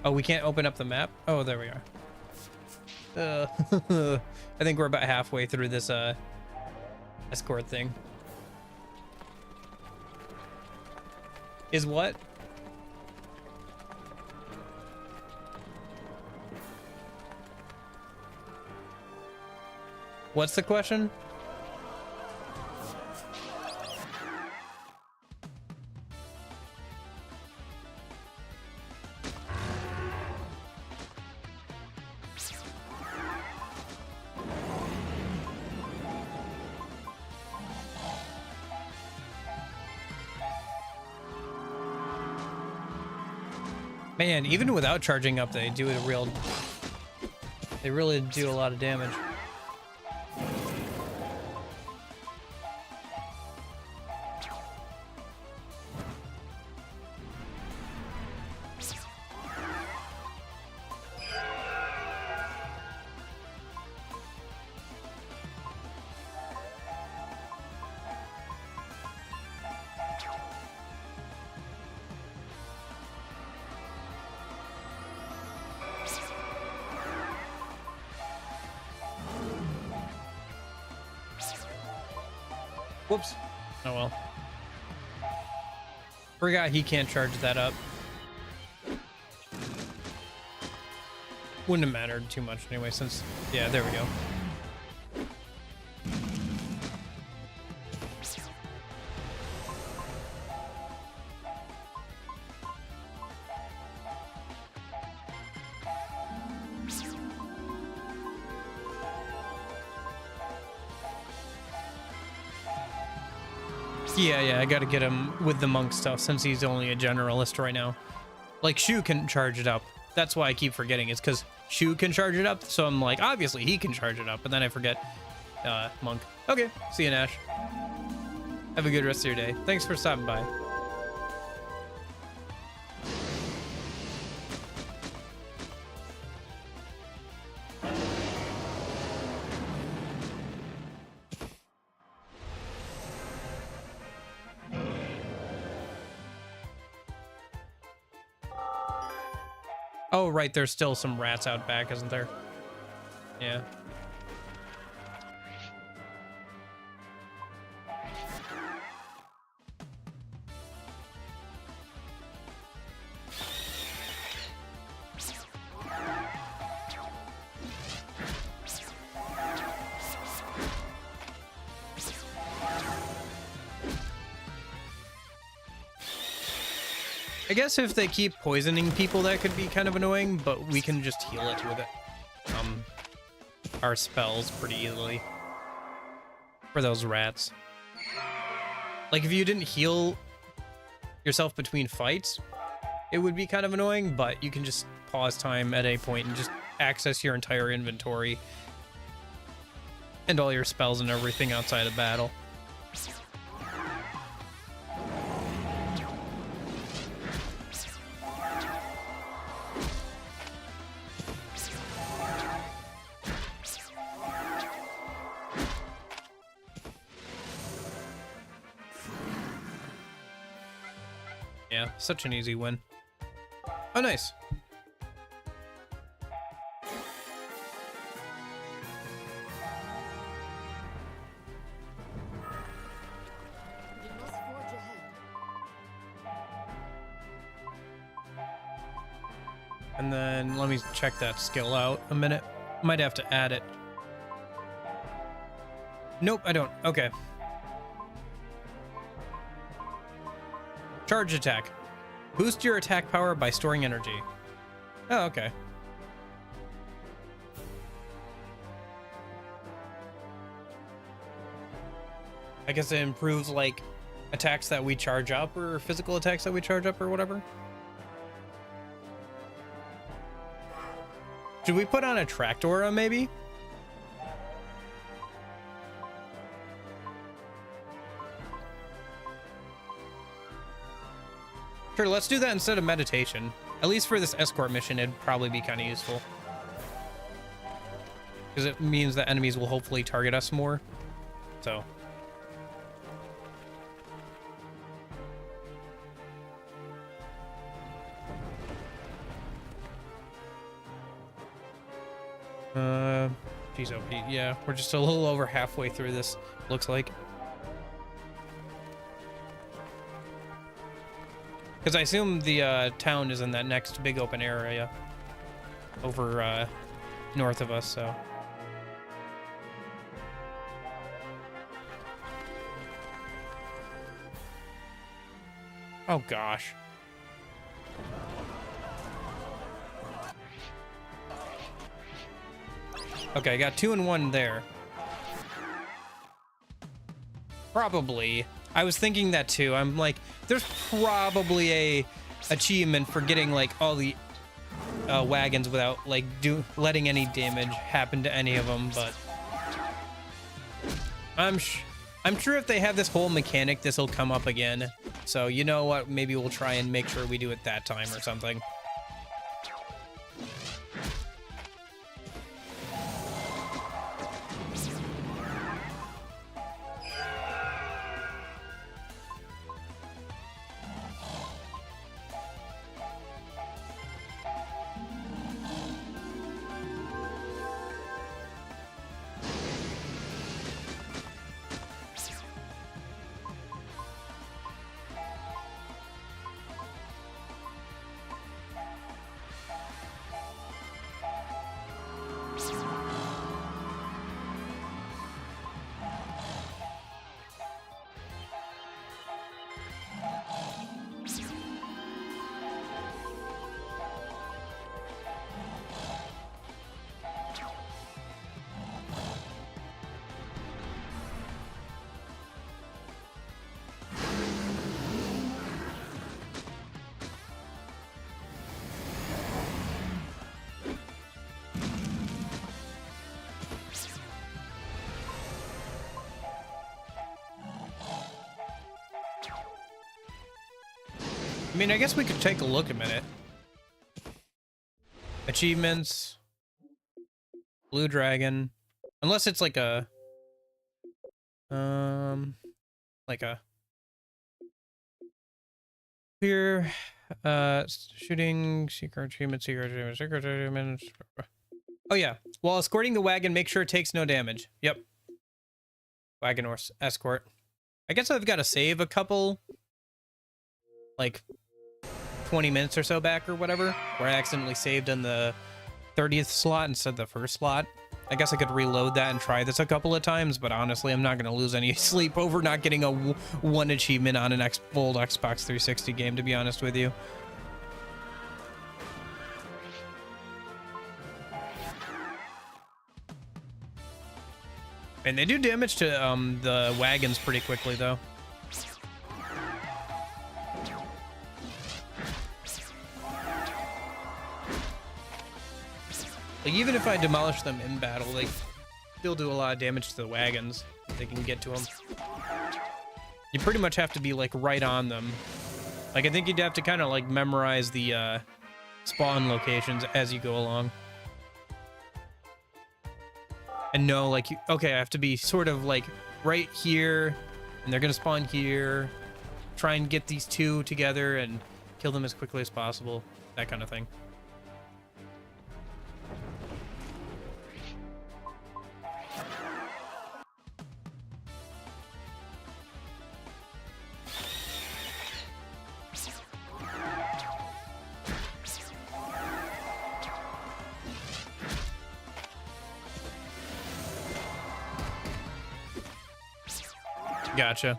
Oh, we can't open up the map? Oh, there we are. I think we're about halfway through this, escort thing. Is what? What's the question? Man, even without charging up, they do they really do a lot of damage. Whoops. Oh well. Forgot he can't charge that up. Wouldn't have mattered too much anyway since... Yeah, there we go. Yeah, I gotta get him with the monk stuff since he's only a generalist right now. Like, Shu can charge it up. That's why I keep forgetting. It's because Shu can charge it up, so I'm like, obviously he can charge it up, but then I forget Monk. Okay, see you, Nash. Have a good rest of your day. Thanks for stopping by. Oh, right, there's still some rats out back, isn't there? Yeah. I guess if they keep poisoning people, that could be kind of annoying, but we can just heal it with it. Our spells pretty easily. For those rats. Like, if you didn't heal yourself between fights, it would be kind of annoying, but you can just pause time at a point and just access your entire inventory and all your spells and everything outside of battle. Yeah, such an easy win. Oh, nice. You must forge ahead. And then let me check that skill out a minute. Might have to add it. Nope, I don't. Okay. Charge attack. Boost your attack power by storing energy. Oh, okay. I guess it improves, like, attacks that we charge up or physical attacks that we charge up or whatever. Should we put on a Tractora, maybe? Sure, let's do that instead of meditation. At least for this escort mission, it'd probably be kind of useful. Because it means that enemies will hopefully target us more. So. Geez, OP. Yeah, we're just a little over halfway through this, looks like. Because I assume the town is in that next big open area over north of us, so. Oh, gosh. Okay, I got 2 and 1 there. Probably. I was thinking that too. I'm like, there's probably a achievement for getting like all the wagons without like letting any damage happen to any of them, but I'm sure if they have this whole mechanic, this will come up again. So you know what? Maybe we'll try and make sure we do it that time or something. I mean, I guess we could take a look a minute. Achievements. Blue Dragon. Unless it's like a... Like a... Here... shooting... Secret achievement, secret achievement, secret achievement... Oh yeah. While escorting the wagon, make sure it takes no damage. Yep. Wagon or escort. I guess I've got to save a couple... Like... 20 minutes or so back or whatever, where I accidentally saved in the 30th slot instead of the first slot. I guess I could reload that and try this a couple of times, but honestly, I'm not going to lose any sleep over not getting a one achievement on an old Xbox 360 game, to be honest with you. And they do damage to the wagons pretty quickly, though. Like, even if I demolish them in battle, they still do a lot of damage to the wagons. If they can get to them. You pretty much have to be, like, right on them. Like, I think you'd have to kind of, like, memorize the spawn locations as you go along. And know, like, okay, I have to be sort of, like, right here, and they're going to spawn here. Try and get these two together and kill them as quickly as possible. That kind of thing. Gotcha.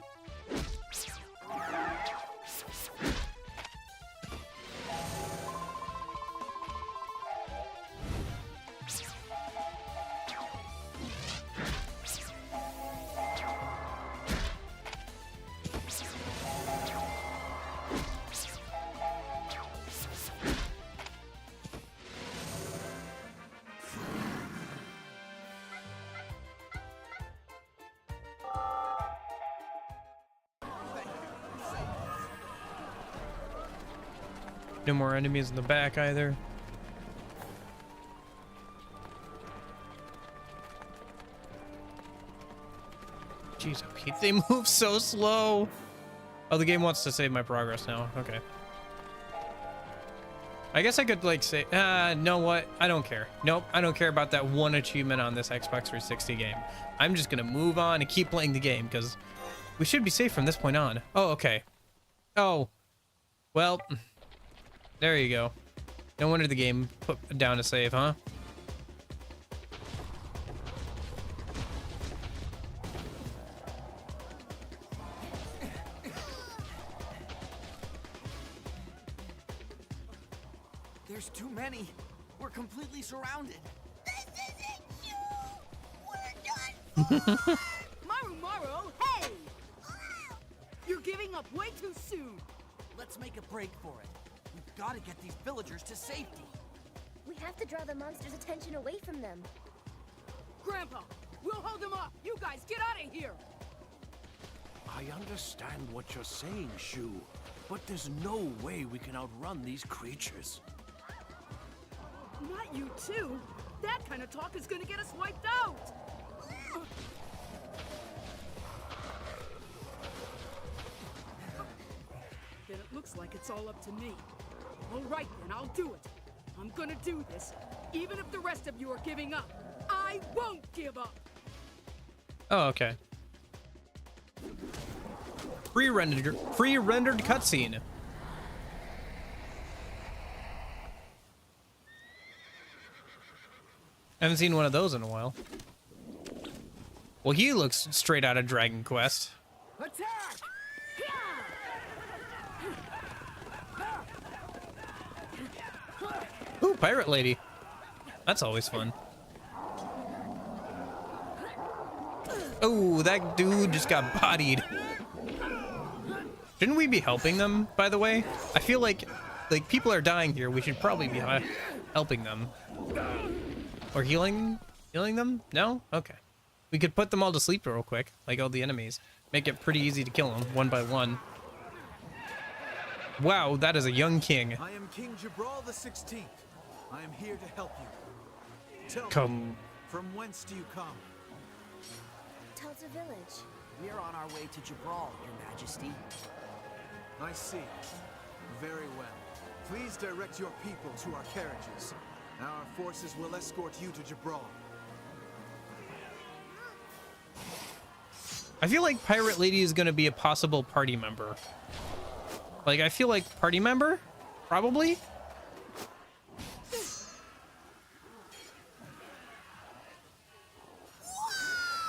No more enemies in the back either. Jeez, Pete, they move so slow. Oh, the game wants to save my progress now. Okay. I guess I could, like, say, know what? I don't care. Nope, I don't care about that one achievement on this Xbox 360 game. I'm just gonna move on and keep playing the game, because we should be safe from this point on. Oh, okay. Oh. Well... There you go. No wonder the game put down a save, huh? There's too many. We're completely surrounded. This isn't you! We're done for! Maru, hey! You're giving up way too soon. Let's make a break for it. We've got to get these villagers to safety. We have to draw the monster's attention away from them. Grandpa, we'll hold them up. You guys get out of here. I understand what you're saying, Shu, but there's no way we can outrun these creatures. Not you too. That kind of talk is gonna get us wiped out. Then it looks like it's all up to me. All right, then, I'll do it. I'm gonna do this, even if the rest of you are giving up. I won't give up. Oh, okay. Pre-rendered cutscene. Haven't seen one of those in a while. Well, he looks straight out of Dragon Quest. Attack! Ooh, pirate lady. That's always fun. Oh, that dude just got bodied. Shouldn't we be helping them, by the way? I feel like people are dying here. We should probably be helping them. Or healing them? No? Okay. We could put them all to sleep real quick, like all the enemies. Make it pretty easy to kill them, one by one. Wow, that is a young king. I am King Jabral the 16th. I am here to help you. Tell me, Come. from whence do you come? Tells a village. We're on our way to Jabral, Your Majesty. I see. Very well. Please direct your people to our carriages. Our forces will escort you to Jabral. I feel like Pirate Lady is gonna be a possible party member. Like, I feel like party member? Probably?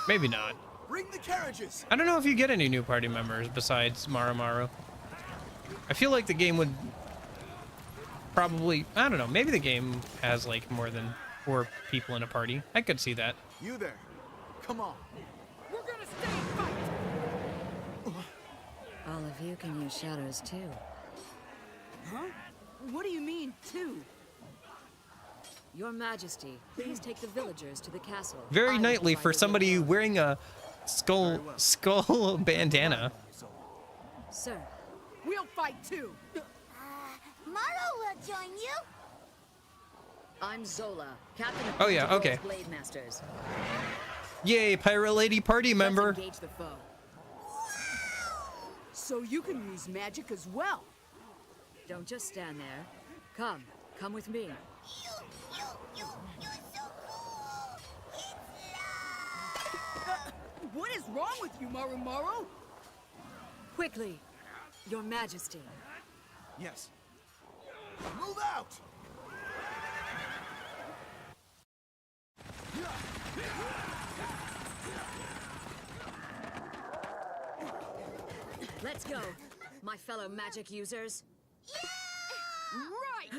Maybe not. Bring the carriages! I don't know if you get any new party members besides Maru. I feel like the game would probably, I don't know, maybe the game has like more than 4 people in a party. I could see that. You there. Come on. We're gonna stay and fight! All of you can use shadows too. Huh? What do you mean, too? Your Majesty, please take the villagers to the castle. Very I will knightly provide for you with somebody orders. wearing a skull bandana. Sir, We'll fight, too! Maro will join you. I'm Zola, captain of Oh, yeah, Dragonball okay. Blade Masters. Yay, Pirate Lady party member. Let's engage the foe. So you can use magic as well. Don't just stand there. Come with me. You're so cool. It's love. What is wrong with you, Maru? Quickly, Your Majesty. Yes. Move out! Let's go, my fellow magic users. Right!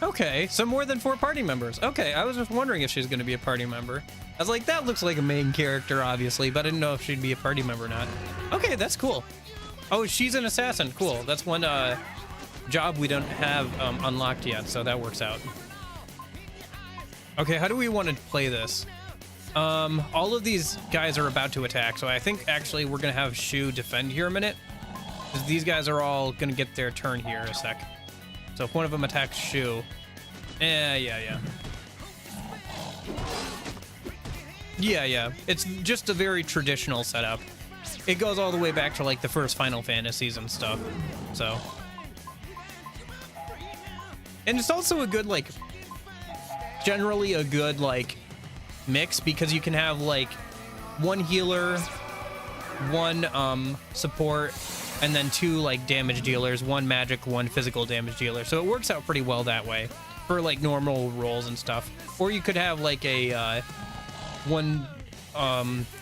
Okay, so more than 4 party members. Okay, I was just wondering if she's going to be a party member. I was like, that looks like a main character, obviously, but I didn't know if she'd be a party member or not. Okay, that's cool. Oh, she's an assassin. Cool. That's one job we don't have unlocked yet, so that works out. Okay, how do we want to play this? All of these guys are about to attack, so I think actually we're going to have Shu defend here a minute. Because these guys are all going to get their turn here in a sec. So if one of them attacks Shu... Yeah. It's just a very traditional setup. It goes all the way back to, like, the first Final Fantasies and stuff. So... And it's also a good, like... Generally a good, like, mix, because you can have, like, one healer, one, support... and then 2 like damage dealers, 1 magic, 1 physical damage dealer. So it works out pretty well that way for like normal rolls and stuff. Or you could have like a one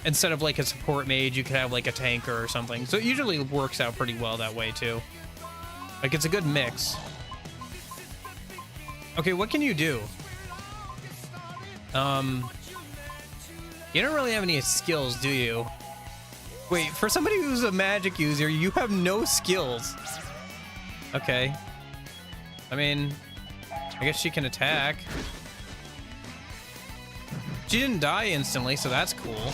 instead of like a support mage, you could have like a tanker or something. So it usually works out pretty well that way too. Like it's a good mix. Okay, what can you do? You don't really have any skills, do you? Wait, for somebody who's a magic user, you have no skills. Okay. I mean, I guess she can attack. She didn't die instantly, so that's cool.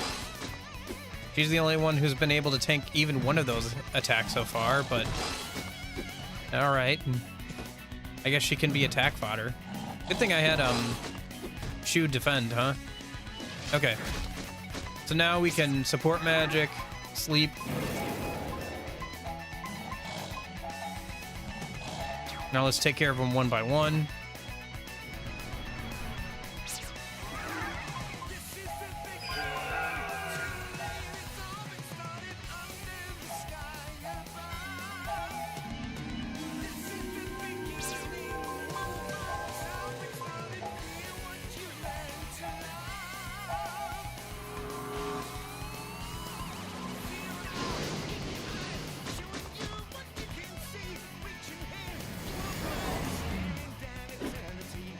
She's the only one who's been able to tank even one of those attacks so far, but... Alright. I guess she can be attack fodder. Good thing I had, Shu defend, huh? Okay. So now we can support magic, sleep. Now let's take care of them one by one.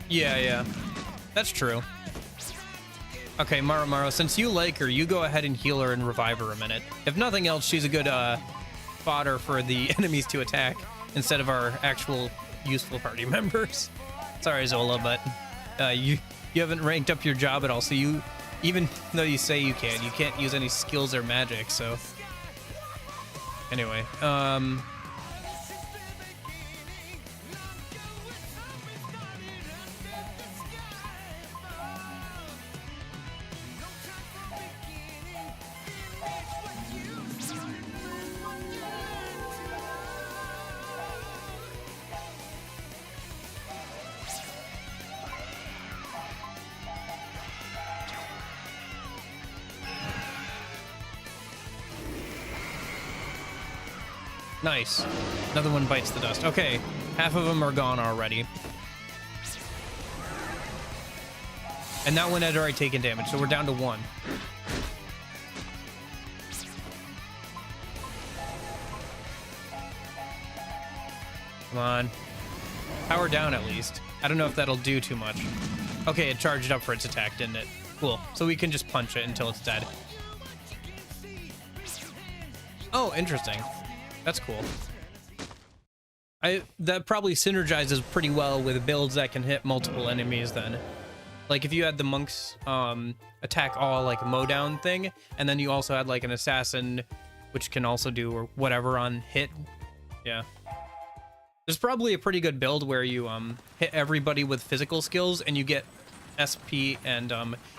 Yeah. That's true. Okay, Maru, since you like her, you go ahead and heal her and revive her a minute. If nothing else, she's a good fodder for the enemies to attack instead of our actual useful party members. Sorry, Zola, but you haven't ranked up your job at all, so you, even though you say you can't use any skills or magic, so... Anyway, nice. Another one bites the dust. Okay, half of them are gone already. And that one had already taken damage, so we're down to one. Come on. Power down at least. I don't know if that'll do too much. Okay, it charged up for its attack, didn't it? Cool. So we can just punch it until it's dead. Oh, interesting. That's cool. That probably synergizes pretty well with builds that can hit multiple enemies then. Like if you had the monks attack all like a mow down thing, and then you also had like an assassin which can also do or whatever on hit. Yeah. There's probably a pretty good build where you hit everybody with physical skills and you get SP and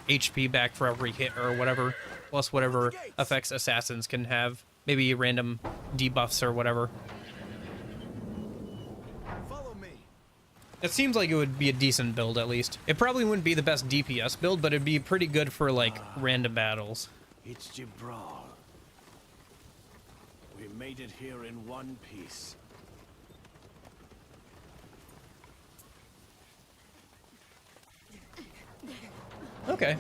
HP back for every hit or whatever, plus whatever effects assassins can have. Maybe random debuffs or whatever. Follow me. It seems like it would be a decent build at least. It probably wouldn't be the best DPS build, but it'd be pretty good for like random battles. It's Gibral. We made it here in one piece. Okay.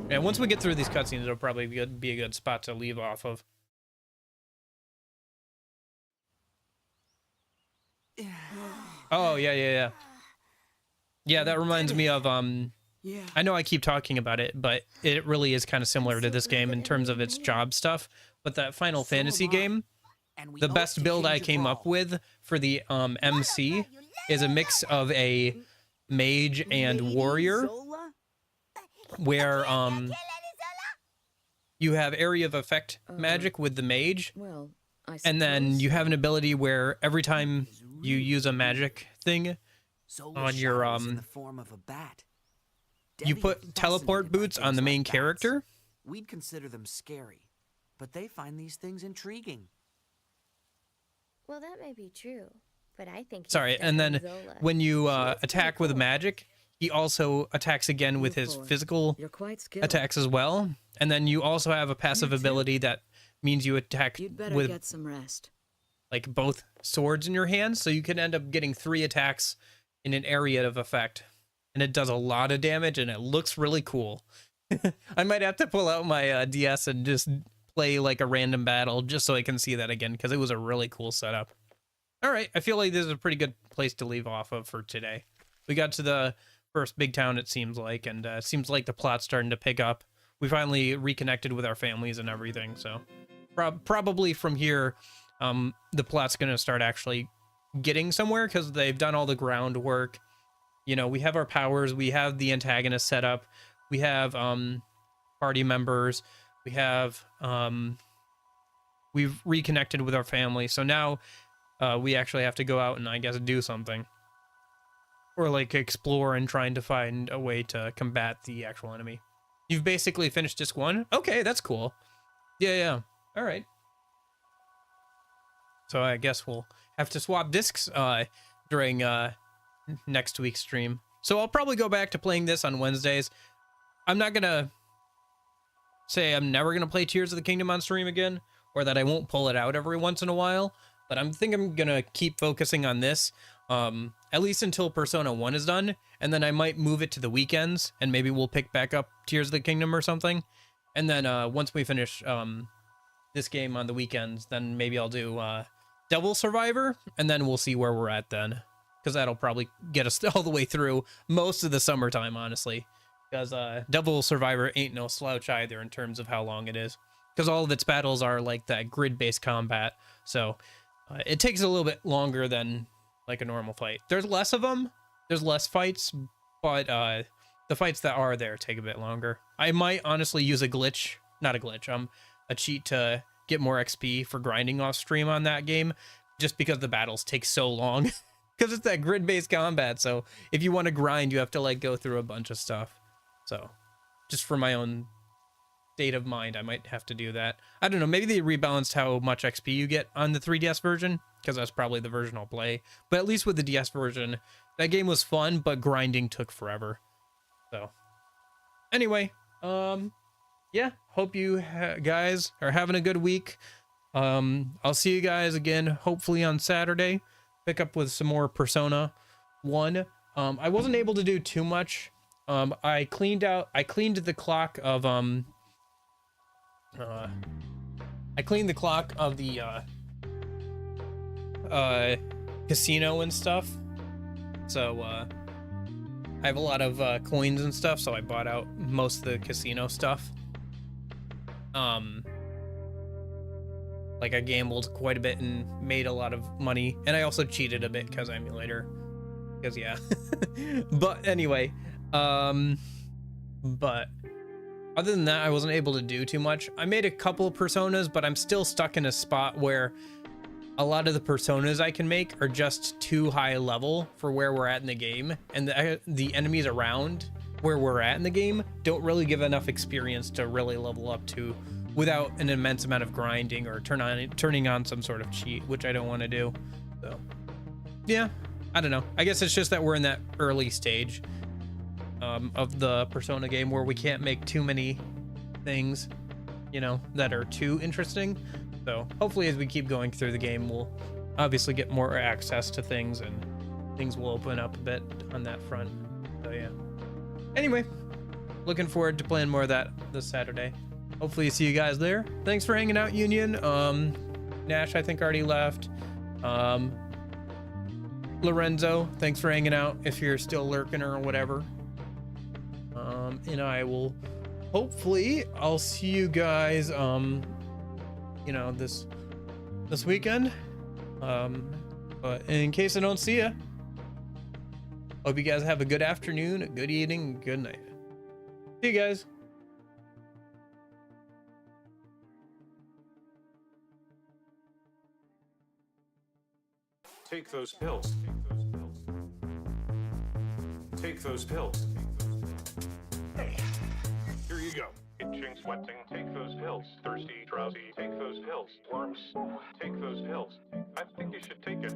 Yeah, once we get through these cutscenes, it'll probably be a good spot to leave off of. Oh, yeah. Yeah, that reminds me of, I know I keep talking about it, but it really is kind of similar to this game in terms of its job stuff. But that Final Fantasy game, the best build I came up with for the MC is a mix of a mage and warrior, where you have area of effect magic with the mage, Well, and then you have an ability where every time you use a magic thing on your in the form of a bat. you Debbie put is teleport fascinated by boots on things the main like bats. character. We'd consider them scary, but they find these things intriguing. Well, that may be true, but I think he's Sorry, stuck and on then Zola. when you That's attack pretty with cool. magic, he also attacks again with his Move forward. physical You're quite skilled. attacks as well. And then you also have a passive You too. ability that means you attack You'd better with get some rest. like both swords in your hands, so you can end up getting 3 attacks in an area of effect, and it does a lot of damage and it looks really cool. I might have to pull out my DS and just play like a random battle just so I can see that again, because it was a really cool setup. All right, I feel like this is a pretty good place to leave off of for today. We got to the first big town, it seems like, and it seems like the plot's starting to pick up. We finally reconnected with our families and everything, so probably from here, the plot's going to start actually getting somewhere because they've done all the groundwork. You know, we have our powers, we have the antagonist set up, we have party members, we have we've reconnected with our family, so now we actually have to go out and I guess do something, or like explore and trying to find a way to combat the actual enemy. You've basically finished disc 1? Okay, that's cool. Yeah. All right. So I guess we'll have to swap discs during next week's stream. So I'll probably go back to playing this on Wednesdays. I'm not gonna say I'm never gonna play Tears of the Kingdom on stream again, or that I won't pull it out every once in a while, but I'm gonna keep focusing on this, at least until Persona 1 is done, and then I might move it to the weekends, and maybe we'll pick back up Tears of the Kingdom or something. And then once we finish this game on the weekends, then maybe I'll do Devil Survivor, and then we'll see where we're at then, because that'll probably get us all the way through most of the summertime, honestly, because Devil Survivor ain't no slouch either in terms of how long it is, because all of its battles are like that grid-based combat, so it takes a little bit longer than like a normal fight. There's less of them, there's less fights, but the fights that are there take a bit longer. I might honestly use a cheat to get more XP for grinding off stream on that game, just because the battles take so long. Because it's that grid-based combat, so if you want to grind, you have to like go through a bunch of stuff. So, just for my own state of mind, I might have to do that. I don't know, maybe they rebalanced how much XP you get on the 3DS version, because that's probably the version I'll play. But at least with the DS version, that game was fun, but grinding took forever. So, anyway, yeah, hope you guys are having a good week. I'll see you guys again, hopefully on Saturday. Pick up with some more Persona 1. I wasn't able to do too much. I cleaned the clock of the casino and stuff. So I have a lot of coins and stuff, so I bought out most of the casino stuff. Like I gambled quite a bit and made a lot of money, and I also cheated a bit because emulator, because yeah. But anyway, but other than that, I wasn't able to do too much. I made a couple of personas, but I'm still stuck in a spot where a lot of the personas I can make are just too high level for where we're at in the game, and the enemies around where we're at in the game don't really give enough experience to really level up to without an immense amount of grinding or turning on some sort of cheat, which I don't want to do. So yeah, I don't know. I guess it's just that we're in that early stage of the Persona game where we can't make too many things, you know, that are too interesting. So hopefully as we keep going through the game, we'll obviously get more access to things and things will open up a bit on that front. So yeah. Anyway, looking forward to playing more of that this Saturday. Hopefully see you guys there. Thanks for hanging out, Union. Nash, I think, already left. Lorenzo, thanks for hanging out if you're still lurking or whatever. And I will hopefully I'll see you guys you know, this weekend. But in case I don't see you, hope you guys have a good afternoon, a good evening, good night. See you guys. Take those pills. Take those pills. Hey, here you go. Itching, sweating, take those pills. Thirsty, drowsy, take those pills. Worms, take those pills. I think you should take it.